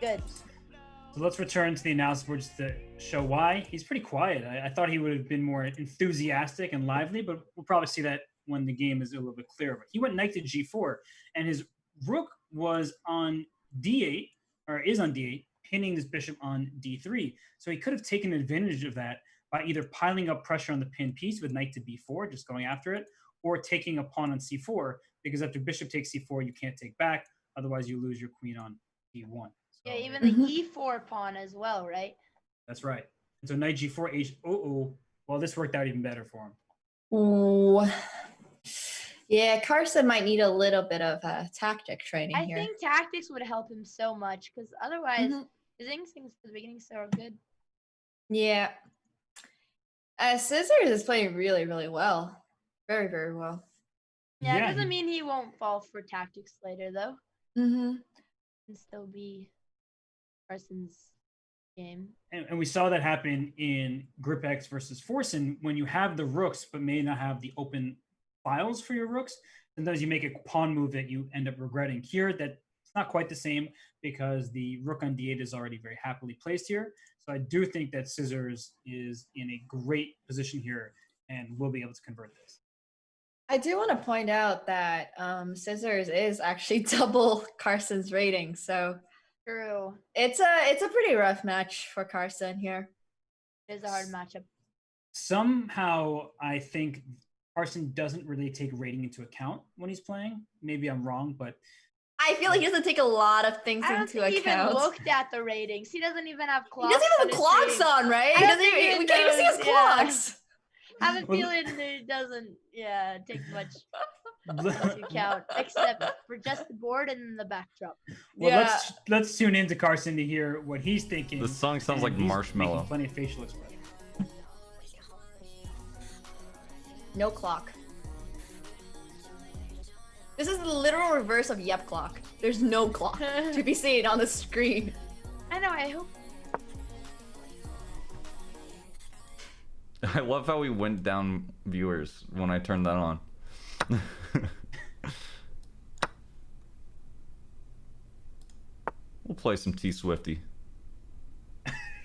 Good. So let's return to the analysis board just to show why. He's pretty quiet. I thought he would have been more enthusiastic and lively, but we'll probably see that when the game is a little bit clearer. But he went knight to g4, and his rook was on d8, or is on d8, pinning this bishop on d3. So he could have taken advantage of that by either piling up pressure on the pinned piece with knight to b4, just going after it, or taking a pawn on c4, because after bishop takes c4, you can't take back. Otherwise, you lose your queen on d1. So, yeah, even the e4 pawn as well, right? that's right. And so knight g4, h. Well, this worked out even better for him. Ooh. Yeah, Carson might need a little bit of tactic training I here. think tactics would help him so much because otherwise, his instincts at the beginning are good. Yeah. Scissors is playing really, really well. Very, very well. Yeah, it doesn't mean he won't fall for tactics later, though. Mm-hmm. Can still be Carson's game. And we saw that happen in Grip X versus Forsen when you have the rooks but may not have the open files for your rooks. Sometimes you make a pawn move that you end up regretting. Here, that's not quite the same because the rook on d8 is already very happily placed here. So I do think that Scissors is in a great position here and will be able to convert this. I do want to point out that Scissors is actually double Carson's rating, so true. It's a pretty rough match for Carson here. It is a hard matchup. Somehow, I think Carson doesn't really take rating into account when he's playing. Maybe I'm wrong, but I feel like he doesn't take a lot of things I don't into think he even account. looked at the ratings. He doesn't even have He clocks. doesn't even have clocks on, right? He I don't doesn't think even, he we can't even see his knows, yeah. clocks. I have a feeling it doesn't, take much into account, except for just the board and the backdrop. Well, let's tune into Carson to hear what he's thinking. This song sounds and like he's Marshmallow. making plenty of facial expressions. No clock. This is the literal reverse of Yep Clock. There's no clock to be seen on the screen. I know, I hope. I love how we went down viewers when I turned that on. We'll play some T Swifty.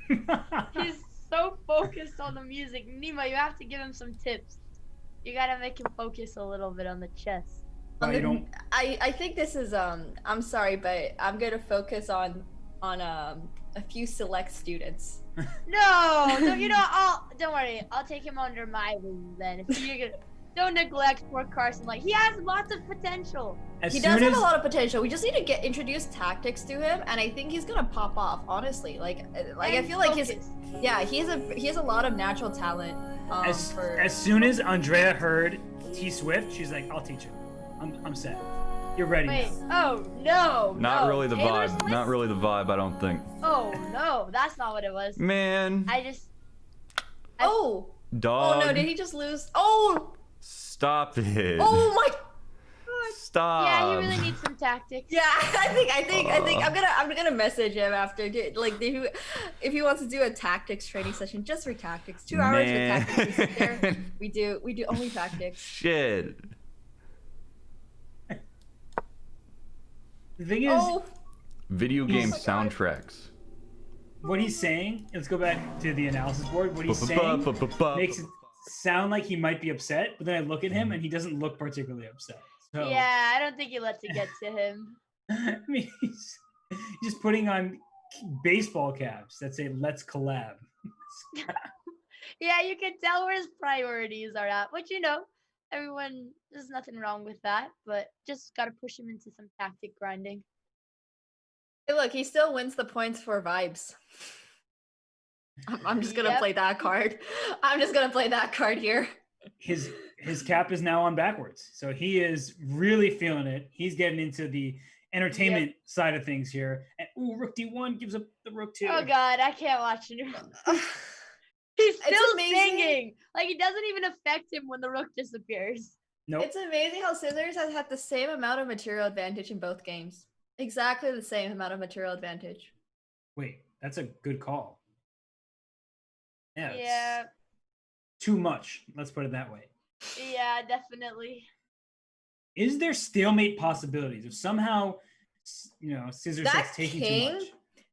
He's so focused on the music. Nima, you have to give him some tips. You gotta make him focus a little bit on the chess. I think this is I'm sorry, but I'm gonna focus on a few select students. No, don't worry. I'll take him under my wing then. If you're gonna, don't neglect poor Carson. Like, he has lots of potential. He does have a lot of potential. We just need to introduce tactics to him, and I think he's gonna pop off. Honestly, like I feel like he has a lot of natural talent. As soon as Andrea heard T Swift, she's like, "I'll teach him. I'm set. You're ready." Wait. Now. Oh no. Not no. really the Taylor's vibe. list? Not really the vibe, I don't think. Oh no, that's not what it was. Man. Oh. Dog. Oh no, did he just lose? Oh. Stop it. Oh my. Stop. Yeah, he really needs some tactics. Yeah, I think I'm gonna message him after. If he wants to do a tactics training session just for tactics, 2 hours for tactics. We sit there. We do only tactics. Shit. The thing is, video game soundtracks. What he's saying, let's go back to the analysis board. What he's saying makes it sound like he might be upset, but then I look at him and he doesn't look particularly upset. So, Yeah, I don't think he lets it get to him. I mean, he's just putting on baseball caps that say "Let's collab." Yeah, you can tell where his priorities are at, which everyone, there's nothing wrong with that, but just gotta push him into some tactic grinding. Hey, look, he still wins the points for vibes. I'm just gonna play that card. I'm just gonna play that card here. His cap is now on backwards, so he is really feeling it. He's getting into the entertainment side of things here. And rook d1 gives up the rook 2. Oh god, I can't watch it. He's still singing. Like, it doesn't even affect him when the rook disappears. Nope. It's amazing how Scissors has had the same amount of material advantage in both games. Exactly the same amount of material advantage. Wait, that's a good call. Yeah. Yeah. Too much. Let's put it that way. Yeah, definitely. Is there stalemate possibilities if somehow, Scissors starts taking too much?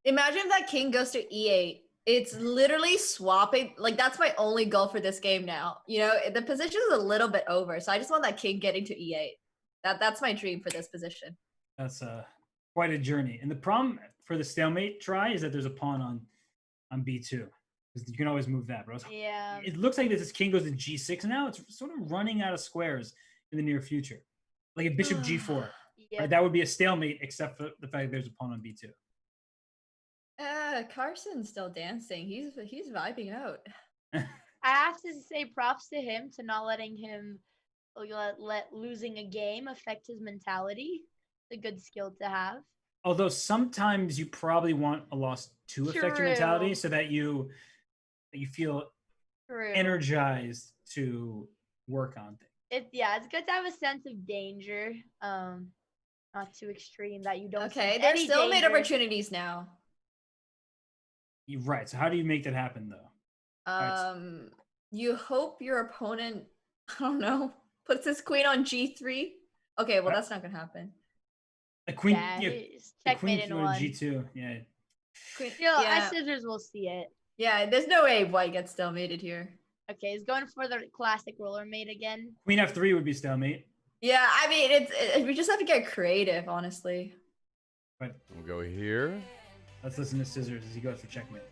Imagine if that king goes to e8. It's literally swapping. Like, that's my only goal for this game now. The position is a little bit over, so I just want that king getting to e8. That's my dream for this position. That's quite a journey. And the problem for the stalemate try is that there's a pawn on b2. You can always move that, bro. Yeah. It looks like this king goes to g6 now. It's sort of running out of squares in the near future. Like a bishop g4. Yeah. Right? That would be a stalemate, except for the fact that there's a pawn on b2. Carson's still dancing. He's vibing out. I have to say props to him to not letting him let losing a game affect his mentality. It's a good skill to have. Although sometimes you probably want a loss to affect your mentality so that you feel energized to work on things. It's good to have a sense of danger, not too extreme that you don't. Okay, there's still made opportunities now. You're right. So how do you make that happen, though? You hope your opponent, I don't know, puts his queen on g3. Okay, well that's not gonna happen. A queen, checkmate in one. g2, yeah. I Scissors will see it. Yeah, there's no way white gets stalemated here. Okay, he's going for the classic roller mate again. Queen f3 would be stalemate. Yeah, I mean, we just have to get creative, honestly. But we'll go here. Let's listen to Scissors as he goes for checkmate.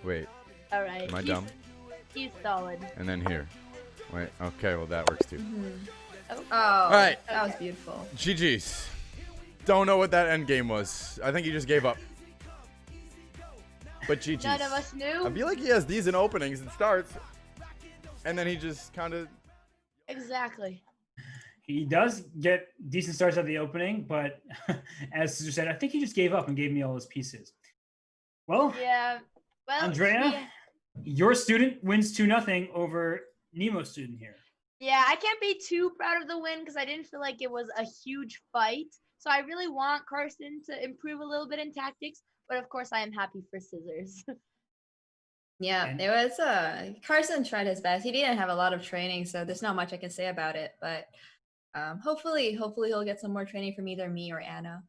Wait. All right. Am I dumb? He's solid. And then here. Wait. Okay. Well, that works too. Oh, All right. that was beautiful. GG's. Don't know what that end game was. I think he just gave up. But GG's. None of us knew. I feel like he has decent openings and starts. And then he just kind of... Exactly. He does get decent starts at the opening, but as Scissor said, I think he just gave up and gave me all his pieces. Well, Yeah. Well, Andrea, your student wins 2-0 over Nemo's student here. Yeah, I can't be too proud of the win because I didn't feel like it was a huge fight. So I really want Carson to improve a little bit in tactics, but of course I am happy for Scissors. Yeah, it was Carson tried his best. He didn't have a lot of training, so there's not much I can say about it. But hopefully he'll get some more training from either me or Anna.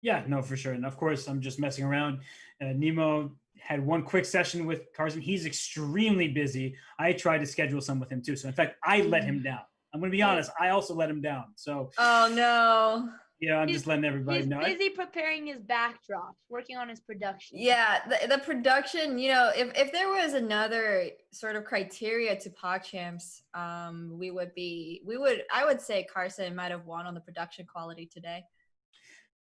Yeah, no, for sure. And of course, I'm just messing around. Nemo had one quick session with Carson. He's extremely busy. I tried to schedule some with him too. So in fact, I let him down. I'm going to be honest. I also let him down. So. Oh no. Yeah, I'm just letting everybody know. He's busy preparing his backdrops, working on his production. Yeah, the production, you know, if there was another sort of criteria to PogChamps, I would say Carson might have won on the production quality today.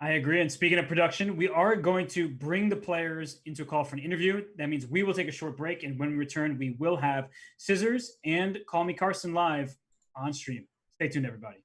I agree. And speaking of production, we are going to bring the players into a call for an interview. That means we will take a short break. And when we return, we will have Scissors and Call Me Carson live on stream. Stay tuned, everybody.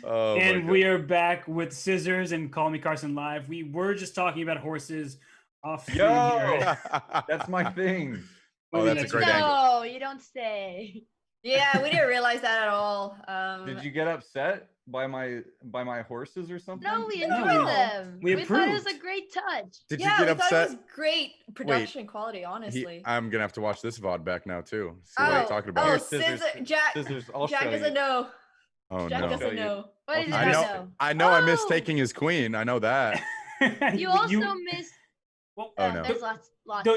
Oh, my And God. we are back with Scissors and Call Me Carson live. We were just talking about horses off stream here. That's my thing. Oh, that's a great angle. No, you don't say. Yeah, we didn't realize that at all. Did you get upset by my horses or something? No, we No, enjoyed we- them. we thought it was approved. a great touch. Did Yeah, you we get thought upset? it was great production quality, honestly. I'm gonna have to watch this VOD back now too. See what I'm talking about. Oh, Scissors, Jack. Scissors, I'll Jack show doesn't you. know. Oh Jack no. doesn't know. What did you I guys know. know? I know. I missed Oh! taking his queen. I know that. You also missed. Well, Oh, no. There's lots.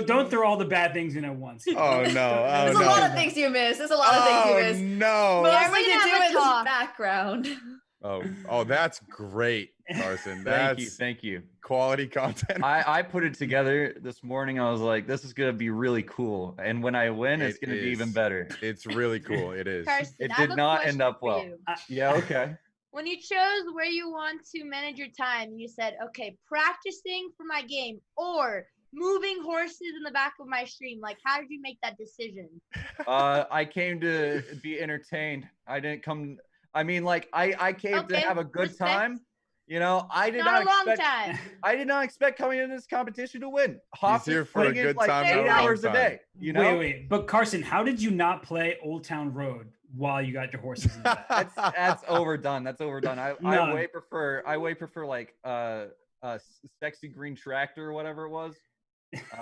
don't throw all the bad things in at once. Oh no. Oh There's no. a lot of things you miss. There's a lot of things you miss. no. Yeah, Mostly we to can do have a with the talk. background. Oh, that's great, Carson. That's Thank you. quality content. I put it together this morning. I was like, this is gonna be really cool, and when I win, it's It gonna be even is. better. It's really cool. It is. Carson, It I have did a not question end up for well. you. Yeah. Okay. When you chose where you want to manage your time, you said, okay, practicing for my game or moving horses in the back of my stream. Like, how did you make that decision? I came to be entertained. I didn't come. I mean, like I came to Okay, have a good respect. time. You know, I did Not not a long expect. time. I did not expect coming into this competition to win. Hoff here is for a putting in, good like, time, not a 8 long hours a time. day. You know, Wait. But Carson, how did you not play Old Town Road while you got your horses in the back? that's overdone. That's overdone. I No. way prefer like sexy green tractor or whatever it was.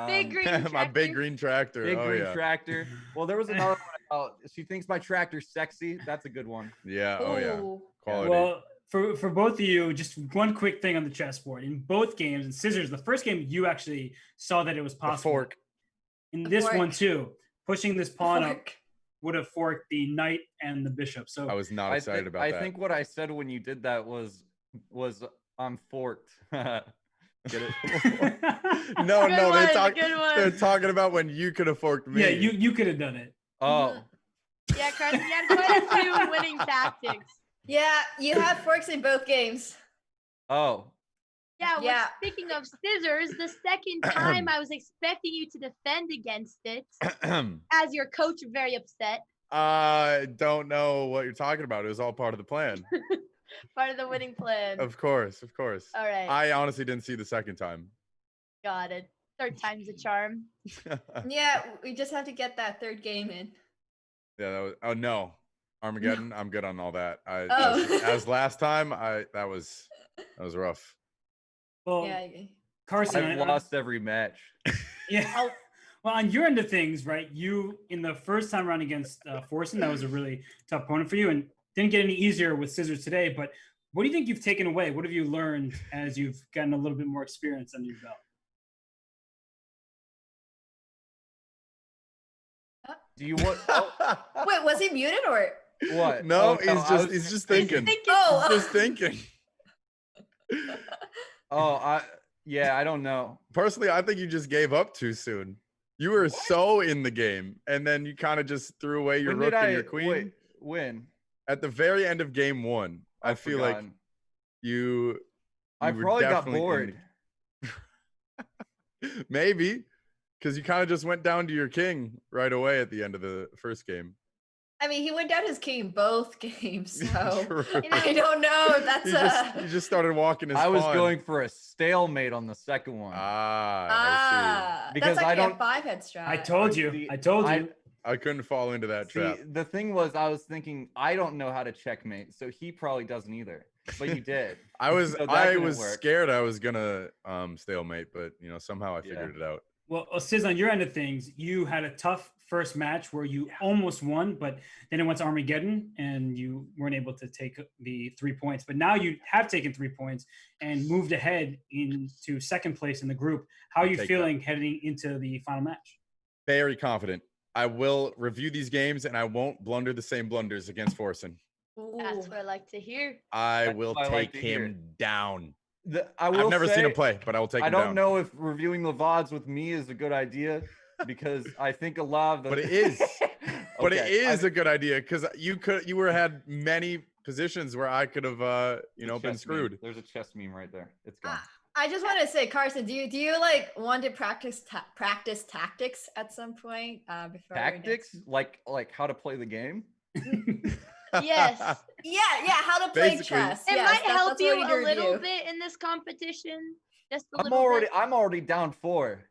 Big green tractor. My big green tractor. Big oh green yeah. tractor. Well, there was another one about she thinks my tractor's sexy. That's a good one. Yeah. Oh yeah. Ooh. Quality. Well, for both of you, just one quick thing on the chessboard. In both games, in Scissors, the first game you actually saw that it was the possible. fork. In The this fork. one too, pushing this pawn up Fork. would have forked the knight and the bishop. So I was not excited about I that. think what I said when you did that was I'm forked. Get it? no, Good no. one, They're, good one. they're talking about when you could have forked me. yeah, you could have done it. Oh, Yeah, Carson, you had quite a few winning tactics. Yeah, you had forks in both games. oh. Yeah, well, Yeah. speaking of scissors, the second time I was expecting you to defend against it, as your coach very upset. I don't know what you're talking about. It was all part of the plan. Part of the winning plan. Of course, of course. All right, I honestly didn't see the second time. got it. Third time's a charm. Yeah, we just have to get that third game in. Yeah, that was. Oh no, Armageddon. I'm good on all that. Oh. As last time, that was rough. Well, Yeah. Carson, I've lost every match. Yeah. Well, on your end of things, right? You in the first time around against Forsen, that was a really tough opponent for you, and didn't get any easier with Scissors today. But what do you think you've taken away? What have you learned as you've gotten a little bit more experience under your belt? Do you want? Oh, Wait, was he muted or? what? No, Oh, he's just thinking. Oh, He's just thinking. Oh, yeah, I don't know. Personally, I think you just gave up too soon. You were so in the game, and then you kind of just threw away your When rook did and your queen. wait, when? At the very end of game one, I feel like forgotten. you I were probably got definitely in bored. maybe because you kind of just went down to your king right away at the end of the first game. I mean, he went down his king both games, so True. I don't know if that's You just started walking his I was pawn. going for a stalemate on the second one. I Because that's I actually don't- a five-head strat. I told you. See, I told I- you. I couldn't fall into that trap. See, the thing was, I was thinking, I don't know how to checkmate, so he probably doesn't either. But you did. I was So that I didn't was work. scared I was gonna stalemate, but somehow I Yeah. figured it out. Well, Sis, on your end of things, you had a tough first match where you almost won, but then it went to Armageddon and you weren't able to take the 3 points. But now you have taken 3 points and moved ahead into second place in the group. How are I'll you take feeling heading into the final match? Very confident. I will review these games and I won't blunder the same blunders against Forsen. That's what I like to hear. I That's will what I like take to hear. him down. I will I've never seen say, him play, but I will take I him don't down. know if reviewing the VODs with me is a good idea because I think a lot of the. But it is. But it Okay, is a good idea because you had many positions where I could have been chess meme. screwed. There's a chess meme right there. It's gone. I just want to say, Carson, do you like want to practice tactics at some point before your Tactics, like how to play the game. Yes. Yeah, how to play Basically. chess. It Yes, might help that's what you we a do little review. bit in this competition. Just a I'm little already bit. I'm already down 4.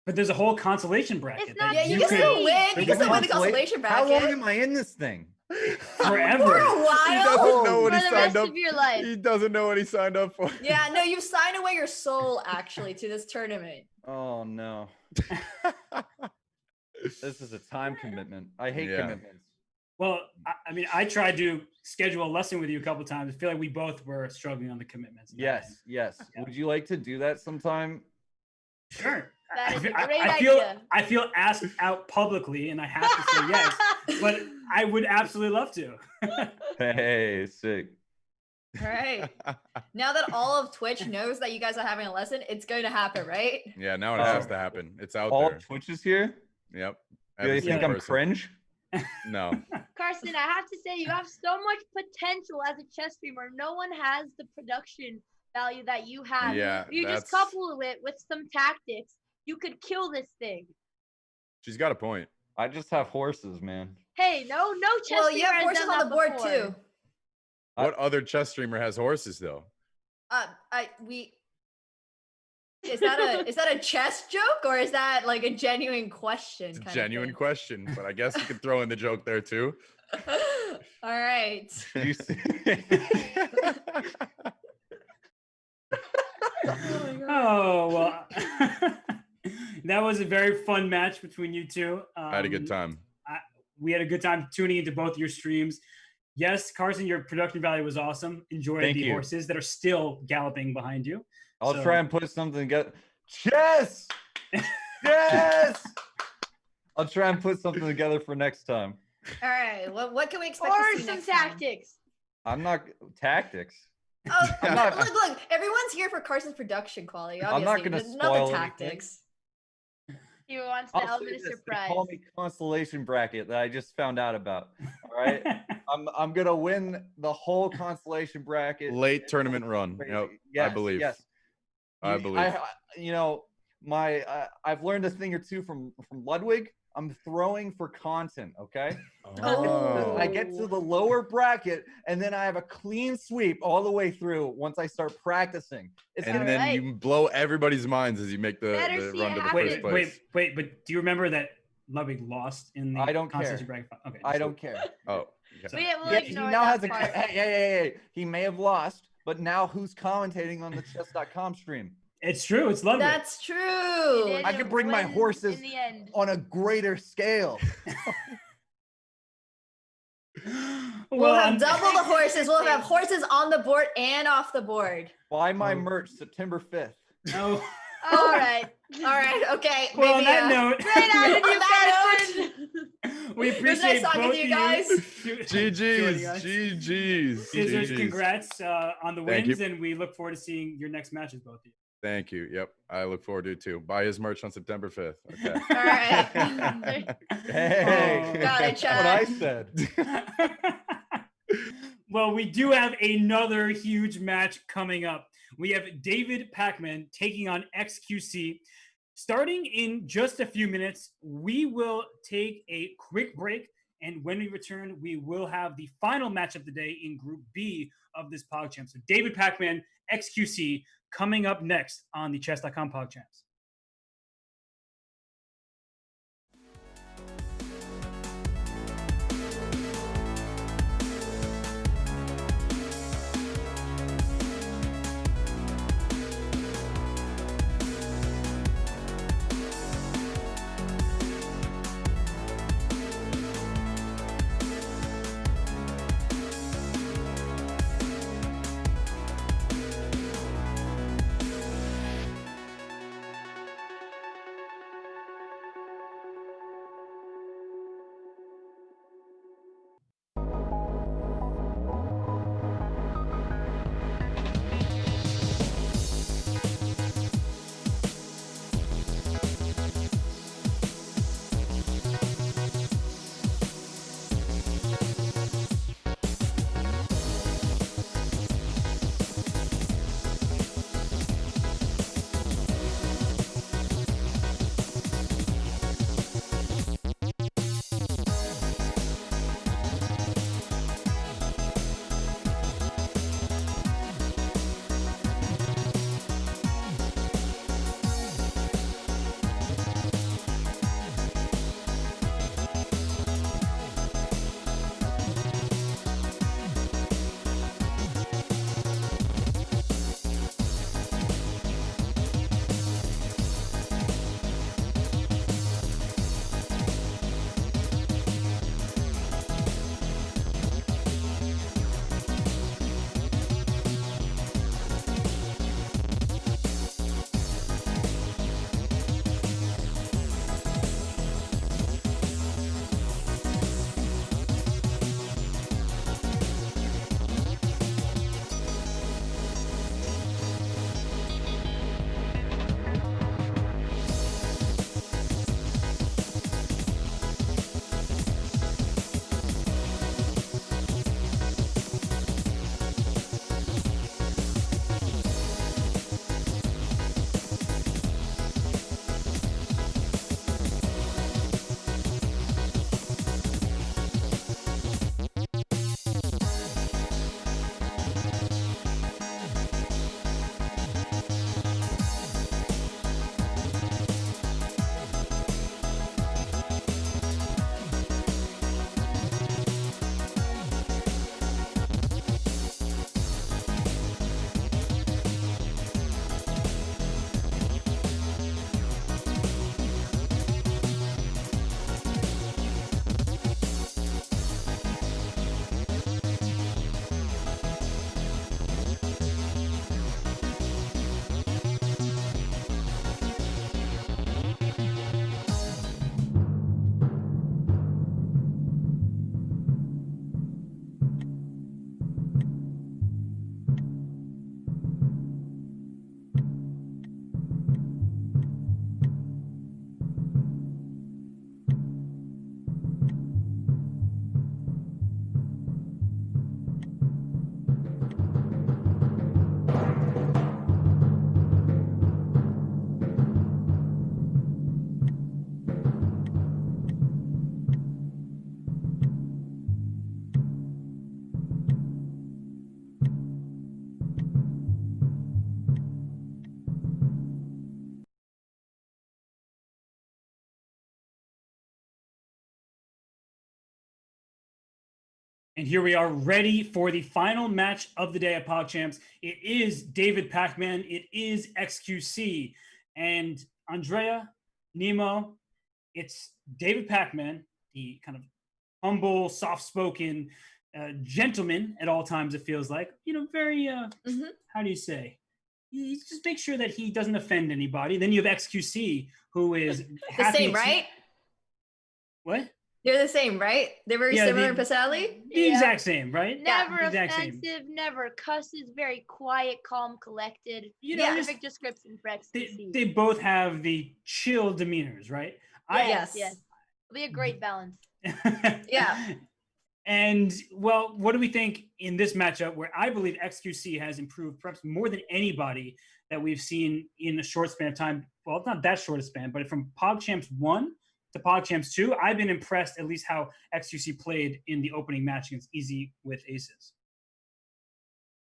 But there's a whole consolation bracket. It's not Yeah, you that can easy. still win. You can still win the Consolation- consolation How bracket. long am I in this thing? forever. For a He while. doesn't know For what he the signed rest up. of your life. He doesn't know what he signed up for. Yeah, no, you sign away your soul actually to this tournament. Oh no. This is a time commitment. I hate Yeah. commitments. Well, I mean, I tried to schedule a lesson with you a couple times. I feel like we both were struggling on the commitments. Yes. Yeah. Would you like to do that sometime? Sure. That is a I- great I feel idea. I feel asked out publicly, and I have to say yes. But I would absolutely love to. Hey, sick. All right. Now that all of Twitch knows that you guys are having a lesson, it's going to happen, right? Yeah, now it has to happen. It's out All there. Twitch is here? Yep. Do they Every think single I'm person. cringe? No. Carson, I have to say you have so much potential as a chess streamer. No one has the production value that you have. Yeah, You just that's- couple it with some tactics. You could kill this thing. She's got a point. I just have horses, man. Hey, no chess Well, you streamer have has horses done on the that board before. too. What other chess streamer has horses though? Is that a chess joke or is that like a genuine question? It's a kind of genuine thing? question, but I guess you could throw in the joke there too. All right. Did you see? Oh well, that was a very fun match between you two. I had a good time. We had a good time tuning into both your streams. Yes, Carson, your production value was awesome. Enjoy Thank the you. horses that are still galloping behind you. I'll So- try and put something together. Chess! Yes! I'll try and put something together for next time. All right. What can we expect Or to see some next time? tactics. I'm not tactics. Oh, I'm not- look! Everyone's here for Carson's production quality. I'm Obviously, not gonna not spoil the anything. tactics. He wants the I'll say element of this, they surprise. call me constellation bracket that I just found out about. All right, I'm gonna win the whole constellation bracket. Late tournament run. Crazy. Yep. Yes, I believe. Yes. I believe. I've learned a thing or two from Ludwig. I'm throwing for content. Okay. Oh. I get to the lower bracket and then I have a clean sweep all the way through once I start practicing. It's And gonna then right. you blow everybody's minds as you make the Better see run it to the happen. first place. Wait, but do you remember that Ludwig lost in the I don't care. constellation bracket? Okay. I don't care. Oh. We Okay. will Yeah, he ignore now that has a part. hey. He may have lost, but now who's commentating on the chess.com stream? It's true. It's Ludwig. That's You true. did I could bring my win horses in the end. on a greater scale. We'll have I'm- double the horses. We'll have horses on the board and off the board. Buy my merch September 5th. Oh. All right. All right. Okay. Well, on maybe, that note, Great on attitude, that Carson. we It was appreciate nice talking both to you of guys. GG's. joining us. GG's. Scissors, GG's. congrats on the Thank wins, you. and we look forward to seeing your next matches, both of you. Thank you. Yep. I look forward to it too. Buy his merch on September 5th. Okay. All right. Hey, Got it, that's what I Chad. said. Well, we do have another huge match coming up. We have David Pacman taking on XQC. Starting in just a few minutes, we will take a quick break. And when we return, we will have the final match of the day in Group B of this PogChamp. So David Pacman, XQC, coming up next on the Chess.com PogChamps. And here we are ready for the final match of the day at PogChamps. It is David Pac-Man. It is XQC. And Andrea, Nemo, it's David Pac-Man, the kind of humble, soft-spoken gentleman at all times, it feels like. You know, very, how do you say? You just make sure that he doesn't offend anybody. Then you have XQC, who is the same, right? What? They're the same, right? They're very similar personality? The exact same, right? Never The exact offensive, same. never cusses, very quiet, calm, collected. You know, Perfect description for XQC. They both have the chill demeanors, right? Yes. It'll be a great balance. Yeah. And, well, what do we think in this matchup where I believe XQC has improved perhaps more than anybody that we've seen in a short span of time? Well, it's not that short a span, but from PogChamps 1 to PogChamps 2, I've been impressed at least how XQC played in the opening match against Easy with Aces.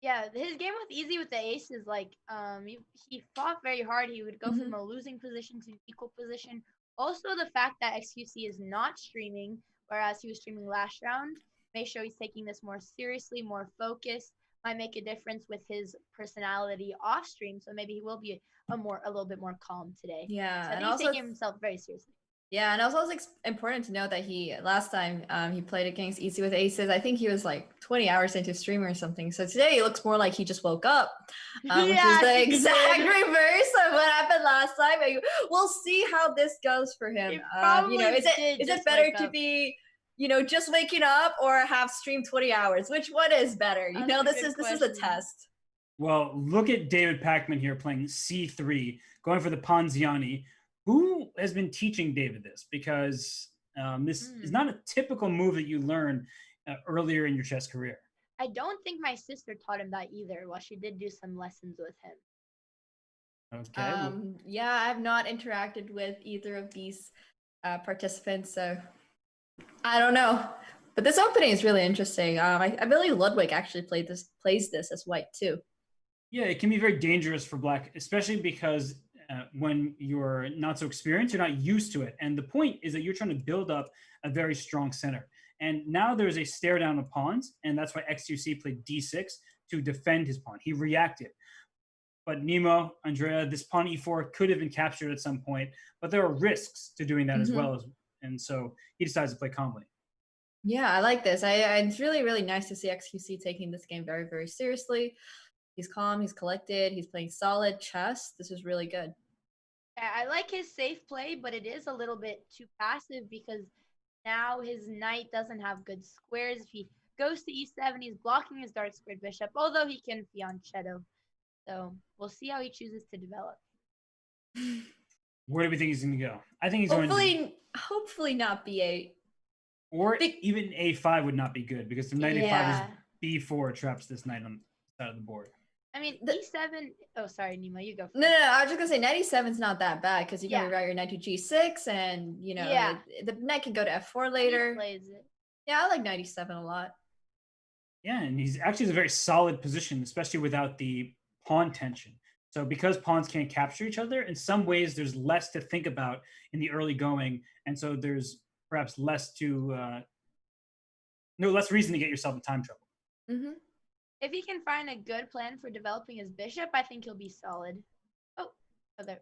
Yeah, his game with Easy with the Aces, like, he fought very hard. He would go from a losing position to an equal position. Also, the fact that XQC is not streaming, whereas he was streaming last round, may show he's taking this more seriously, more focused, might make a difference with his personality off stream. So maybe he will be a little bit more calm today. Yeah, so I and think he's also taking himself very seriously. Yeah, and also it's important to note that last time he played against Easy with Aces, I think he was like 20 hours into stream or something. So today it looks more like he just woke up, which is the exact reverse of what happened last time. We'll see how this goes for him. You know, is it better to be, you know, just waking up or have streamed 20 hours? Which one is better? You know, this is a test. Well, look at David Pac-Man here playing C3, going for the Ponziani. Who has been teaching David this? Because this is not a typical move that you learn earlier in your chess career. I don't think my sister taught him that either. Well, she did do some lessons with him. Okay. Yeah, I have not interacted with either of these participants, so I don't know. But this opening is really interesting. I believe Ludwig actually plays this as white too. Yeah, it can be very dangerous for black, especially because when you're not so experienced, you're not used to it. And the point is that you're trying to build up a very strong center. And now there's a stare down of pawns, and that's why XQC played D6 to defend his pawn. He reacted. But Nemo, Andrea, this pawn E4 could have been captured at some point, but there are risks to doing that as well. And so he decides to play calmly. Yeah, I like this. It's really, really nice to see XQC taking this game very, very seriously. He's calm, he's collected, he's playing solid chess. This is really good. Yeah, I like his safe play, but it is a little bit too passive because now his knight doesn't have good squares. If he goes to E7, he's blocking his dark squared bishop, although he can fianchetto. So we'll see how he chooses to develop. Where do we think he's going to go? I think he's going to... Hopefully not B8. Or even A5 would not be good because the knight A5 is B4 traps this knight on the side of the board. I mean, E7. Oh, sorry, Nemo, you go. No. I was just gonna say knight E7 is not that bad because you can reroute your knight to G6, and you know the knight can go to F4 later. He plays it. Yeah, I like knight E7 a lot. Yeah, and he's actually in a very solid position, especially without the pawn tension. So because pawns can't capture each other, in some ways there's less to think about in the early going, and so there's perhaps less reason to get yourself in time trouble. If he can find a good plan for developing his bishop, I think he'll be solid. Oh, there.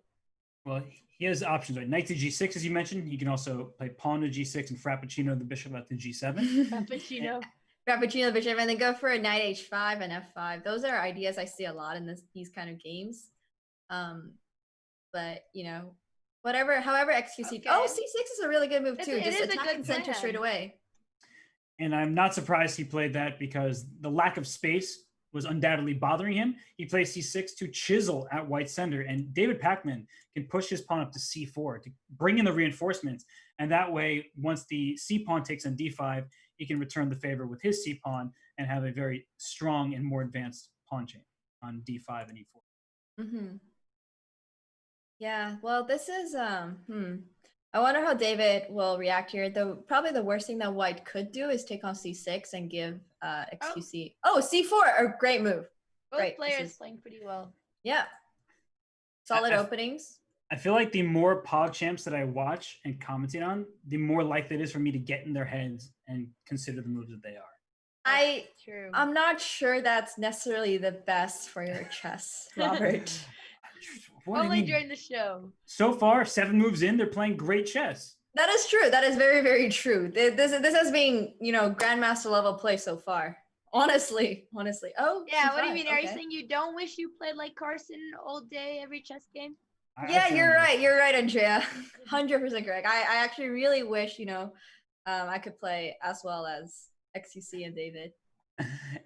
Well, he has options, right? Knight to G6, as you mentioned. You can also play pawn to G6 and frappuccino the bishop out to G7. Frappuccino the bishop, and then go for a knight H5 and F5. Those are ideas I see a lot in these kind of games. But you know, however XQC. Okay. Oh, C6 is a really good move too. Just attack and center straight away. And I'm not surprised he played that because the lack of space was undoubtedly bothering him. He played C6 to chisel at white center, and David Pac-Man can push his pawn up to C4 to bring in the reinforcements. And that way, once the C pawn takes on D5, he can return the favor with his C pawn and have a very strong and more advanced pawn chain on D5 and E4. Yeah, well, this is I wonder how David will react here. Probably the worst thing that white could do is take on C6 and give XQC. Oh, C4, a great move. Both players playing pretty well. Yeah. Solid openings. I feel like the more PogChamps that I watch and commentate on, the more likely it is for me to get in their heads and consider the moves that they are. I'm not sure that's necessarily the best for your chess, Robert. What do you Only mean? during the show. So far, 7 moves in, they're playing great chess. That is true. That is very, very true. This has been, grandmaster level play so far. Honestly. Oh, Yeah, what do you C5, mean? Are you okay. saying you don't wish you played like Carson all day, every chess game? Yeah, you're right. You're right, Andrea. 100% correct. I actually really wish, I could play as well as XUC and David.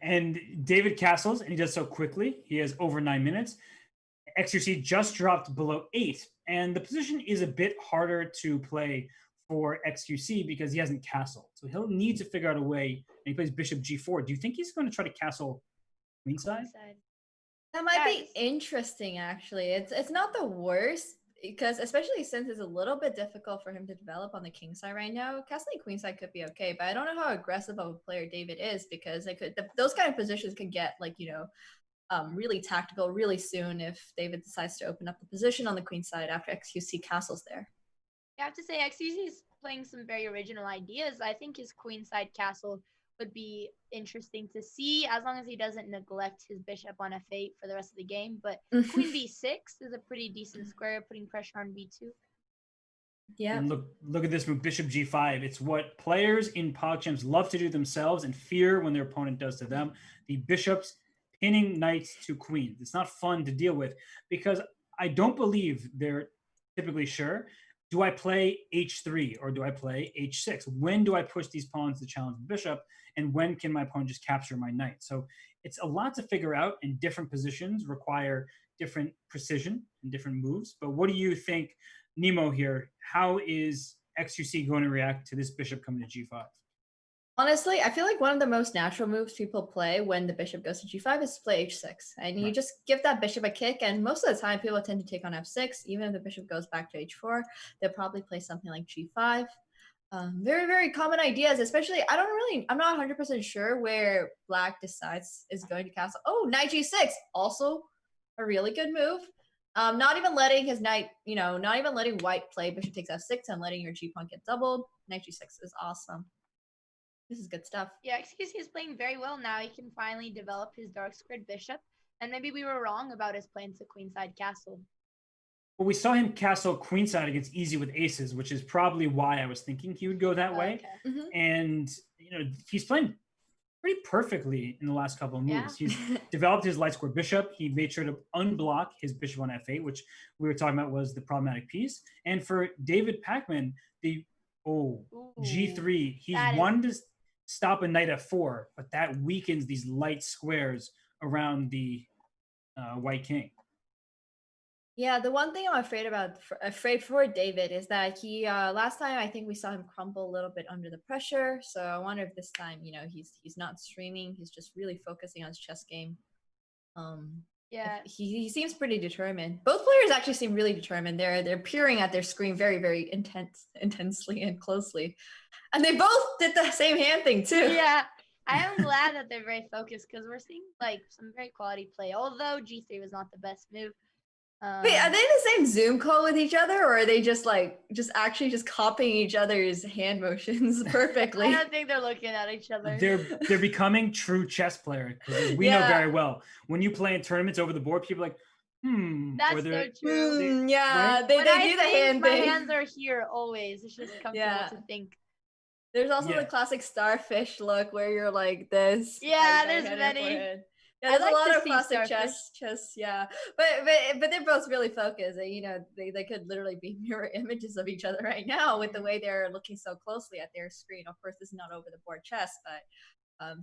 And David castles, and he does so quickly. He has over 9 minutes. XUC just dropped below 8, and the position is a bit harder to play for XQC because he hasn't castled. So he'll need to figure out a way, and he plays bishop g4. Do you think he's going to try to castle queenside? That might be interesting, actually. It's not the worst, because especially since it's a little bit difficult for him to develop on the king side right now. Castling queenside could be okay, but I don't know how aggressive of a player David is, because those kind of positions can get really tactical really soon if David decides to open up the position on the queen side after XQC castles there. I have to say, XQC is playing some very original ideas. I think his queenside castle would be interesting to see, as long as he doesn't neglect his bishop on f8 for the rest of the game. But queen b6 is a pretty decent square, putting pressure on b2. Yeah. And look at this move, bishop g5. It's what players in PogChamps love to do themselves and fear when their opponent does to them. The bishops pinning knights to queens. It's not fun to deal with, because I don't believe they're typically sure. Do I play h3 or do I play h6? When do I push these pawns to challenge the bishop? And when can my opponent just capture my knight? So it's a lot to figure out, and different positions require different precision and different moves. But what do you think, Nemo here? How is XQC going to react to this bishop coming to g5? Honestly, I feel like one of the most natural moves people play when the bishop goes to g5 is to play h6. And you just give that bishop a kick, and most of the time people tend to take on f6. Even if the bishop goes back to h4, they'll probably play something like g5. Very, very common ideas, especially, I'm not 100% sure where black decides is going to castle. Oh, knight g6, also a really good move. Not even letting his knight, not even letting white play bishop takes f6 and letting your g pawn get doubled. Knight g6 is awesome. This is good stuff. Yeah, XQC is playing very well now. He can finally develop his dark squared bishop. And maybe we were wrong about his plans to queenside castle. Well, we saw him castle queenside against easy with aces, which is probably why I was thinking he would go that way. Okay. And, he's playing pretty perfectly in the last couple of moves. Yeah. He's developed his light square bishop. He made sure to unblock his bishop on f8, which we were talking about was the problematic piece. And for David Pacman, g3, he wanted to stop a knight f4, but that weakens these light squares around the white king. Yeah, the one thing I'm afraid for David is that he last time I think we saw him crumble a little bit under the pressure. So I wonder if this time, he's not streaming. He's just really focusing on his chess game. Yeah, he seems pretty determined. Both players actually seem really determined. They're peering at their screen very, very intensely and closely, and they both did the same hand thing too. Yeah, I am glad that they're very focused, because we're seeing some very quality play. Although g3 was not the best move. Wait, are they in the same Zoom call with each other, or are they just copying each other's hand motions perfectly? I don't think they're looking at each other. They're becoming true chess players, because we know very well when you play in tournaments over the board, people are like, That's so true. Yeah, right? they do the hand my thing. My hands are here always. It's just comfortable to think. There's also the classic starfish look where you're like this. Yeah, there's many. Yeah, there's a lot of classic chess, yeah. But they're both really focused. They could literally be mirror images of each other right now with the way they're looking so closely at their screen. Of course, this is not over the board chess, but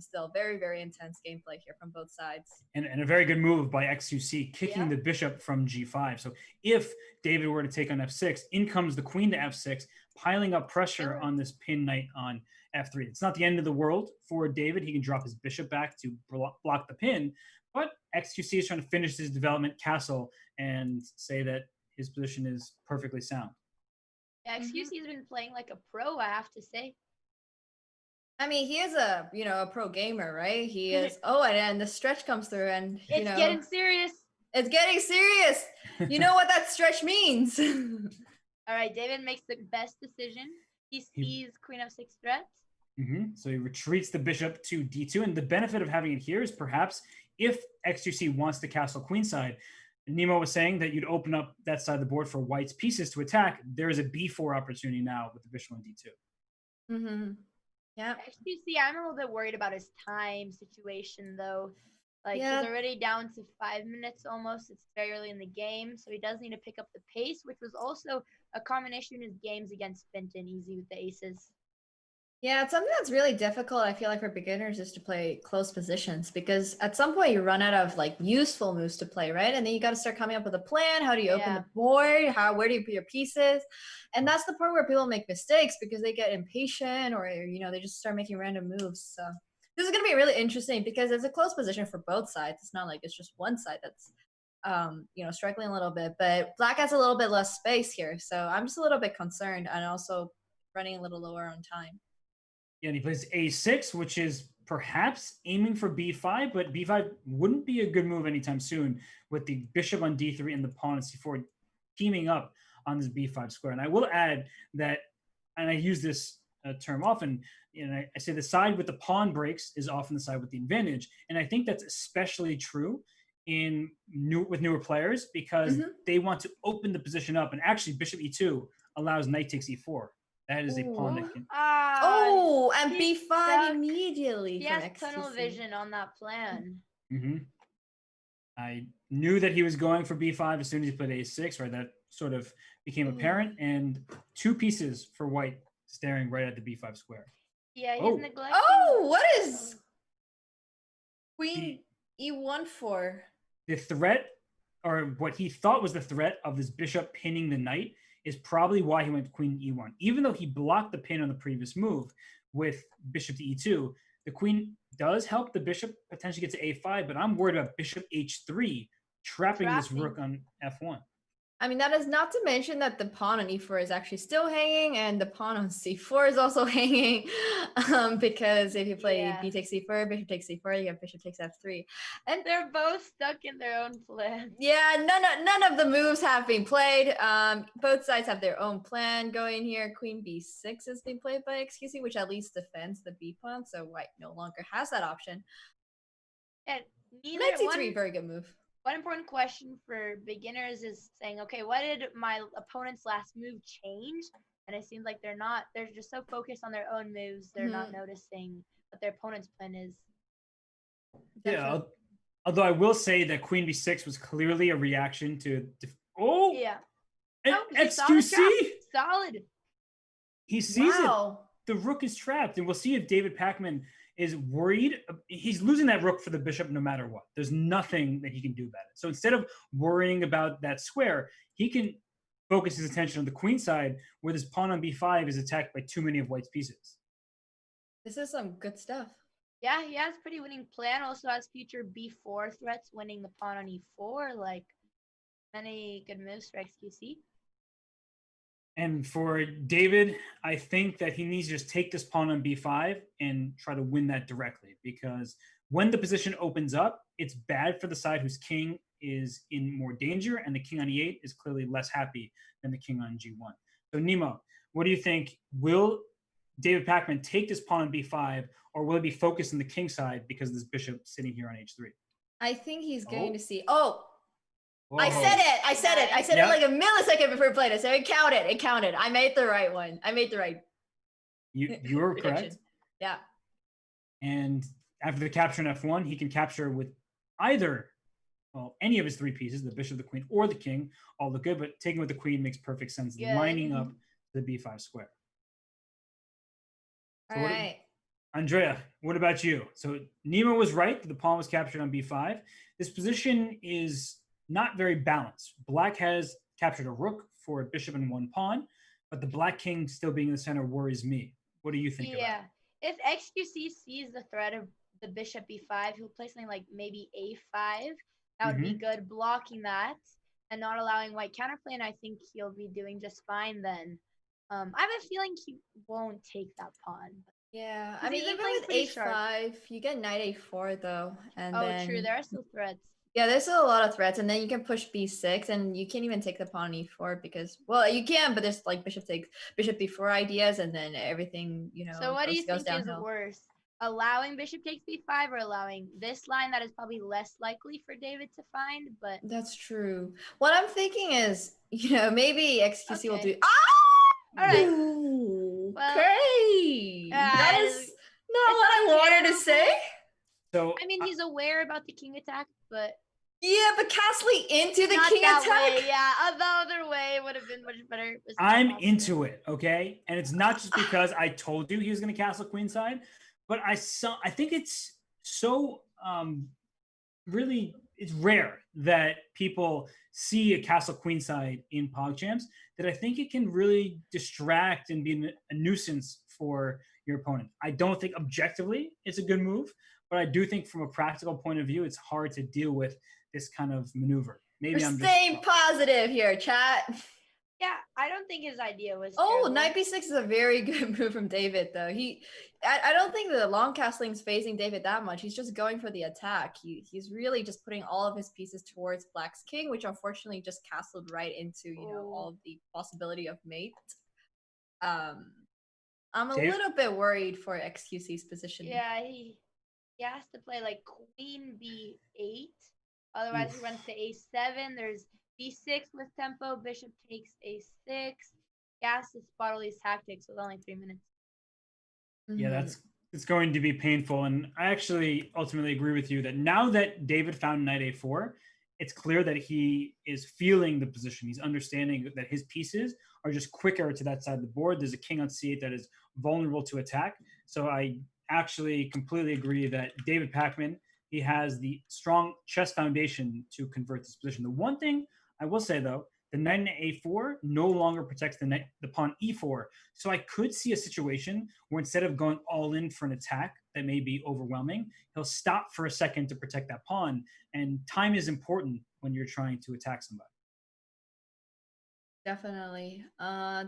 still very, very intense gameplay here from both sides. And a very good move by XQC, kicking the bishop from g5. So if David were to take on f6, in comes the queen to f6, piling up pressure on this pin knight on f3. It's not the end of the world for David. He can drop his bishop back to block the pin, but XQC is trying to finish his development castle and say that his position is perfectly sound. Yeah, XQC has been playing like a pro, I have to say. I mean, he is a pro gamer, right? He is. Oh, and the stretch comes through, and it's getting serious. It's getting serious. You know what that stretch means. All right, David makes the best decision. He sees queen f6 threat. So he retreats the bishop to d2, and the benefit of having it here is perhaps if x2c wants to castle queenside, Nemo was saying that you'd open up that side of the board for white's pieces to attack. There is a b4 opportunity now with the bishop on d2. Yeah. XQC, I'm a little bit worried about his time situation though. Like he's already down to 5 minutes almost. It's very early in the game, so he does need to pick up the pace, which was also a common issue in his games against Finton, easy with the aces. Yeah, it's something that's really difficult, I feel like, for beginners is to play close positions, because at some point you run out of like useful moves to play, right? And then you got to start coming up with a plan. How do you open the board? Where do you put your pieces? And that's the part where people make mistakes because they get impatient, or they just start making random moves. So this is going to be really interesting because it's a close position for both sides. It's not like it's just one side that's struggling a little bit, but black has a little bit less space here. So I'm just a little bit concerned, and also running a little lower on time. Yeah, and he plays a6, which is perhaps aiming for b5, but b5 wouldn't be a good move anytime soon with the bishop on d3 and the pawn on c4 teaming up on this b5 square. And I will add that, and I use this term often, I say the side with the pawn breaks is often the side with the advantage. And I think that's especially true with newer players because they want to open the position up. And actually, bishop e2 allows knight takes e4. That is a pawn that can. And b5 immediately. He has tunnel vision on that plan. I knew that he was going for b5 as soon as he played a6, right? That sort of became apparent. And 2 pieces for white staring right at the b5 square. Yeah, he's neglecting. What is queen e1 for? The threat, or what he thought was the threat of this bishop pinning the knight, is probably why he went queen e1. Even though he blocked the pin on the previous move with bishop to e2, the queen does help the bishop potentially get to a5, but I'm worried about bishop h3 trapping this rook on f1. I mean, that is not to mention that the pawn on e4 is actually still hanging, and the pawn on c4 is also hanging, because if you play b takes c4, bishop takes c4, you have bishop takes f3, and they're both stuck in their own plan. Yeah, none of the moves have been played. Both sides have their own plan going here. Queen b6 is being played by XQC, which at least defends the b pawn, so white no longer has that option. And knight c3, very good move. One important question for beginners is saying, okay, what did my opponent's last move change? And it seems like they're just so focused on their own moves, they're not noticing what their opponent's plan is. Yeah, although I will say that queen b6 was clearly a reaction to... XQC! Solid. He sees it. The rook is trapped, and we'll see if David Pacman is worried. He's losing that rook for the bishop no matter what. There's nothing that he can do about it. So instead of worrying about that square, he can focus his attention on the queen side, where this pawn on b5 is attacked by too many of white's pieces. This is some good stuff. Yeah, he has pretty winning plan. Also has future b4 threats, winning the pawn on e4. Like, many good moves for XQC. And for David, I think that he needs to just take this pawn on b5 and try to win that directly, because when the position opens up, it's bad for the side whose king is in more danger, and the king on e8 is clearly less happy than the king on g1. So Nemo, what do you think? Will David Pacman take this pawn on b5, or will it be focused on the king side because of this bishop sitting here on h3? I think he's going to see... Whoa. I said it like a millisecond before we played it, so it counted. I made the right one. I made the right. You were correct. Yeah. And after the capture on f1, he can capture with either, any of his 3 pieces, the bishop, the queen, or the king, all look good, but taking with the queen makes perfect sense, lining up the b5 square. So all right. Andrea, what about you? So Nemo was right that the pawn was captured on b5. This position is not very balanced. Black has captured a rook for a bishop and 1 pawn, but the black king still being in the center worries me. What do you think about it? If XQC sees the threat of the bishop b5, he'll play something like maybe a5. That would be good, blocking that and not allowing white counterplay, and I think he'll be doing just fine then. I have a feeling he won't take that pawn. Yeah, I mean, even with a5, you get knight a4 though, and then... true, there are still threats. Yeah, there's still a lot of threats, and then you can push b6, and you can't even take the pawn e4 because, well, you can, but there's like bishop b4 ideas, and then everything, So what do you goes think is downhill. worse? Allowing bishop takes b5 or allowing this line that is probably less likely for David to find, but That's true. What I'm thinking is, maybe XQC will do. Okay. Ah! All right. Ooh, Well, okay. That is not what I wanted to say. So I mean, he's aware about the king attack, but Yeah, but castling into the not king that attack. way. Yeah, the other way would have been much better. I'm into it, okay? And it's not just because I told you he was going to castle queenside, but I think it's so really it's rare that people see a castle queenside in PogChamps that I think it can really distract and be a nuisance for your opponent. I don't think objectively it's a good move, but I do think from a practical point of view, it's hard to deal with this kind of maneuver. Maybe We're I'm staying positive here, chat. Yeah, I don't think his idea was. Oh, terrible. knight b6 is a very good move from David, though. I don't think the long castling's phasing David that much. He's just going for the attack. He's really just putting all of his pieces towards Black's king, which unfortunately just castled right into all of the possibility of mate. I'm a little bit worried for XQC's position. Yeah, he has to play like queen b8. Otherwise, he runs to a7. There's b6 with tempo. Bishop takes a6. He has to spot all these tactics with only 3 minutes. Yeah, it's going to be painful. And I actually ultimately agree with you that now that David found knight a4, it's clear that he is feeling the position. He's understanding that his pieces are just quicker to that side of the board. There's a king on c8 that is vulnerable to attack. So I actually completely agree that David Pacman, he has the strong chess foundation to convert this position. The one thing I will say, though, the knight in a4 no longer protects the pawn e4. So I could see a situation where instead of going all in for an attack that may be overwhelming, he'll stop for a second to protect that pawn. And time is important when you're trying to attack somebody. Definitely.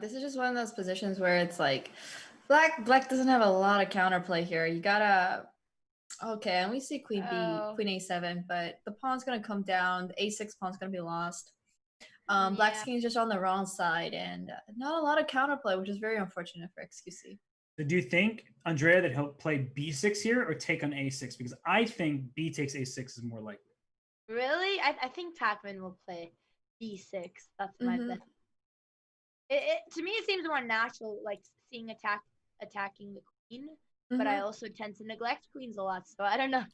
This is just one of those positions where it's like black doesn't have a lot of counterplay here. You gotta okay, and we see queen a7, but the pawn's gonna come down. The a6 pawn's gonna be lost. Black's king is just on the wrong side, and not a lot of counterplay, which is very unfortunate for XQC. So do you think, Andrea, that he'll play b6 here or take on a6? Because I think b takes a6 is more likely. Really? I think Pacman will play b6. That's my bet. To me, it seems more natural, like seeing attacking the queen. But I also tend to neglect queens a lot, so I don't know.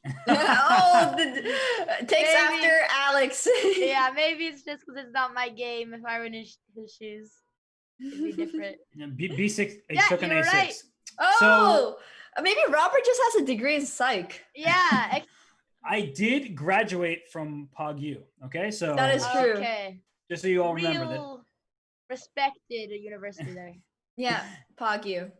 Takes after Alex. Yeah, maybe it's just because it's not my game. If I were in his shoes, it'd be different. Yeah, b6, Yeah, took an you're a6. right. Oh, maybe Robert just has a degree in psych. Yeah. I did graduate from PogU, okay? So that is true. Okay. Just so you all remember that. Real respected university there. Yeah, PogU.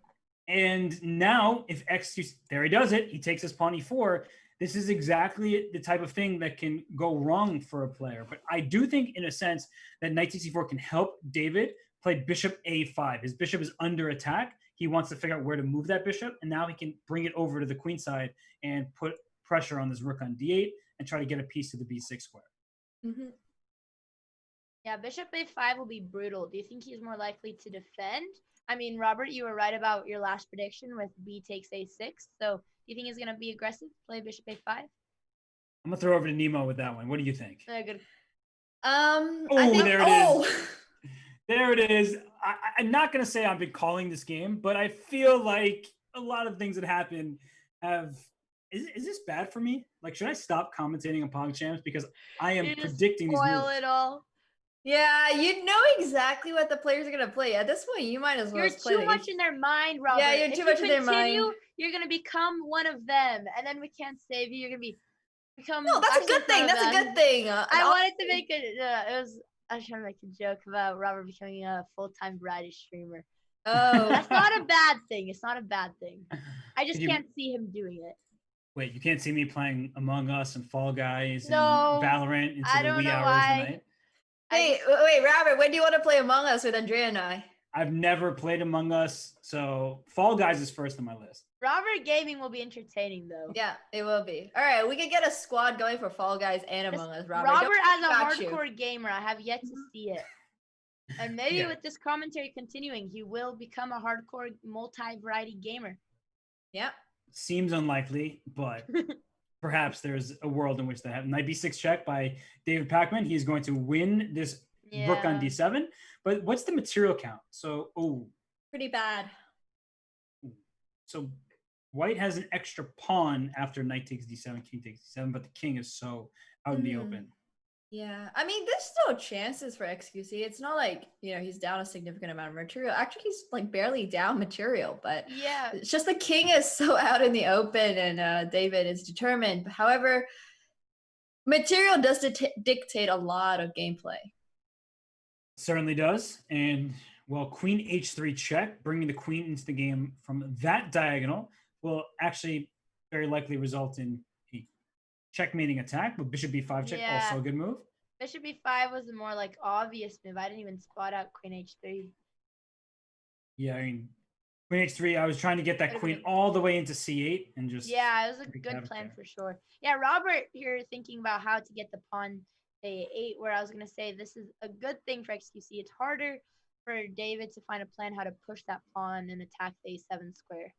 And now, if XQ, there he does it. He takes his pawn e4. This is exactly the type of thing that can go wrong for a player. But I do think, in a sense, that knight c4 can help David play bishop a5. His bishop is under attack. He wants to figure out where to move that bishop, and now he can bring it over to the queen side and put pressure on this rook on d8 and try to get a piece to the b6 square. Yeah, bishop a5 will be brutal. Do you think he's more likely to defend? I mean, Robert, you were right about your last prediction with b takes a6. So do you think he's going to be aggressive, play bishop a5? I'm going to throw over to Nemo with that one. What do you think? Good. I think, there it is. There it is. I'm not going to say I've been calling this game, but I feel like a lot of things that happen have... Is this bad for me? Like, should I stop commentating on PogChamps? Because I am predicting these moves. Spoil it all. Yeah, you know exactly what the players are going to play. At this point, you might as well play. You're too much in their mind, Robert. Yeah, you're too much in their mind. You're going to become one of them, and then we can't save you. You're going to become... No, that's a good thing. That's a good thing. I wanted to make it... I was trying to make a joke about Robert becoming a full-time variety streamer. Oh. That's not a bad thing. It's not a bad thing. I just can't see him doing it. Wait, you can't see me playing Among Us and Fall Guys and No, Valorant into I the don't wee know hours why. of the night? Wait, Robert, when do you want to play Among Us with Andrea and I? I've never played Among Us, so Fall Guys is first on my list. Robert Gaming will be entertaining though. Yeah, it will be. All right, we can get a squad going for Fall Guys and Among Us, Robert. Robert as a Got you. hardcore gamer, I have yet to see it. And maybe with this commentary continuing, he will become a hardcore multi-variety gamer. Yeah. Seems unlikely, but perhaps there's a world in which that happens. Knight b6 check by David Pacman. He's going to win this rook on d7. But what's the material count? So, pretty bad. So white has an extra pawn after knight takes d7, king takes d7, but the king is so out in the open. Yeah, I mean, there's still chances for XQC. It's not like, he's down a significant amount of material. Actually, he's like barely down material, but yeah, it's just the king is so out in the open and David is determined. However, material does dictate a lot of gameplay. Certainly does. And well, queen h3 check, bringing the queen into the game from that diagonal will actually very likely result in a checkmating attack, but bishop b5 check, also a good move. Bishop b5 was the more like obvious move. I didn't even spot out queen h3. Yeah, I mean, queen h3, I was trying to get that queen all the way into c8 and just... Yeah, it was a good plan for sure. Yeah, Robert here thinking about how to get the pawn to a8, where I was going to say this is a good thing for XQC. It's harder for David to find a plan how to push that pawn and attack the a7 square.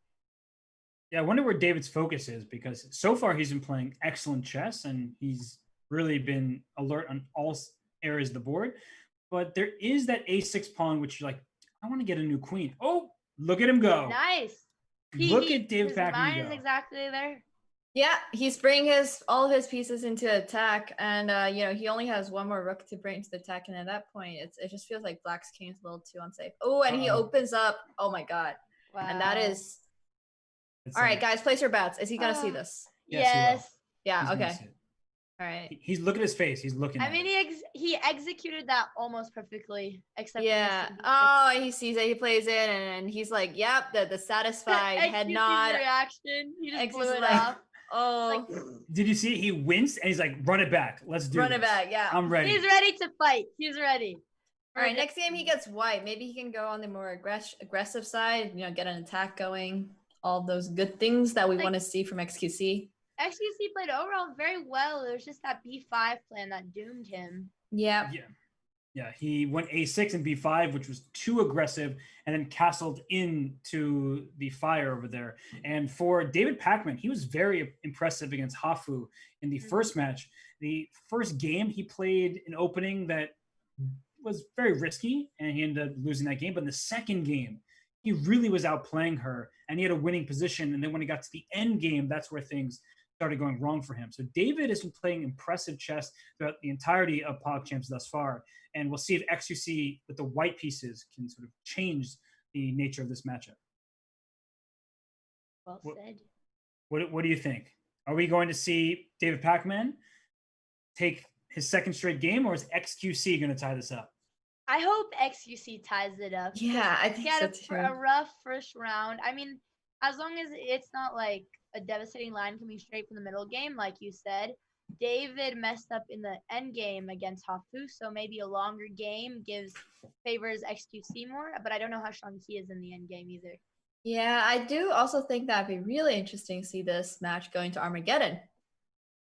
Yeah, I wonder where David's focus is, because so far he's been playing excellent chess and he's really been alert on all areas of the board. But there is that a6 pawn, which you're like, I want to get a new queen. Oh, look at him go. Nice. Look at David Pacman go. His mind is exactly there. Yeah, he's bringing all of his pieces into attack, and he only has one more rook to bring to the attack, and at that point, it just feels like Black's king is a little too unsafe. Oh, and he opens up. Oh my god! Wow. And that is all right, guys. Place your bets. Is he gonna see this? Yes. Yeah. Okay. All right. He's looking at his face. He's looking. I mean, he executed that almost perfectly, except he sees it. He plays it, and he's like, "Yep." The satisfied head nod. Reaction. He just blew it like, off. Oh, did you see it? He winced and he's like, run it back. Let's do Run it back, yeah. I'm ready. He's ready to fight. He's ready. All right, next game he gets white. Maybe he can go on the more aggressive side, get an attack going. All those good things that we want to see from XQC. XQC played overall very well. It was just that b5 plan that doomed him. Yeah. Yeah, he went a6 and b5, which was too aggressive, and then castled into the fire over there. And for David Pacman, he was very impressive against Hafu in the first match. The first game, he played an opening that was very risky, and he ended up losing that game. But in the second game, he really was outplaying her, and he had a winning position. And then when he got to the end game, that's where things started going wrong for him. So David has been playing impressive chess throughout the entirety of PogChamps thus far. And we'll see if XQC with the white pieces can sort of change the nature of this matchup. Well said. What do you think? Are we going to see David Pacman take his second straight game, or is XQC going to tie this up? I hope XQC ties it up. Yeah, I think he had so too. a rough first round. I mean, as long as it's not like a devastating line coming straight from the middle game, like you said. David messed up in the end game against Hafu, so maybe a longer game favors XQC more, but I don't know how strong he is in the end game either. Yeah, I do also think that'd be really interesting to see this match going to Armageddon.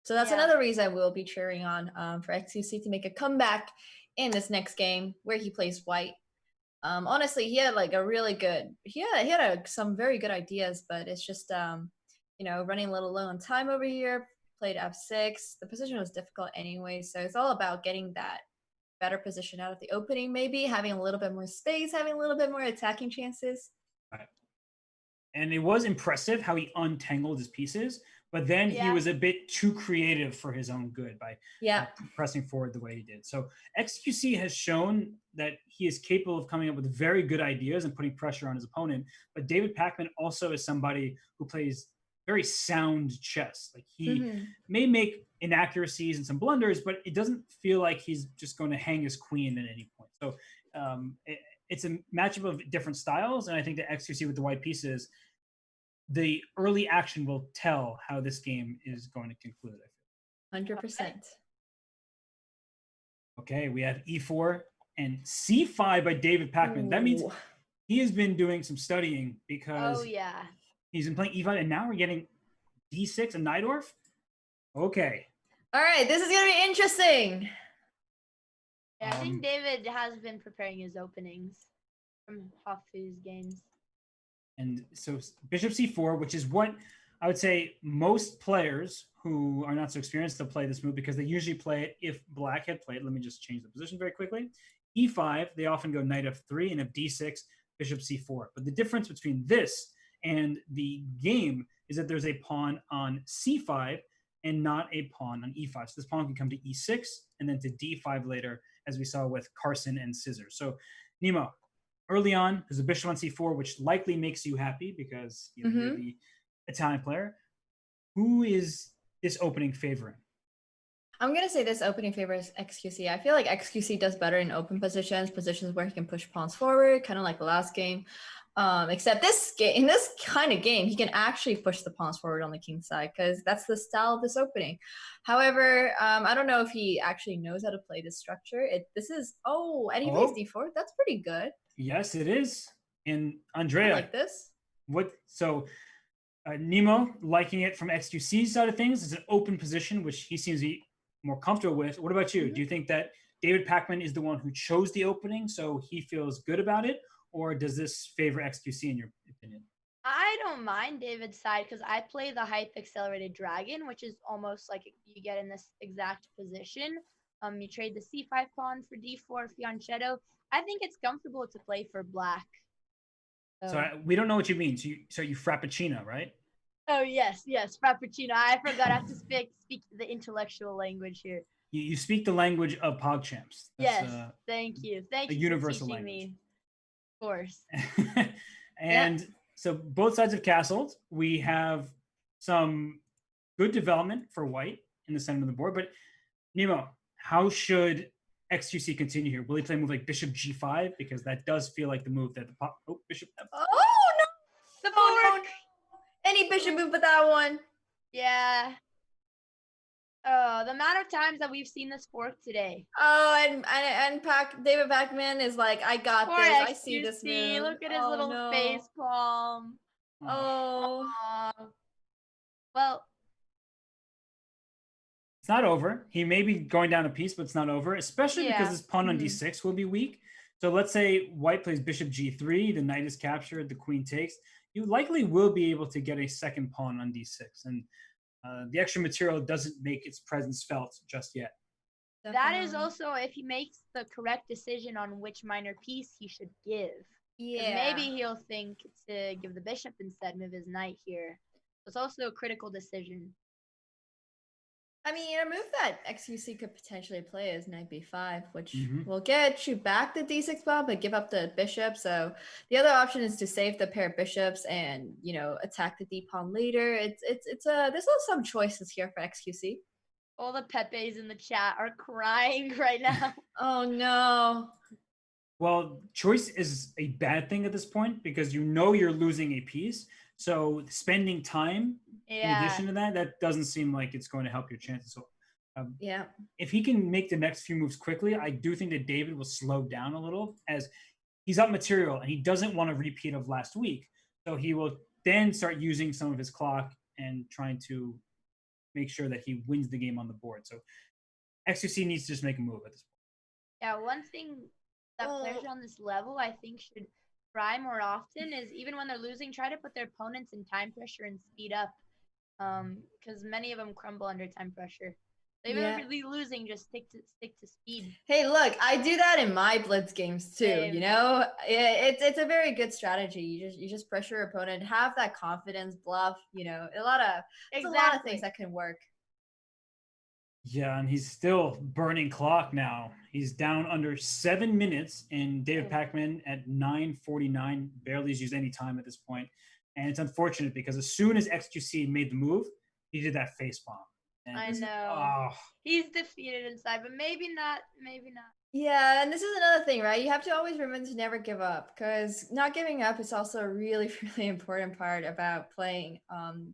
So that's another reason we'll be cheering on for XQC to make a comeback in this next game where he plays white. Honestly, he had like a really good, he had some very good ideas, but it's just, running a little low on time over here. Played f6. The position was difficult anyway, so it's all about getting that better position out of the opening, maybe having a little bit more space, having a little bit more attacking chances. Right. And it was impressive how he untangled his pieces, but then he was a bit too creative for his own good by pressing forward the way he did. So XQC has shown that he is capable of coming up with very good ideas and putting pressure on his opponent, but David Pacman also is somebody who plays very sound chess. Like he may make inaccuracies and some blunders, but it doesn't feel like he's just going to hang his queen at any point. So it's a matchup of different styles, and I think the XQC with the white pieces, the early action will tell how this game is going to conclude. 100%. Okay, we have e4 and c5 by David Pacman. That means he has been doing some studying because He's been playing e5, and now we're getting d6 and Najdorf. Okay. All right, this is gonna be interesting. Yeah, I think David has been preparing his openings from Hafu's games. And so bishop c4, which is what I would say most players who are not so experienced to play this move, because they usually play it if black had played. Let me just change the position very quickly. e5, they often go knight f3, and if d6, bishop c4. But the difference between this and the game is that there's a pawn on c5 and not a pawn on e5. So this pawn can come to e6 and then to d5 later, as we saw with Carson and Scissors. So Nemo, early on, there's a bishop on c4, which likely makes you happy because you're the Italian player. Who is this opening favoring? I'm going to say this opening favors XQC. I feel like XQC does better in open positions where he can push pawns forward, kind of like the last game. Except this game, in this kind of game, he can actually push the pawns forward on the king side because that's the style of this opening. However, I don't know if he actually knows how to play this structure. And he plays d4. That's pretty good. Yes, it is. And Andrea, I like this. Nemo liking it from XQC's side of things. It's an open position, which he seems to be more comfortable with. What about you? Do you think that David Pacman is the one who chose the opening, so he feels good about it? Or does this favor XQC in your opinion? I don't mind David's side because I play the Hype Accelerated Dragon, which is almost like you get in this exact position. You trade the c5 pawn for d4 fianchetto. I think it's comfortable to play for black. So we don't know what you mean. So you frappuccino, right? Oh, yes, frappuccino. I forgot I have to speak the intellectual language here. You speak the language of PogChamps. Yes, thank you. Thank you universal for teaching language. me. Of course. And so both sides have castled. We have some good development for white in the center of the board. But Nemo, how should XQC continue here? Will he play a move like bishop g5? Because that does feel like the move that bishop. Oh, no. The fork. No. Any bishop move but that one. Yeah. Oh, the amount of times that we've seen this fork today. Oh, and David Pacman is like, I got Poor this. XQC. I see this move. Look at his little face palm. Oh. Well, it's not over. He may be going down a piece, but it's not over, especially because his pawn on d6 will be weak. So let's say white plays bishop g3, the knight is captured, the queen takes. You likely will be able to get a second pawn on d6. And the extra material doesn't make its presence felt just yet. That is also if he makes the correct decision on which minor piece he should give. Yeah. Maybe he'll think to give the bishop instead, move his knight here. It's also a critical decision. I mean, a move that XQC could potentially play is knight b5, which will get you back the d6 pawn, but give up the bishop. So the other option is to save the pair of bishops and, attack the d pawn later. There's also some choices here for XQC. All the Pepes in the chat are crying right now. Oh no. Well, choice is a bad thing at this point because you're losing a piece. So spending time in addition to that doesn't seem like it's going to help your chances. So if he can make the next few moves quickly, I do think that David will slow down a little as he's up material and he doesn't want a repeat of last week. So he will then start using some of his clock and trying to make sure that he wins the game on the board. So XQC needs to just make a move at this point. Yeah, one thing that players on this level I think should try more often is even when they're losing, try to put their opponents in time pressure and speed up. Because many of them crumble under time pressure. So even if you're losing, just stick to speed. Hey, look, I do that in my blitz games too. Same. It's a very good strategy. You just pressure your opponent, have that confidence, bluff. A lot of things that can work. Yeah, and he's still burning clock now. He's down under 7 minutes, and David Pacman at 9:49 barely has used any time at this point. And it's unfortunate because as soon as XQC made the move, he did that facepalm. I know. He's defeated inside, but maybe not. Yeah, and this is another thing, right? You have to always remember to never give up because not giving up is also a really, really important part about playing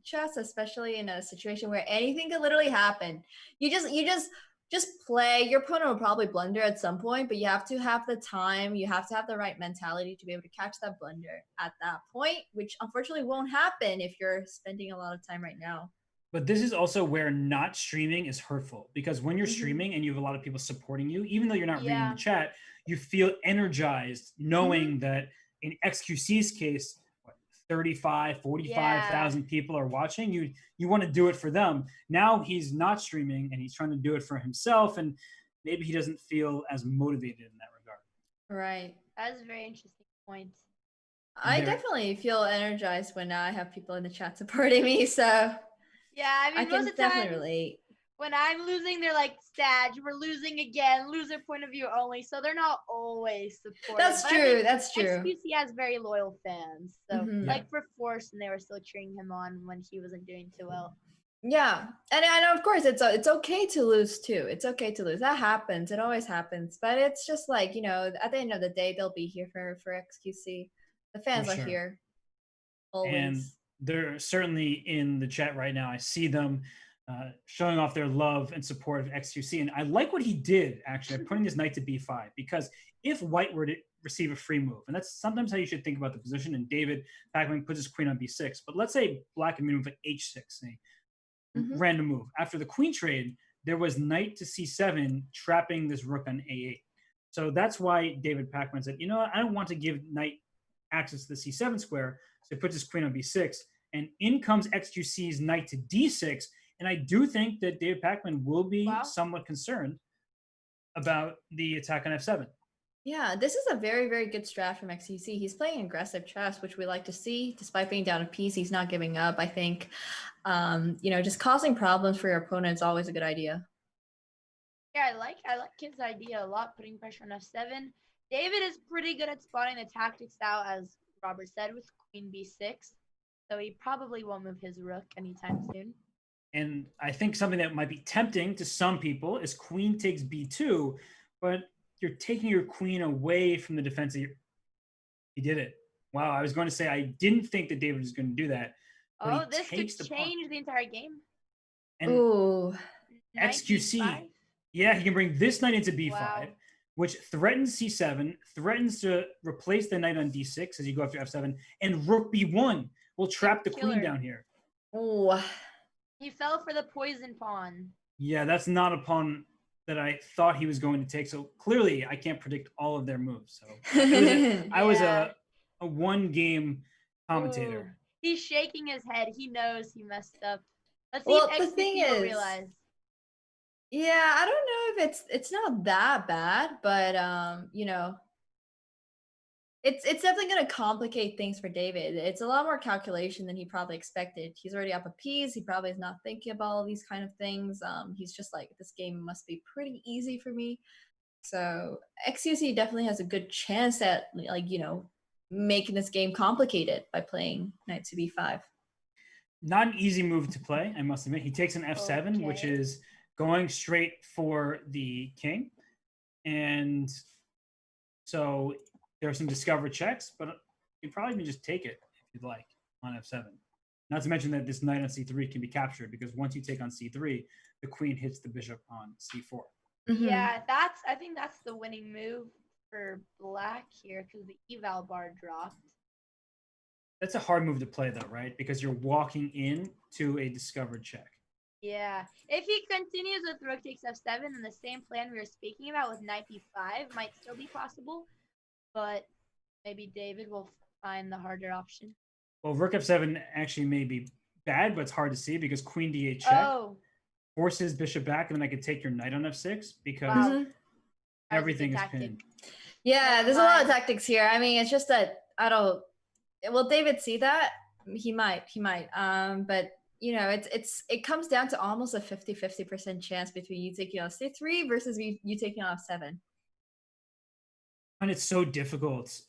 chess, especially in a situation where anything could literally happen. You just just play. Your opponent will probably blunder at some point, but you have to have the time. You have to have the right mentality to be able to catch that blunder at that point, which unfortunately won't happen if you're spending a lot of time right now. But this is also where not streaming is hurtful, because when you're Mhm. streaming and you have a lot of people supporting you, even though you're not reading Yeah. the chat, you feel energized knowing that in XQC's case, what, 35, 45,000 people are watching. You want to do it for them. Now he's not streaming and he's trying to do it for himself, and maybe he doesn't feel as motivated in that regard. Right. That's a very interesting point. I definitely feel energized when I have people in the chat supporting me. So Yeah, I mean, I most can of the definitely time, relate. when I'm losing, they're like, Stag, we're losing again, loser point of view only. So they're not always supportive. That's But I true. think That's true. XQC has very loyal fans. So, Mhm. like for Forsen, they were still cheering him on when he wasn't doing too well. Yeah, and of course it's okay to lose too. It's okay to lose. That happens. It always happens. But it's just like, at the end of the day, they'll be here for XQC. The fans For are sure. here always. And they're certainly in the chat right now. I see them showing off their love and support of XQC. And I like what he did, actually, putting his knight to b5, because if white were to receive a free move, and that's sometimes how you should think about the position, and David Pacman puts his queen on b6, but let's say black can move at h6, random move. After the queen trade, there was knight to c7 trapping this rook on a8. So that's why David Pacman said, I don't want to give knight access to the c7 square, so he puts his queen on b6, and in comes XQC's knight to d6, and I do think that David Pacman will be somewhat concerned about the attack on f7. Yeah, this is a very, very good strat from XQC. He's playing aggressive chess, which we like to see. Despite being down a piece, he's not giving up. I think, just causing problems for your opponent is always a good idea. Yeah, I like his idea a lot, putting pressure on f7. David is pretty good at spotting the tactics out, as Robert said, with queen b6. So he probably won't move his rook anytime soon. And I think something that might be tempting to some people is queen takes b2, but you're taking your queen away from the defense. He did it. Wow, I was going to say I didn't think that David was going to do that. Oh, this could change the entire game. And ooh. XQC, yeah, he can bring this knight into b5, which threatens c7, threatens to replace the knight on d6 as you go after f7, and rook b1 will trap the queen down here. Oh. He fell for the poison pawn. Yeah, that's not a pawn that I thought he was going to take. So clearly, I can't predict all of their moves. So I was a one-game commentator. Ooh. He's shaking his head. He knows he messed up. Let's see Well, if the thing XQC will is, realize. Yeah, I don't know if it's not that bad, but it's definitely going to complicate things for David. It's a lot more calculation than he probably expected. He's already up a piece. He probably is not thinking about all these kind of things. He's just like, this game must be pretty easy for me. So XQC definitely has a good chance at making this game complicated by playing knight to b5. Not an easy move to play, I must admit. He takes an f7, which is going straight for the king. And so there are some discovered checks, but you probably can just take it if you'd like on f7. Not to mention that this knight on c3 can be captured, because once you take on c3, the queen hits the bishop on c4. Mm-hmm. Yeah, I think that's the winning move for black here, because the eval bar dropped. That's a hard move to play, though, right? Because you're walking in to a discovered check. Yeah. If he continues with rook takes f7, then the same plan we were speaking about with knight b5 might still be possible. But maybe David will find the harder option. Well, rook f7 actually may be bad, but it's hard to see because queen d8 check forces bishop back, and then I could take your knight on f6 because everything is pinned. Yeah, there's a lot of tactics here. I mean, it's just that will David see that? He might. But it comes down to almost a 50% chance between you taking on c3 versus you taking on f7. And it's so difficult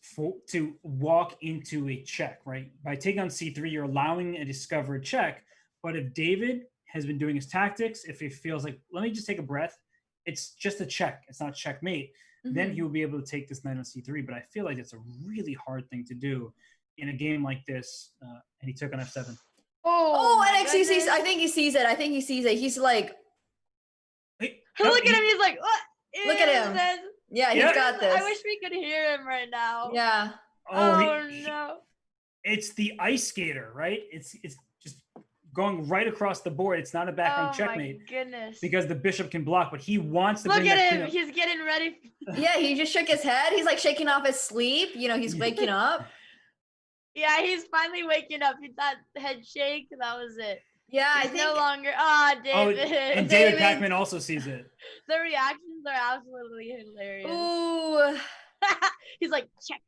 to walk into a check, right? By taking on c3, you're allowing a discovered check. But if David has been doing his tactics, if he feels like, let me just take a breath, it's just a check, it's not checkmate, then he will be able to take this knight on c3. But I feel like it's a really hard thing to do in a game like this. And he took on f7. Oh, and XQC, I think he sees it. He's like, Look at him. He's like, what? Look at is him. this?" Yeah, he's got this. I wish we could hear him right now. Yeah. Oh, no. It's the ice skater, right? It's just going right across the board. It's not a background checkmate. My goodness. Because the bishop can block, but he wants to Look bring at that him. queen up. He's getting ready. Yeah, he just shook his head. He's like shaking off his sleep. You know, he's waking up. Yeah, he's finally waking up. That head shake, that was it. Yeah, he's I think no longer. David. And David Pacman also sees it. The reactions are absolutely hilarious. Ooh. He's like, check.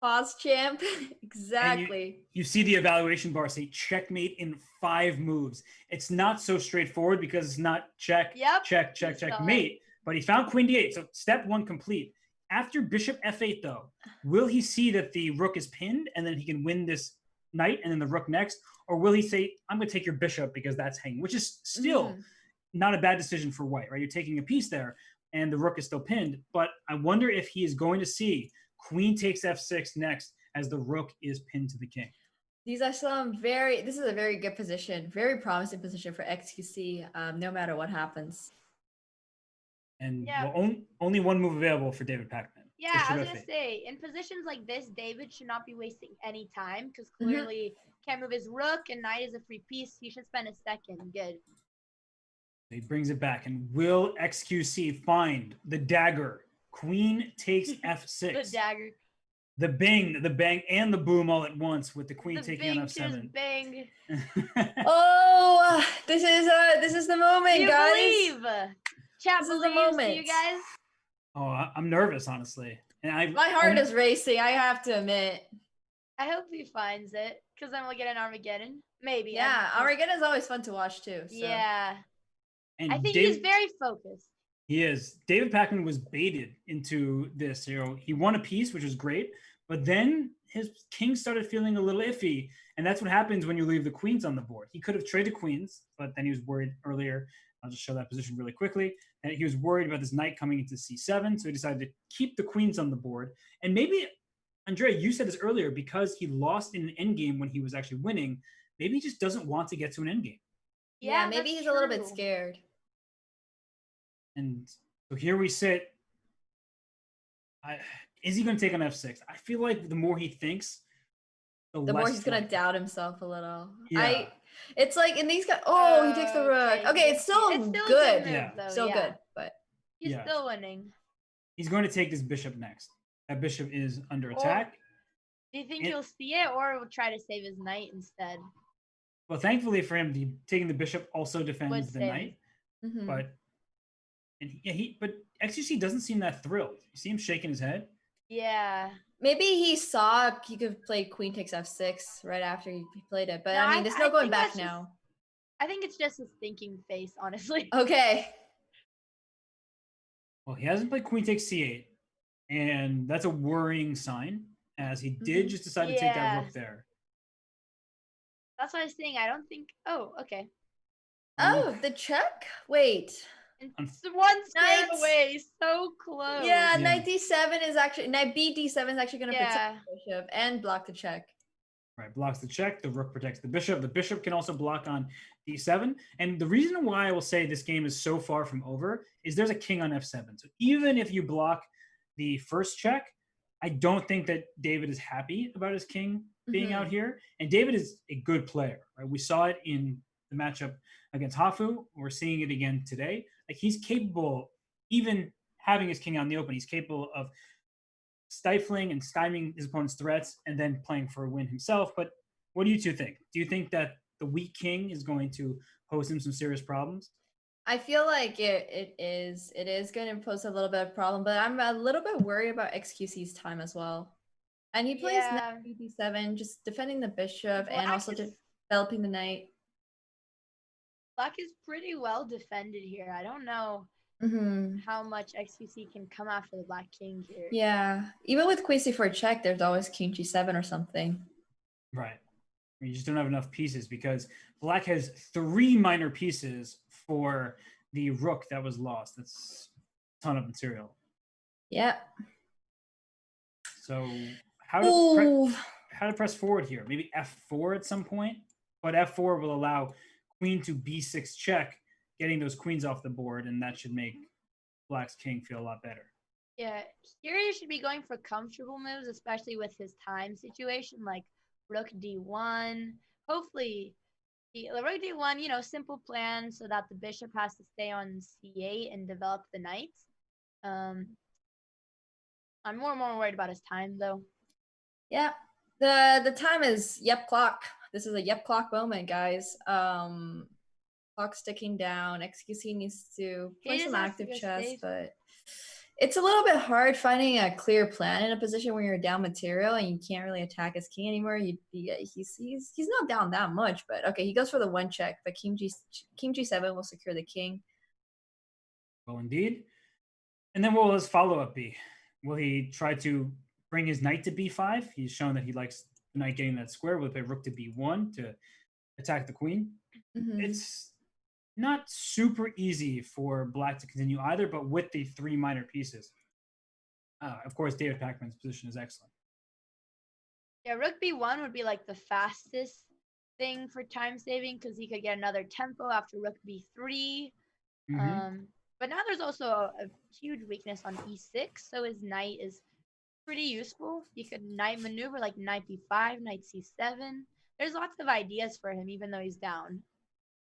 PogChamp. Exactly. You see the evaluation bar say checkmate in 5 moves. It's not so straightforward because it's not check, mate. But he found queen d8. So step 1 complete. After bishop f8, though, will he see that the rook is pinned and then he can win this knight and then the rook next? Or will he say, I'm going to take your bishop because that's hanging, which is still not a bad decision for white, right? You're taking a piece there and the rook is still pinned. But I wonder if he is going to see queen takes f6 next as the rook is pinned to the king. These are this is a very good position, very promising position for XQC, no matter what happens. And only one move available for David Pacman. Yeah, I was going to say, in positions like this, David should not be wasting any time because clearly can't move his rook and knight is a free piece. He should spend a second. Good. He brings it back. And will XQC find the dagger? Queen takes f6. The dagger. The bang, and the boom all at once with the queen taking on f7. Bang. Oh, this is the moment, Do you guys. believe? Chat, This is the moment. You guys? Oh, I'm nervous, honestly. And my heart is racing. I have to admit. I hope he finds it, because then we'll get an Armageddon. Maybe. Yeah, Armageddon is always fun to watch too. So. Yeah. And I think he's very focused. He is. David Pacman was baited into this. He won a piece, which was great, but then his king started feeling a little iffy, and that's what happens when you leave the queens on the board. He could have traded queens, but then he was worried earlier. I'll just show that position really quickly. And he was worried about this knight coming into c7, so he decided to keep the queens on the board. And maybe, Andrea, you said this earlier, because he lost in an endgame when he was actually winning, maybe he just doesn't want to get to an endgame. Yeah, maybe he's a little bit scared. And so here we sit. Is he going to take on f6? I feel like the more he thinks, the more he's going to doubt himself a little. Yeah. It's like in these guys. Oh, he takes the rook. Okay, it's still good. Still good, but he's still winning. He's going to take this bishop next. That bishop is under attack. Do you think he'll see it, or will try to save his knight instead? Well, thankfully for him, taking the bishop also defends the knight. But but XQC doesn't seem that thrilled. You see him shaking his head. Yeah. Maybe he saw he could play queen takes f6 right after he played it. But I mean, there's no going back now. I think it's just his thinking face, honestly. Okay. Well, he hasn't played queen takes c8. And that's a worrying sign, as he did just decide to take that rook there. That's what I was saying. I don't think... Oh, okay. Oh, the check? Wait. It's one square away, so close. Yeah, knight d7 is actually knight b7 is actually going to protect the bishop and block the check. Right, blocks the check. The rook protects the bishop. The bishop can also block on d7. And the reason why I will say this game is so far from over is there's a king on f7. So even if you block the first check, I don't think that David is happy about his king being out here. And David is a good player, right? We saw it in the matchup against Hafu. We're seeing it again today. Like, he's capable, even having his king out in the open, he's capable of stifling and stymieing his opponent's threats and then playing for a win himself. But what do you two think? Do you think that the weak king is going to pose him some serious problems? I feel like it is going to pose a little bit of problem, but I'm a little bit worried about XQC's time as well. And he plays knight b7, just defending the bishop and also developing the knight. Black is pretty well defended here. I don't know how much XQC can come after the black king here. Yeah, even with queen c4 check, there's always king g7 or something. Right. You just don't have enough pieces because black has 3 minor pieces for the rook that was lost. That's a ton of material. Yeah. So how to press forward here? Maybe f4 at some point, but f4 will allow queen to b6 check, getting those queens off the board, and that should make Black's king feel a lot better. Yeah, here he should be going for comfortable moves, especially with his time situation, like rook d1. Hopefully, the rook d1, you know, simple plan so that the bishop has to stay on c8 and develop the knight. I'm more and more worried about his time, though. Yeah, the time is yep clock. This is a yep clock moment, guys. Clock's ticking down. XQC needs to play some active chess, but it's a little bit hard finding a clear plan in a position where you're down material and you can't really attack his king anymore. He's not down that much, but okay, he goes for the one check, but king g7 will secure the king. Well, indeed. And then what will his follow-up be? Will he try to bring his knight to b5? He's shown that he likes the knight getting that square. Will he play rook to b1 to attack the queen? It's not super easy for Black to continue either, but with the 3 minor pieces. Of course, David Pacman's position is excellent. Yeah, rook b1 would be like the fastest thing for time saving because he could get another tempo after rook b3. But now there's also a huge weakness on e6, so his knight is pretty useful. You could knight maneuver like knight b5, knight c7. There's lots of ideas for him, even though he's down.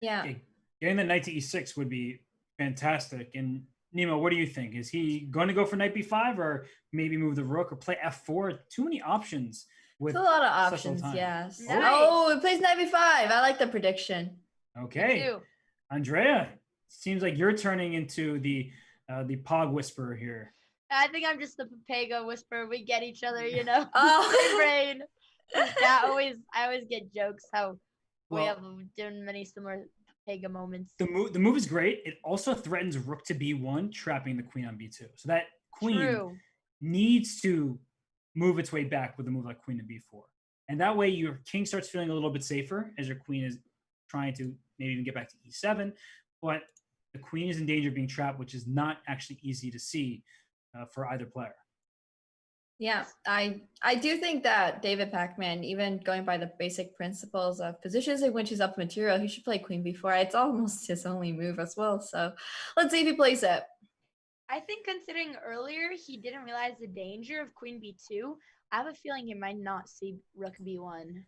Yeah. Okay. Getting the knight to e6 would be fantastic. And Nemo, what do you think? Is he going to go for knight b5 or maybe move the rook or play f4? Too many options. With a lot of options, yes. Nice. Oh, it plays knight b5. I like the prediction. Okay. Andrea, seems like you're turning into the Pog whisperer here. I think I'm just the Papega whisperer. We get each other, you know. My brain. Yeah, I always get jokes how we have done many similar Papega moments. The move is great. It also threatens rook to b1, trapping the queen on b2. So that queen needs to move its way back with a move like queen to b4. And that way your king starts feeling a little bit safer as your queen is trying to maybe even get back to e7. But the queen is in danger of being trapped, which is not actually easy to see for either player. Yeah, I do think that David Pacman, even going by the basic principles of positions in which he's up material, he should play queen b4. It's almost his only move as well. So let's see if he plays it. I think considering earlier he didn't realize the danger of queen b2, I have a feeling he might not see rook b1.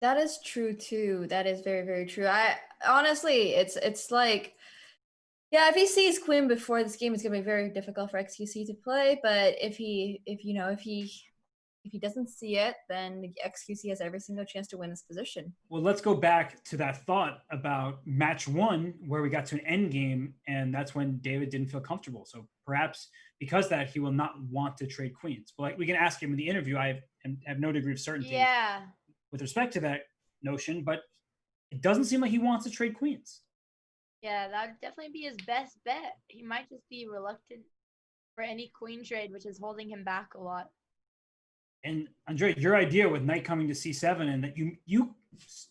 That is true too. That is very, very true. I honestly, it's like, yeah, if he sees queen before this game, it's gonna be very difficult for XQC to play. But if he doesn't see it, then XQC has every single chance to win this position. Well, let's go back to that thought about match 1, where we got to an end game, and that's when David didn't feel comfortable. So perhaps because of that, he will not want to trade queens. But we can ask him in the interview. I have no degree of certainty with respect to that notion, but it doesn't seem like he wants to trade queens. Yeah, that would definitely be his best bet. He might just be reluctant for any queen trade, which is holding him back a lot. And Andre, your idea with knight coming to c7, and that you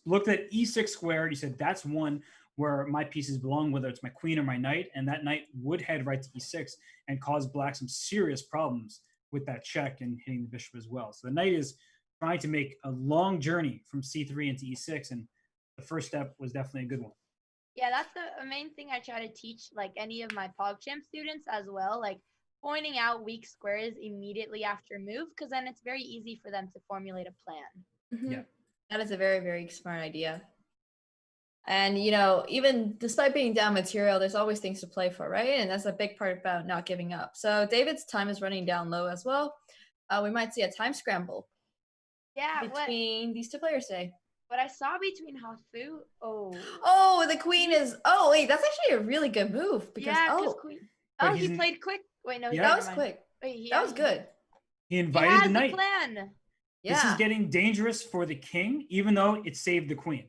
looked at e6 squared, you said that's one where my pieces belong, whether it's my queen or my knight, and that knight would head right to e6 and cause Black some serious problems with that check and hitting the bishop as well. So the knight is trying to make a long journey from c3 into e6, and the first step was definitely a good one. Yeah, that's the main thing I try to teach, like any of my PogChamp students as well, like pointing out weak squares immediately after move, because then it's very easy for them to formulate a plan. Yeah, that is a very, very smart idea. And, you know, even despite being down material, there's always things to play for, right? And that's a big part about not giving up. So David's time is running down low as well. We might see a time scramble between these two players today. What I saw between Hafu, the queen is, wait, that's actually a really good move. Because, he played quick. Wait, no, that was quick. Wait, that was good. He invited the knight. Plan. This is getting dangerous for the king, even though it saved the queen.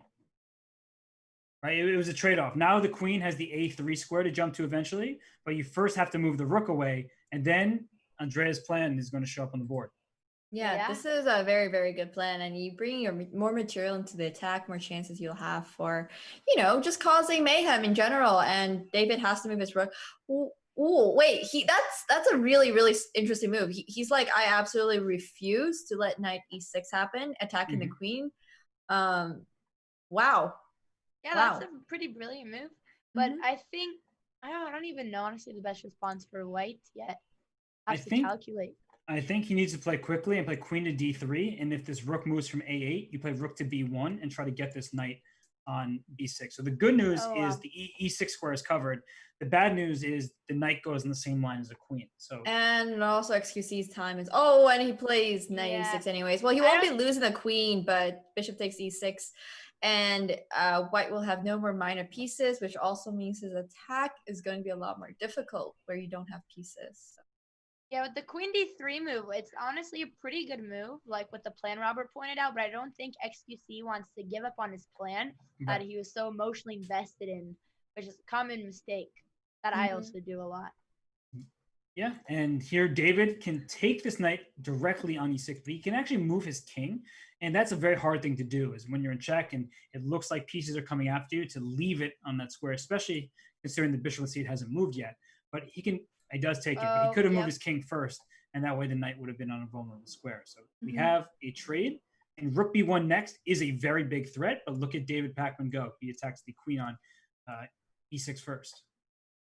Right? It was a trade-off. Now the queen has the a3 square to jump to eventually, but you first have to move the rook away, and then Andrea's plan is going to show up on the board. Yeah, this is a very, very good plan. And you bring your more material into the attack, more chances you'll have for, you know, just causing mayhem in general. And David has to move his rook. Oh, wait, that's a really, really interesting move. He's like, I absolutely refuse to let knight e6 happen, attacking the queen. Wow. Yeah, that's a pretty brilliant move. But I think I don't even know honestly the best response for white yet. I have to calculate. I think he needs to play quickly and play queen to d3. And if this rook moves from a8, you play rook to b1 and try to get this knight on b6. So the good news is the e6 square is covered. The bad news is the knight goes in the same line as the queen. So and also XQC's time is and he plays knight e6 anyways. Well, he won't be losing the queen, but bishop takes e6, and white will have no more minor pieces, which also means his attack is going to be a lot more difficult where you don't have pieces. So. Yeah, with the queen d3 move, it's honestly a pretty good move, like what the plan Robert pointed out, but I don't think XQC wants to give up on his plan that he was so emotionally invested in, which is a common mistake that I also do a lot. Yeah, and here David can take this knight directly on e6, but he can actually move his king, and that's a very hard thing to do, is when you're in check and it looks like pieces are coming after you, to leave it on that square, especially considering the bishop, let's see, it hasn't moved yet, but he can... He does take it, but he could have moved his king first, and that way the knight would have been on a vulnerable square. So we have a trade, and rook b1 next is a very big threat, but look at David Pacman go. He attacks the queen on e6 first.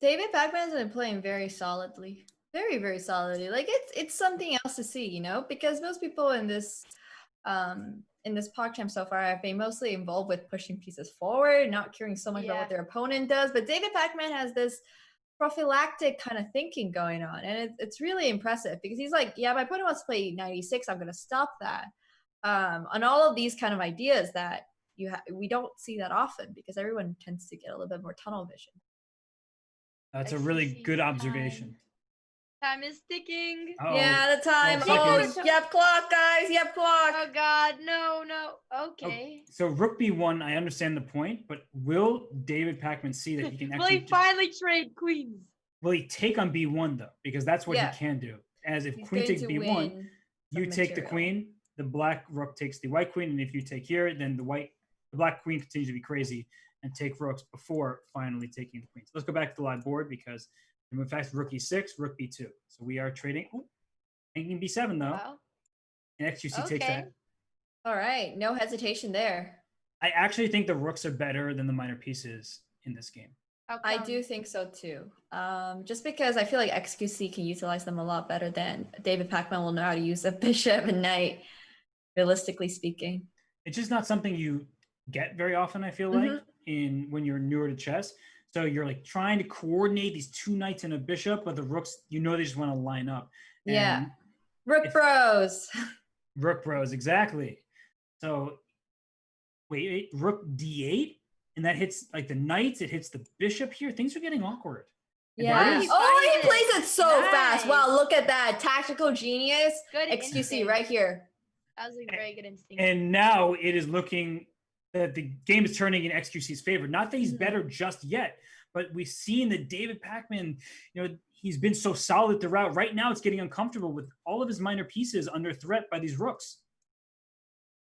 David Pacman has been playing very solidly. Very, very solidly. Like, it's something else to see, you know, because most people in this PogChamp so far have been mostly involved with pushing pieces forward, not caring so much about what their opponent does. But David Pacman has this prophylactic kind of thinking going on, and it's really impressive because he's like, yeah, my opponent wants to play 96, I'm going to stop that. On all of these kind of ideas that we don't see that often because everyone tends to get a little bit more tunnel vision. That's a really good observation. Time is ticking. Yeah, the time. Yep, clock, guys. Yep, clock. Oh God, no. Okay. So rook b1, I understand the point, but will David Pacman see that he can actually... Will he finally trade queens? Will he take on b1 though? Because that's what he can do. As if queen takes b1, you take the queen, the black rook takes the white queen, and if you take here, then the black queen continues to be crazy and take rooks before finally taking the queen. So let's go back to the live board because in fact, rook e6, rook b2. So we are trading. Taking b7 though. Wow. And XQC takes that. All right, no hesitation there. I actually think the rooks are better than the minor pieces in this game. I do think so too. Just because I feel like XQC can utilize them a lot better than David Pacman will know how to use a bishop and knight, realistically speaking. It's just not something you get very often, I feel like, when you're newer to chess. So you're like trying to coordinate these two knights and a bishop, but the rooks, you know, they just want to line up. Yeah. Rook bros. Rook bros, exactly. So wait, rook d8? And that hits like the knights, it hits the bishop here. Things are getting awkward. Yeah. He plays it so fast. Wow, look at that. Tactical genius. Good XQC right here. That was a very good instinct. And now it is looking that the game is turning in XQC's favor. Not that he's better just yet, but we've seen that David Pacman, you know, he's been so solid throughout. Right now, it's getting uncomfortable with all of his minor pieces under threat by these rooks.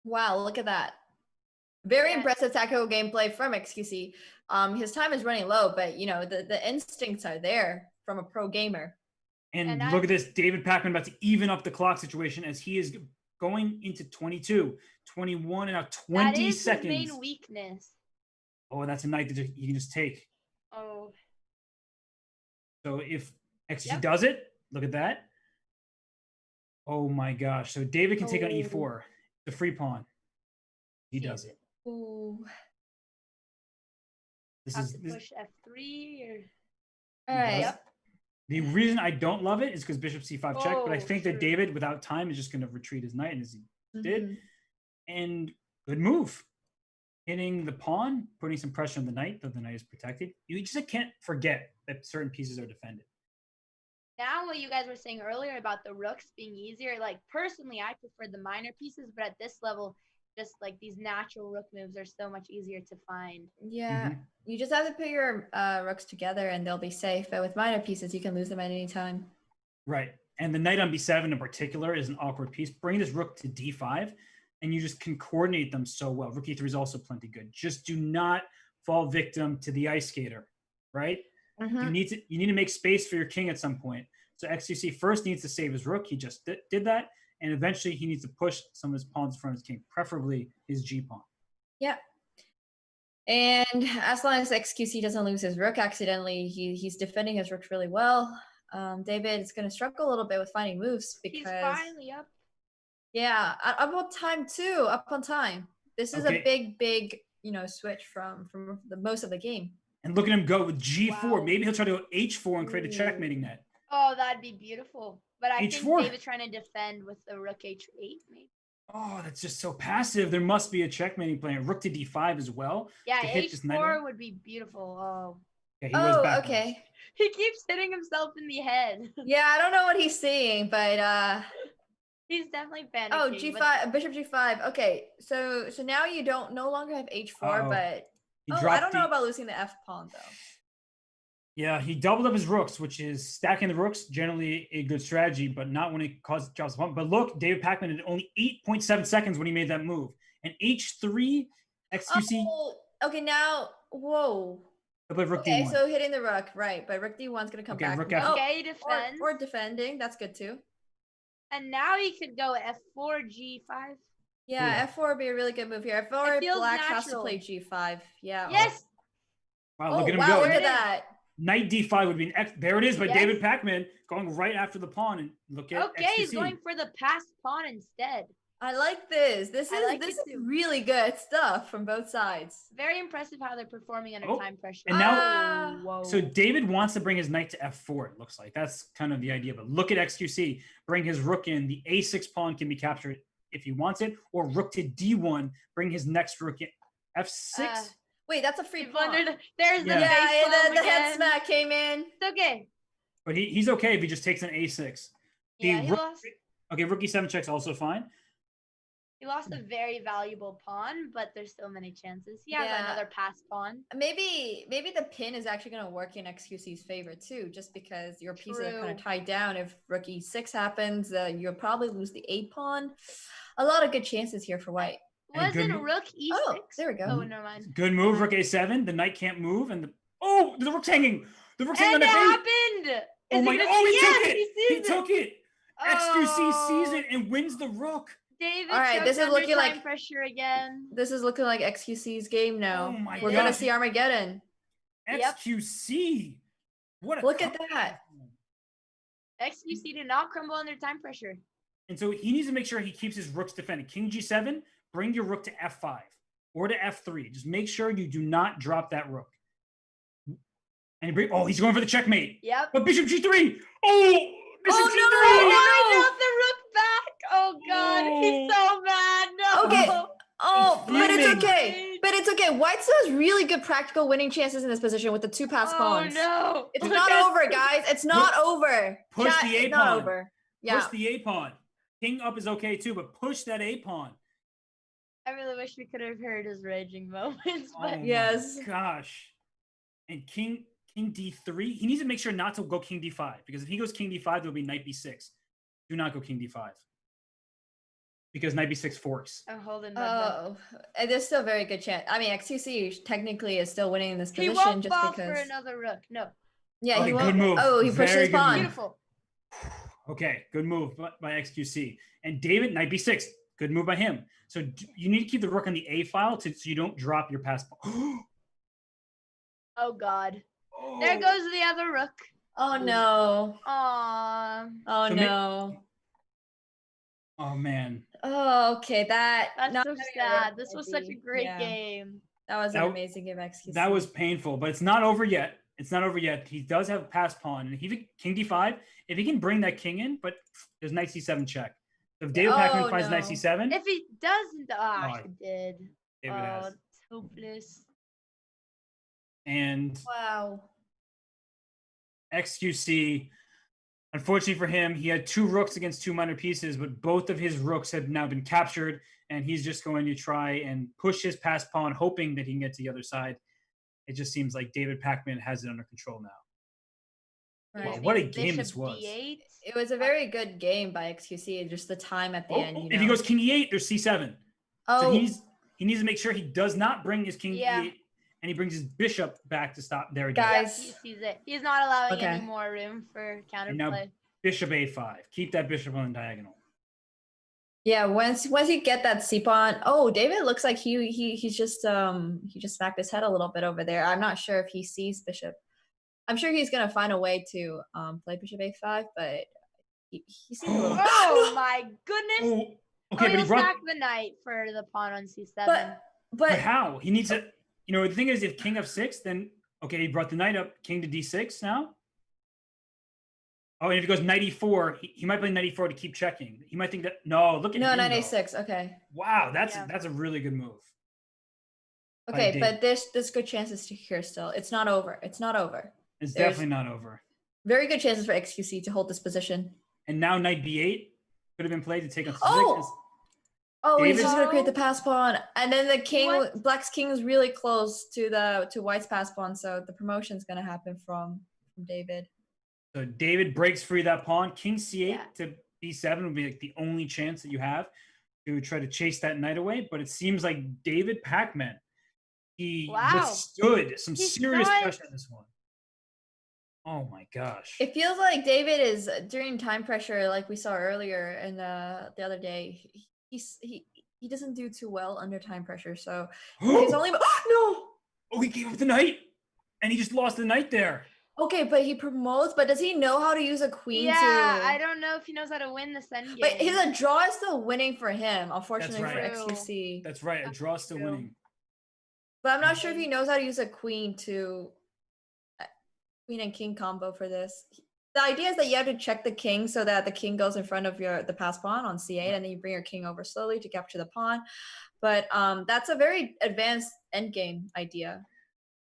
Wow, look at that. Very impressive tactical gameplay from XQC. His time is running low, but, you know, the instincts are there from a pro gamer. And look at this. David Pacman about to even up the clock situation as he is going into 22, 21, and now 20 seconds. That is his main weakness. Oh, that's a knight that you can just take. Oh. So if XQC does it, look at that. Oh my gosh. So David can take on e4, the free pawn. He does it. Ooh. This is push f3 or... All right. Yep. The reason I don't love it is because bishop c5 check, but I think that David, without time, is just going to retreat his knight, and as he did. And good move. Hitting the pawn, putting some pressure on the knight, though the knight is protected. You just can't forget that certain pieces are defended. Now, what you guys were saying earlier about the rooks being easier, like, personally, I prefer the minor pieces, but at this level, just like these natural rook moves are so much easier to find. Yeah, you just have to put your rooks together and they'll be safe. But with minor pieces, you can lose them at any time. Right. And the knight on b7 in particular is an awkward piece. Bring this rook to d5 and you just can coordinate them so well. Rook e3 is also plenty good. Just do not fall victim to the ice skater, right? You need to make space for your king at some point. So XQC first needs to save his rook. He just did that. And eventually he needs to push some of his pawns in front of his king, preferably his g pawn. Yeah. And as long as XQC doesn't lose his rook accidentally, he's defending his rook really well. David is going to struggle a little bit with finding moves because He's finally up. Yeah, up on time too. Up on time. This is a big, switch from the most of the game. And look at him go with G4. Wow. Maybe he'll try to go H4 and create a checkmating net. Oh, that'd be beautiful. But I H4. think David's trying to defend with the rook H8, maybe. Oh, that's just so passive. There must be a checkmating plan. Rook to D5 as well. Yeah, H4 would be beautiful. Oh. Yeah, okay. He keeps hitting himself in the head. Yeah, I don't know what he's seeing, but he's definitely panicking. Oh, G5, Bishop G5. Okay, so now you no longer have H4, but I don't know about losing the F pawn though. Yeah, he doubled up his rooks, which is stacking the rooks, generally a good strategy, but not when it causes drops. But look, David Pacman had only 8.7 seconds when he made that move. And H3, XQC. Oh, okay, now, whoa. Rook okay, D1. so hitting the rook, right, but rook D1 is going to come back. Rook okay, defend. Or defending, that's good too. And now he could go F4, G5. Yeah, F4 would be a really good move here. F4, black has to play G5. Yeah. Yes! Wow, look at him go. Look at that. Knight D5 would be an X. There it is by David Pacman going right after the pawn. And look at Okay, he's going for the passed pawn instead. I like this. This is really good stuff from both sides. Very impressive how they're performing under time pressure. And now, so David wants to bring his knight to F4, it looks like. That's kind of the idea. But look at XQC. Bring his rook in. The A6 pawn can be captured if he wants it. Or rook to D1. Bring his next rook in. F6? Wait, that's a free pawn. There's the head smack came in. It's okay. But he's okay if he just takes an A6. Yeah, he lost. Okay, rook E7 check's also fine. He lost a very valuable pawn, but there's still many chances. He has another pass pawn. Maybe the pin is actually going to work in XQC's favor too, just because your pieces are kind of tied down. If rook E6 happens, you'll probably lose the A pawn. A lot of good chances here for white. Wasn't rook E6? Oh, there we go. Oh, never mind. Good move, rook A7. The knight can't move, and the rook's hanging. The rook's hanging on the F8. Happened. Oh my! He took it. Oh. XQC sees it and wins the rook. David, all right, this is looking like pressure again. This is looking like XQC's game now. Oh my We're gonna see Armageddon. XQC. Look at that. XQC did not crumble under time pressure. And so he needs to make sure he keeps his rooks defended. King G7, bring your rook to F5 or to F3. Just make sure you do not drop that rook. And he's going for the checkmate. Yep. But Bishop G3. Oh, Bishop G3. No, I got the rook back. Oh God, he's so mad. No. Okay. Oh, but it's okay. But it's okay. White still has really good practical winning chances in this position with the two pass pawns. Oh no. It's not over, guys. It's not over. Push the A pawn. Not over. Yeah. Push the A pawn. King up is okay too, but push that A pawn. I really wish we could have heard his raging moments. But Oh yes. my gosh. And King D3. He needs to make sure not to go King D5, because if he goes King D5, there'll be Knight B6. Do not go King D5. Because Knight B6 forks. I'm holding and there's still a very good chance. I mean, XQC technically is still winning in this position. He won't just fall because for another rook. No. Yeah, okay, he won't. Good move. Oh, he pushed his pawn. Beautiful. Okay, good move by XQC. And David, Knight B6. Good move by him. So you need to keep the rook on the A file so you don't drop your pass pawn. Oh God. There goes the other rook. Oh no. Aww. Oh no. Oh man. Oh, okay. That's so sad. This was such a great game. That was an amazing game, XQC. That was painful, but it's not over yet. It's not over yet. He does have a pass pawn, and King D5. If he can bring that king in, but there's Knight C7 check. So if David Pacman finds Knight C7, if he doesn't, he did. David has. It's hopeless. And wow. XQC, unfortunately for him, he had two rooks against two minor pieces, but both of his rooks have now been captured, and he's just going to try and push his pass pawn, hoping that he can get to the other side. It just seems like David Pacman has it under control now. Right. Wow, what a game this was. D8. It was a very good game by XQC, just the time at the end. You know? If he goes King E8, there's C7. Oh. So he needs to make sure he does not bring his King E8, and he brings his bishop back to stop. There we go. Guys. He sees it. He's not allowing any more room for counterplay. Now Bishop A5. Keep that bishop on the diagonal. Yeah, once you get that c pawn. Oh, David looks like he just smacked his head a little bit over there. I'm not sure if he sees bishop. I'm sure he's gonna find a way to play bishop a5, but he seems a little. Oh my goodness! Oh, okay, but he he'll brought. sack the knight for the pawn on c7. But how? He needs to. You know, the thing is, if king f6, then okay, he brought the knight up, king to d6 now. Oh, and if he goes knight e4, he might play knight e4 to keep checking. He might think that look at No, him, knight though. a6. Okay. Wow, that's a really good move. Okay, but there's good chances to here still. It's not over. It's not over. It's definitely not over. Very good chances for XQC to hold this position. And now knight b8 could have been played to take on c6. Oh, he's David- just gonna create the pass pawn, and then the king, Black's king is really close to White's pass pawn, so the promotion's gonna happen from David. So David breaks free that pawn. King c8 to b7 would be like the only chance that you have to try to chase that knight away. But it seems like David Pac-Man, he withstood some serious pressure in this one. Oh my gosh. It feels like David is during time pressure, like we saw earlier and the other day. He doesn't do too well under time pressure, so he's only. No! Oh, he gave up the knight, and he just lost the knight there. Okay, but he promotes. But does he know how to use a queen? Yeah, to... I don't know if he knows how to win this endgame. But his draw is still winning for him, unfortunately for XQC. That's right. A draw is still winning. But I'm not sure if he knows how to use a queen to queen and king combo for this. The idea is that you have to check the king so that the king goes in front of the pass pawn on c8, and then you bring your king over slowly to capture the pawn. But that's a very advanced endgame idea.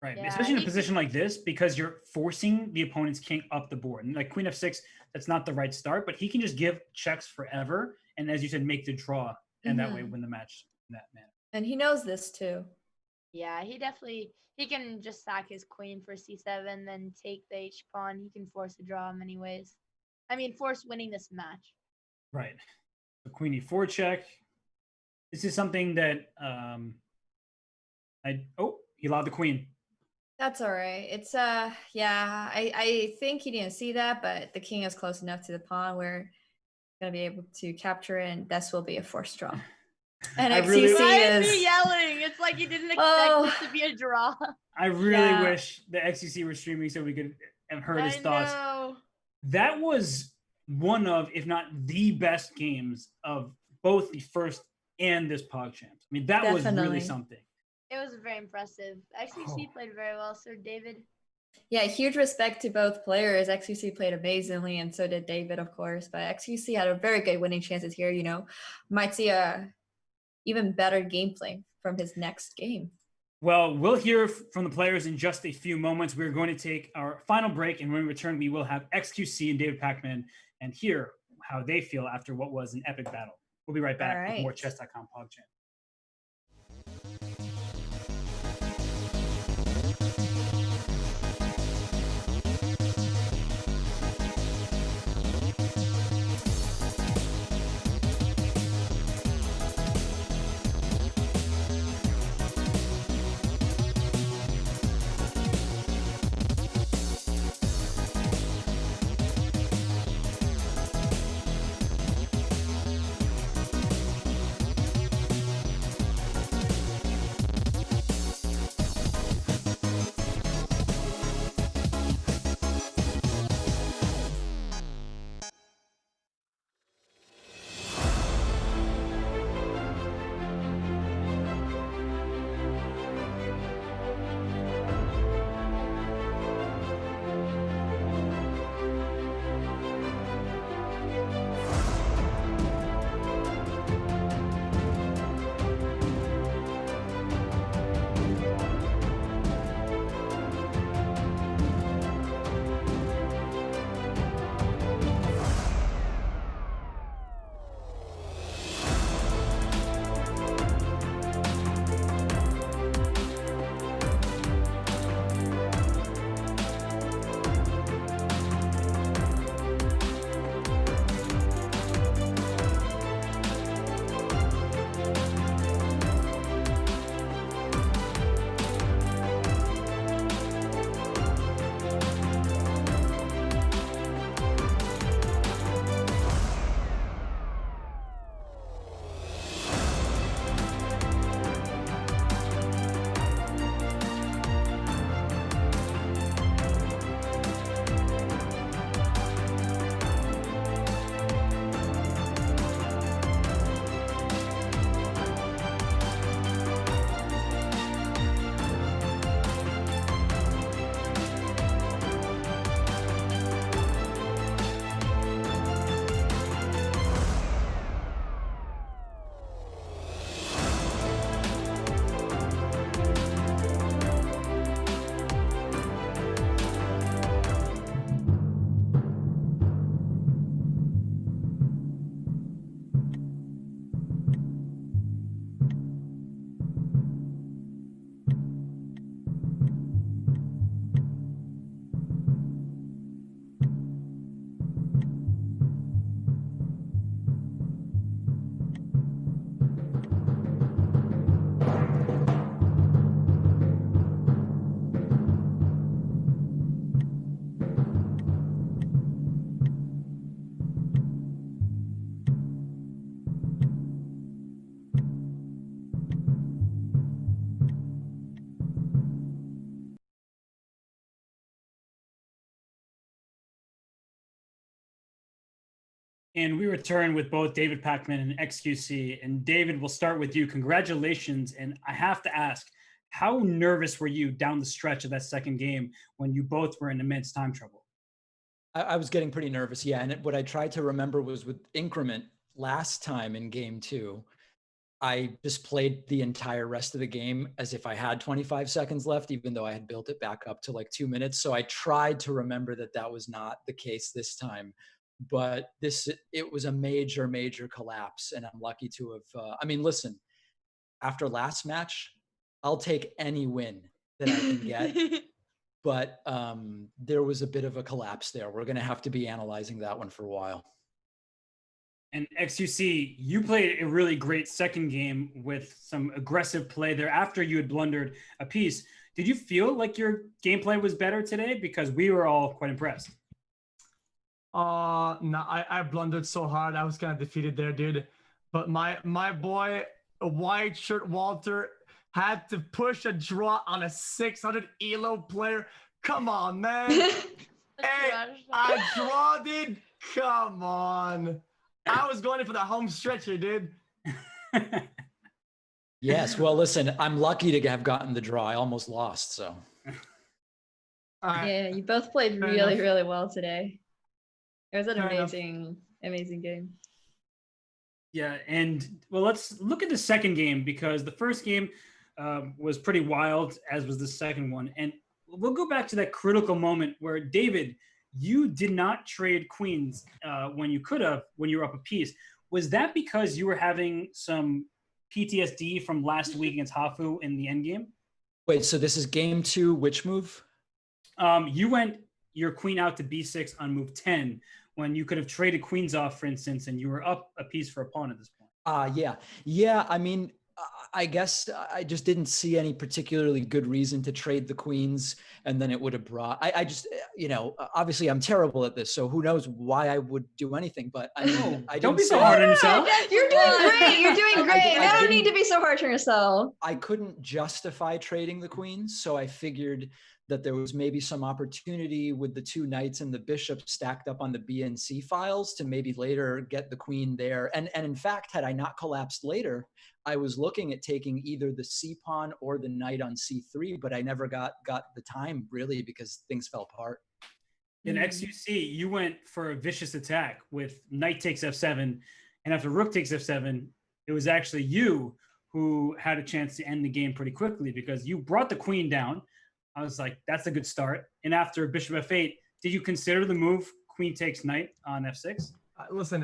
Right, especially in a position like this, because you're forcing the opponent's king up the board. And like queen f6, that's not the right start, but he can just give checks forever, and as you said, make the draw, and that way win the match in that manner. And he knows this too. Yeah, he can just sack his queen for c7, then take the h pawn. He can force a draw in many ways. I mean, force winning this match. Right. The queen e4 check. This is something that he allowed the queen. That's all right. It's I think he didn't see that, but the king is close enough to the pawn where he's gonna be able to capture it, and this will be a forced draw. And XQC Why is he yelling? It's like he didn't expect it to be a draw. I really wish the XQC were streaming so we could have heard his thoughts. Know. That was one of, if not the best games of both the first and this PogChamps. I mean, that was really something. It was very impressive. XQC played very well, Sir David. Yeah, huge respect to both players. XQC played amazingly, and so did David, of course. But XQC had a very good winning chances here. You know, might see a even better gameplay from his next game. Well, we'll hear from the players in just a few moments. We're going to take our final break, and when we return, we will have XQC and David Pac-Man and hear how they feel after what was an epic battle. We'll be right back with more Chess.com PogChamp. And we return with both David Pacman and XQC. And David, we'll start with you. Congratulations. And I have to ask, how nervous were you down the stretch of that second game when you both were in immense time trouble? I was getting pretty nervous, yeah. And what I tried to remember was with increment last time in game 2, I just played the entire rest of the game as if I had 25 seconds left, even though I had built it back up to like 2 minutes. So I tried to remember that that was not the case this time. But it was a major, major collapse. And I'm lucky to have, I mean, listen, after last match, I'll take any win that I can get. But there was a bit of a collapse there. We're going to have to be analyzing that one for a while. And XUC, you played a really great second game with some aggressive play there after you had blundered a piece. Did you feel like your gameplay was better today? Because we were all quite impressed. No, I blundered so hard. I was kind of defeated there, dude. But my boy, white shirt Walter, had to push a draw on a 600 elo player. Come on, man. Hey, I draw, dude. Come on. I was going in for the home stretch here, dude. Yes, well, listen, I'm lucky to have gotten the draw. I almost lost, so. Yeah, you both played really, really well today. It was an amazing game. Yeah, and well, let's look at the second game, because the first game was pretty wild, as was the second one. And we'll go back to that critical moment where, David, you did not trade queens when you could have, when you were up a piece. Was that because you were having some PTSD from last week against Hafu in the endgame? Wait, so this is game 2, which move? You went your queen out to b6 on move 10 when you could have traded queens off, for instance, and you were up a piece for a pawn at this point. Yeah, I mean, I guess I just didn't see any particularly good reason to trade the queens, and then it would have brought, I just, obviously I'm terrible at this, so who knows why I would do anything, but I mean, don't be so hard on yourself. You're doing great. You're doing great. No need to be so hard on yourself. I couldn't justify trading the queens, so I figured that there was maybe some opportunity with the 2 knights and the bishop stacked up on the B and C files to maybe later get the queen there. And in fact, had I not collapsed later, I was looking at taking either the C pawn or the knight on C3, but I never got the time really because things fell apart. In XUC, you went for a vicious attack with knight takes F7, and after rook takes F7, it was actually you who had a chance to end the game pretty quickly because you brought the queen down. I was like, that's a good start. And after bishop F8, did you consider the move queen takes knight on F6? Listen,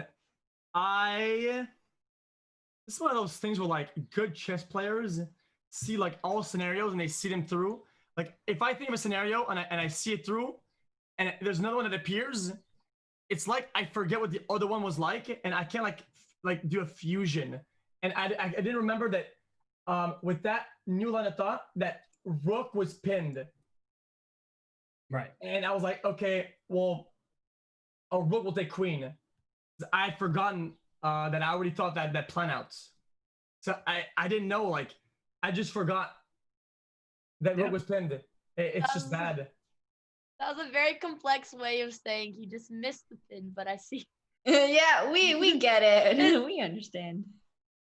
this is one of those things where like good chess players see like all scenarios and they see them through. Like if I think of a scenario and I see it through and there's another one that appears, it's like I forget what the other one was like and I can't like do a fusion. And I didn't remember that with that new line of thought that rook was pinned. Right. And I was like, okay, well, a rook will take queen. I had forgotten that I already thought that plan out. So I didn't know, like, I just forgot that rook was pinned. It's just bad. That was a very complex way of saying he just missed the pin, but I see. Yeah, we get it. We understand.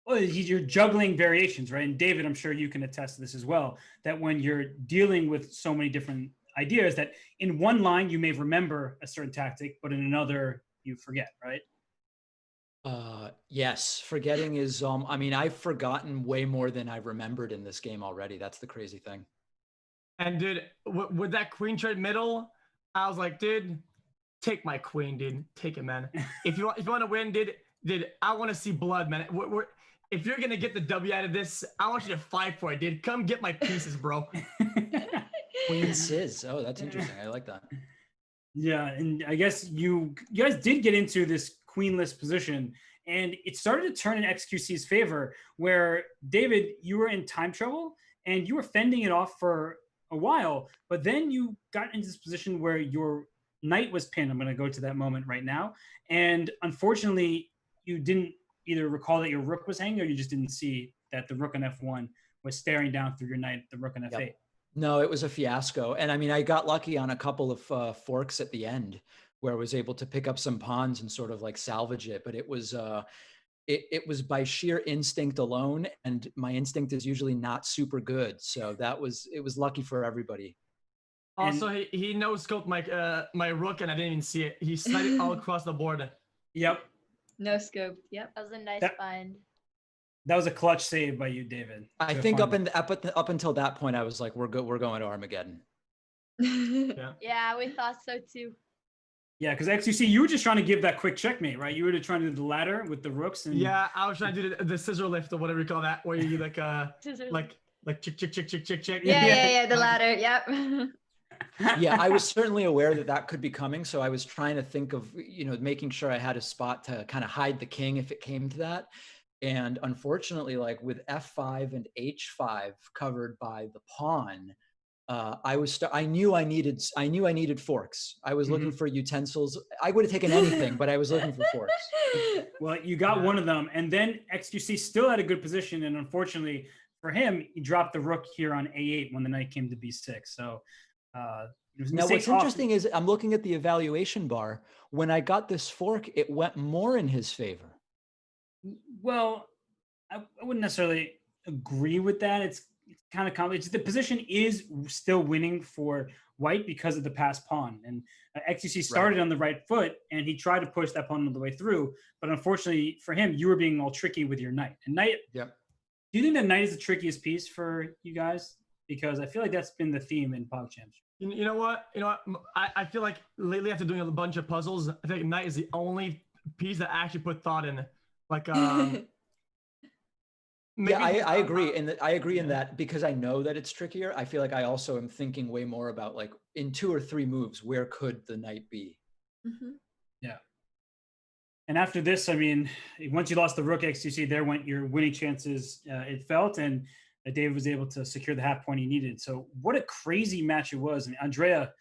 Well, you're juggling variations, right? And David, I'm sure you can attest to this as well, that when you're dealing with so many different ideas that in one line you may remember a certain tactic, but in another you forget, right? Yes, forgetting is, I mean, I've forgotten way more than I've remembered in this game already. That's the crazy thing. And dude, with that queen trade middle, I was like, dude, take my queen, dude. Take it, man. If you want to win, dude, I want to see blood, man. If you're going to get the W out of this, I want you to fight for it, dude. Come get my pieces, bro. Queen Sis. Oh, that's interesting. I like that. Yeah, and I guess you guys did get into this queenless position, and it started to turn in XQC's favor, where, David, you were in time trouble, and you were fending it off for a while, but then you got into this position where your knight was pinned. I'm going to go to that moment right now. And unfortunately, you didn't either recall that your rook was hanging, or you just didn't see that the rook on F1 was staring down through your knight, the rook on F8. No, it was a fiasco. And I mean, I got lucky on a couple of forks at the end where I was able to pick up some pawns and sort of like salvage it. But it was it was by sheer instinct alone, and my instinct is usually not super good. So it was lucky for everybody. Also, he no-scoped my rook, and I didn't even see it. He sniped it all across the board. Yep. No scope. Yep. That was a nice find. That was a clutch save by you, David. I think up until that point, I was like, we're good. We're going to Armageddon. Yeah, we thought so too. Yeah, because XQC, you were just trying to give that quick checkmate, right? You were trying to do the ladder with the rooks. And... Yeah, I was trying to do the scissor lift or whatever you call that, where you like chick. Yeah, the ladder. Yep. Yeah, I was certainly aware that could be coming. So I was trying to think of, making sure I had a spot to kind of hide the king if it came to that. And unfortunately, like with F5 and H5 covered by the pawn, I knew I needed forks. I was looking for utensils. I would have taken anything, but I was looking for forks. Well, you got one of them, and then XQC still had a good position, and unfortunately for him, he dropped the rook here on A8 when the knight came to B6. So now what's interesting is I'm looking at the evaluation bar. When I got this fork, it went more in his favor. Well, I wouldn't necessarily agree with that. It's kind of complicated. The position is still winning for white because of the passed pawn. And XQC started on the right foot, and he tried to push that pawn all the way through. But unfortunately for him, you were being all tricky with your knight. And knight, do you think that knight is the trickiest piece for you guys? Because I feel like that's been the theme in PogChamps. You know what? I feel like lately after doing a bunch of puzzles, I think knight is the only piece that I actually put thought in. Like, I agree. And I agree in that because I know that it's trickier. I feel like I also am thinking way more about like in 2 or 3 moves, where could the knight be? Yeah. And after this, I mean, once you lost the rook XQC, there went your winning chances, it felt, and David was able to secure the half point he needed. So what a crazy match it was. And Andrea,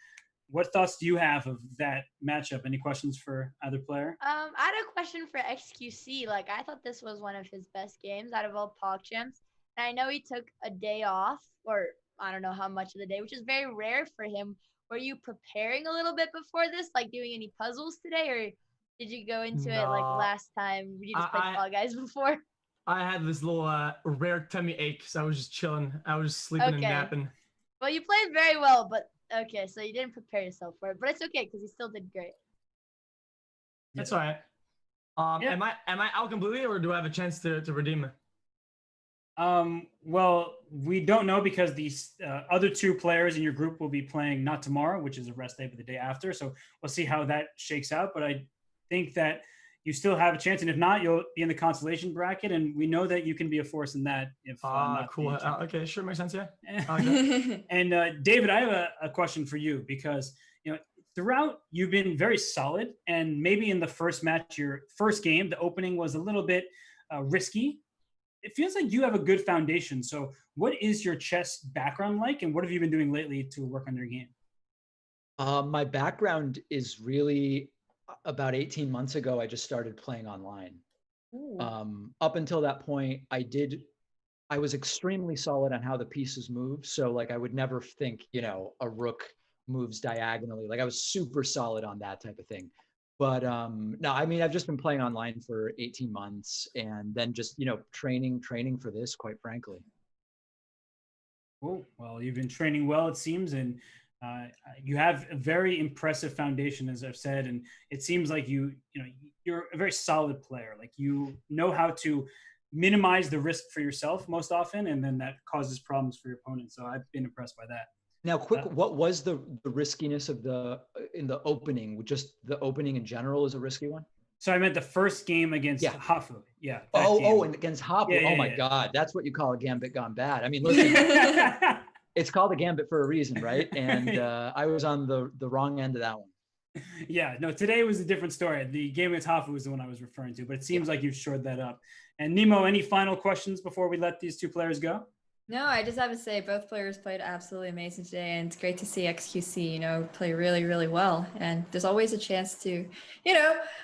what thoughts do you have of that matchup? Any questions for either player? I had a question for XQC. Like, I thought this was one of his best games out of all PogChamps. And I know he took a day off, or I don't know how much of the day, which is very rare for him. Were you preparing a little bit before this, like doing any puzzles today, or did you go into it like last time? You just played Fall Guys before? I had this little rare tummy ache, so I was just chilling. I was just sleeping and napping. Well, you played very well, but okay, so you didn't prepare yourself for it, but it's okay because you still did great. That's all right. Am I out completely, or do I have a chance to redeem it? Well, we don't know because these other 2 players in your group will be playing not tomorrow, which is a rest day, but the day after. So we'll see how that shakes out. But I think that you still have a chance, and if not, you'll be in the consolation bracket, and we know that you can be a force in that. If cool. Okay, sure, makes sense. Yeah. Okay. And David, I have a question for you because throughout you've been very solid, and maybe in the first match, your first game, the opening was a little bit risky. It feels like you have a good foundation. So, what is your chess background like, and what have you been doing lately to work on your game? My background is really. About 18 months ago, I just started playing online. Up until that point, I was extremely solid on how the pieces move. So like, I would never think, a rook moves diagonally. Like I was super solid on that type of thing. But no, I mean, I've just been playing online for 18 months and then just, training for this, quite frankly. Cool. Well, you've been training well, it seems, and you have a very impressive foundation, as I've said, and it seems like you're a very solid player. Like you know how to minimize the risk for yourself most often, and then that causes problems for your opponent. So I've been impressed by that. Now, what was the riskiness of in the opening? Just the opening in general is a risky one? So I meant the first game against Hafu. Yeah. And against Hafu. Oh my God, that's what you call a gambit gone bad. I mean, listen. It's called a gambit for a reason, right? And I was on the wrong end of that one. Yeah, no, today was a different story. The game against Hafu was the one I was referring to, but it seems like you've shored that up. And Nemo, any final questions before we let these 2 players go? No, I just have to say both players played absolutely amazing today, and it's great to see XQC, play really, really well. And there's always a chance to,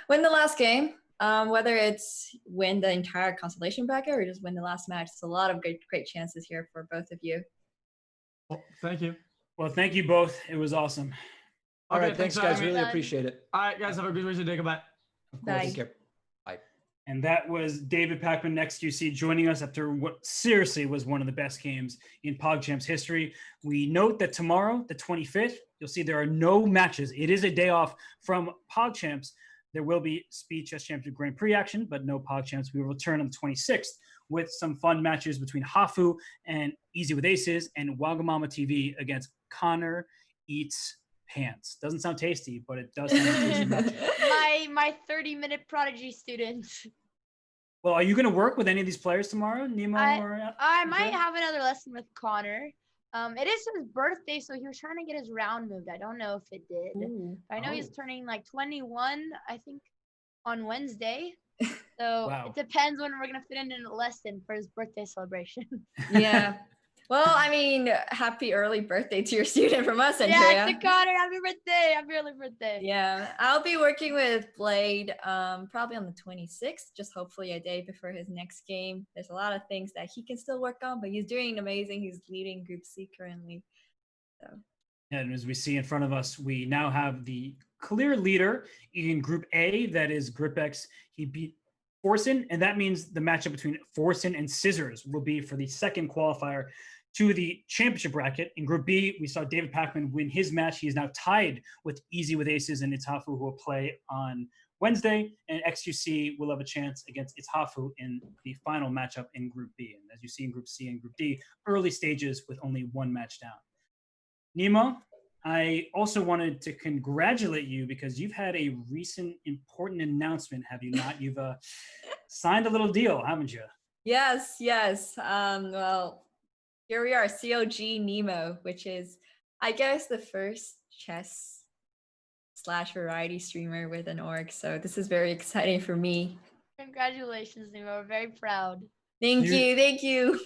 win the last game, whether it's win the entire consolation bracket or just win the last match. It's a lot of great chances here for both of you. Well, thank you. Well, thank you both. It was awesome. All Okay, right, thanks, thanks, guys. Ivy. Really appreciate it. All right, guys, have a good rest of your day. Goodbye. Bye. Take care. Bye. And that was David Pacman, XQC, joining us after what seriously was one of the best games in PogChamps history. We note that tomorrow, the 25th, you'll see there are no matches. It is a day off from PogChamps. There will be Speed Chess Championship Grand Prix action, but no PogChamps. We will return on the 26th with some fun matches between Hafu and Easy with Aces and Wagamama TV against Connor Eats Pants. Doesn't sound tasty, but it does sound like a tasty matchup. My 30-minute prodigy student. Well, are you going to work with any of these players tomorrow, Nemo? I might have another lesson with Connor. It is his birthday, so he was trying to get his round moved. I don't know if it did. Ooh. I know he's turning like 21, I think, on Wednesday. So It depends when we're gonna fit in a lesson for his birthday celebration. Yeah. Well, I mean, happy early birthday to your student from us, Andrea. Yeah, to Connor, happy birthday, happy early birthday. Yeah, I'll be working with Blade probably on the 26th, just hopefully a day before his next game. There's a lot of things that he can still work on, but he's doing amazing. He's leading Group C currently. So. And as we see in front of us, we now have the clear leader in Group A, that is GripX. He beat Forsen, and that means the matchup between Forsen and Scissors will be for the second qualifier to the championship bracket. In Group B, we saw David Pacman win his match. He is now tied with Easy with Aces and itshafu, who will play on Wednesday, and XQC will have a chance against itshafu in the final matchup in Group B. And as you see in Group C and Group D, early stages with only one match down. Nemo, I also wanted to congratulate you because you've had a recent important announcement, have you not? You've signed a little deal, haven't you? Yes. Well, here we are, COG Nemo, which is, I guess, the first chess / variety streamer with an org. So this is very exciting for me. Congratulations, Nemo. We're very proud. Thank you.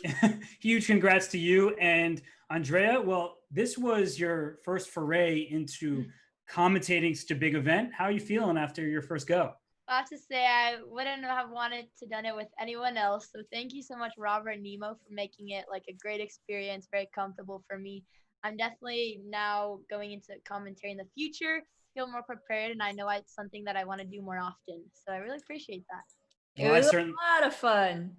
Huge congrats to you and Andrea. Well, this was your first foray into commentating such a big event. How are you feeling after your first go? I have to say I wouldn't have wanted to done it with anyone else. So thank you so much, Robert and Nemo, for making it like a great experience, very comfortable for me. I'm definitely now going into commentary in the future, feel more prepared, and I know it's something that I want to do more often. So I really appreciate that. It was a lot of fun.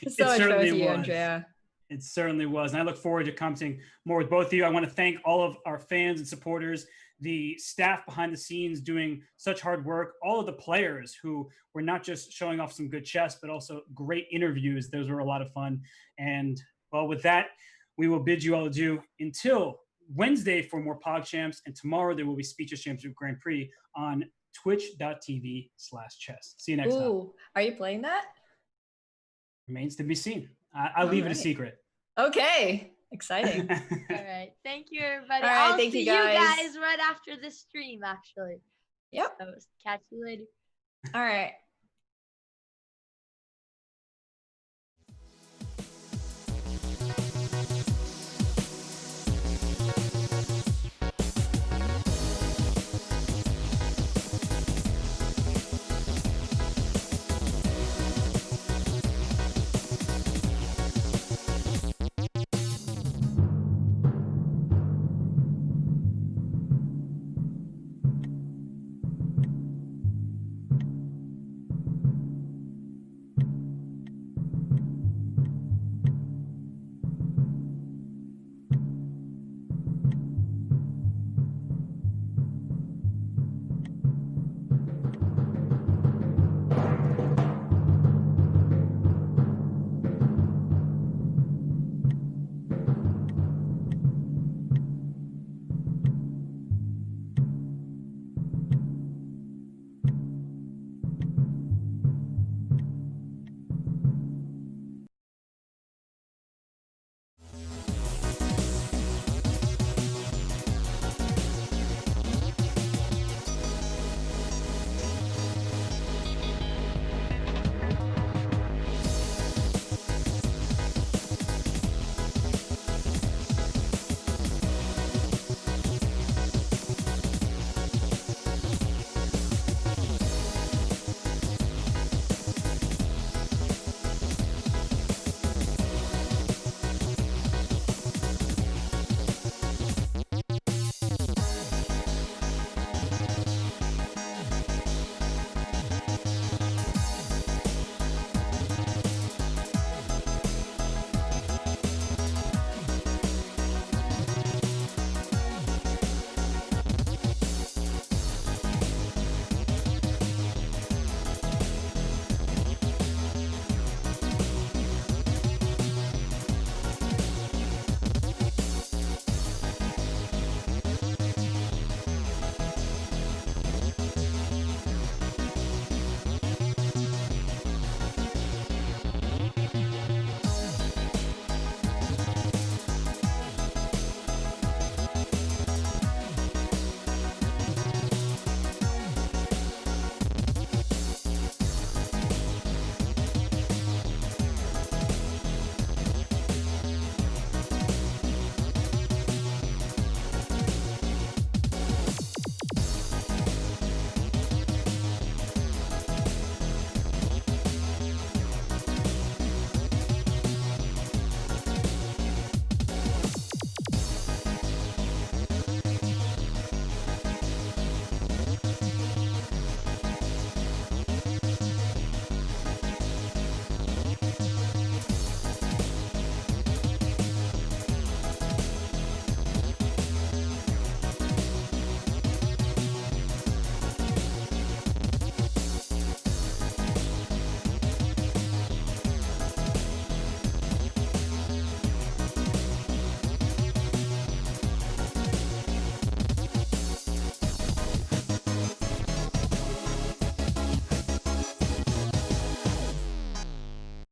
So much fun with you, Andrea. It certainly was. And I look forward to commenting more with both of you. I want to thank all of our fans and supporters, the staff behind the scenes doing such hard work, all of the players who were not just showing off some good chess, but also great interviews. Those were a lot of fun. And well, with that, we will bid you all adieu until Wednesday for more PogChamps. And tomorrow there will be Speed Chess Championship Grand Prix on twitch.tv/chess. See you next time. Are you playing that? Remains to be seen. I'll leave it a secret. Okay. Exciting. All right. Thank you, everybody. All right, I'll thank see you guys. right after this stream, actually. Yep. So catch you later. All right.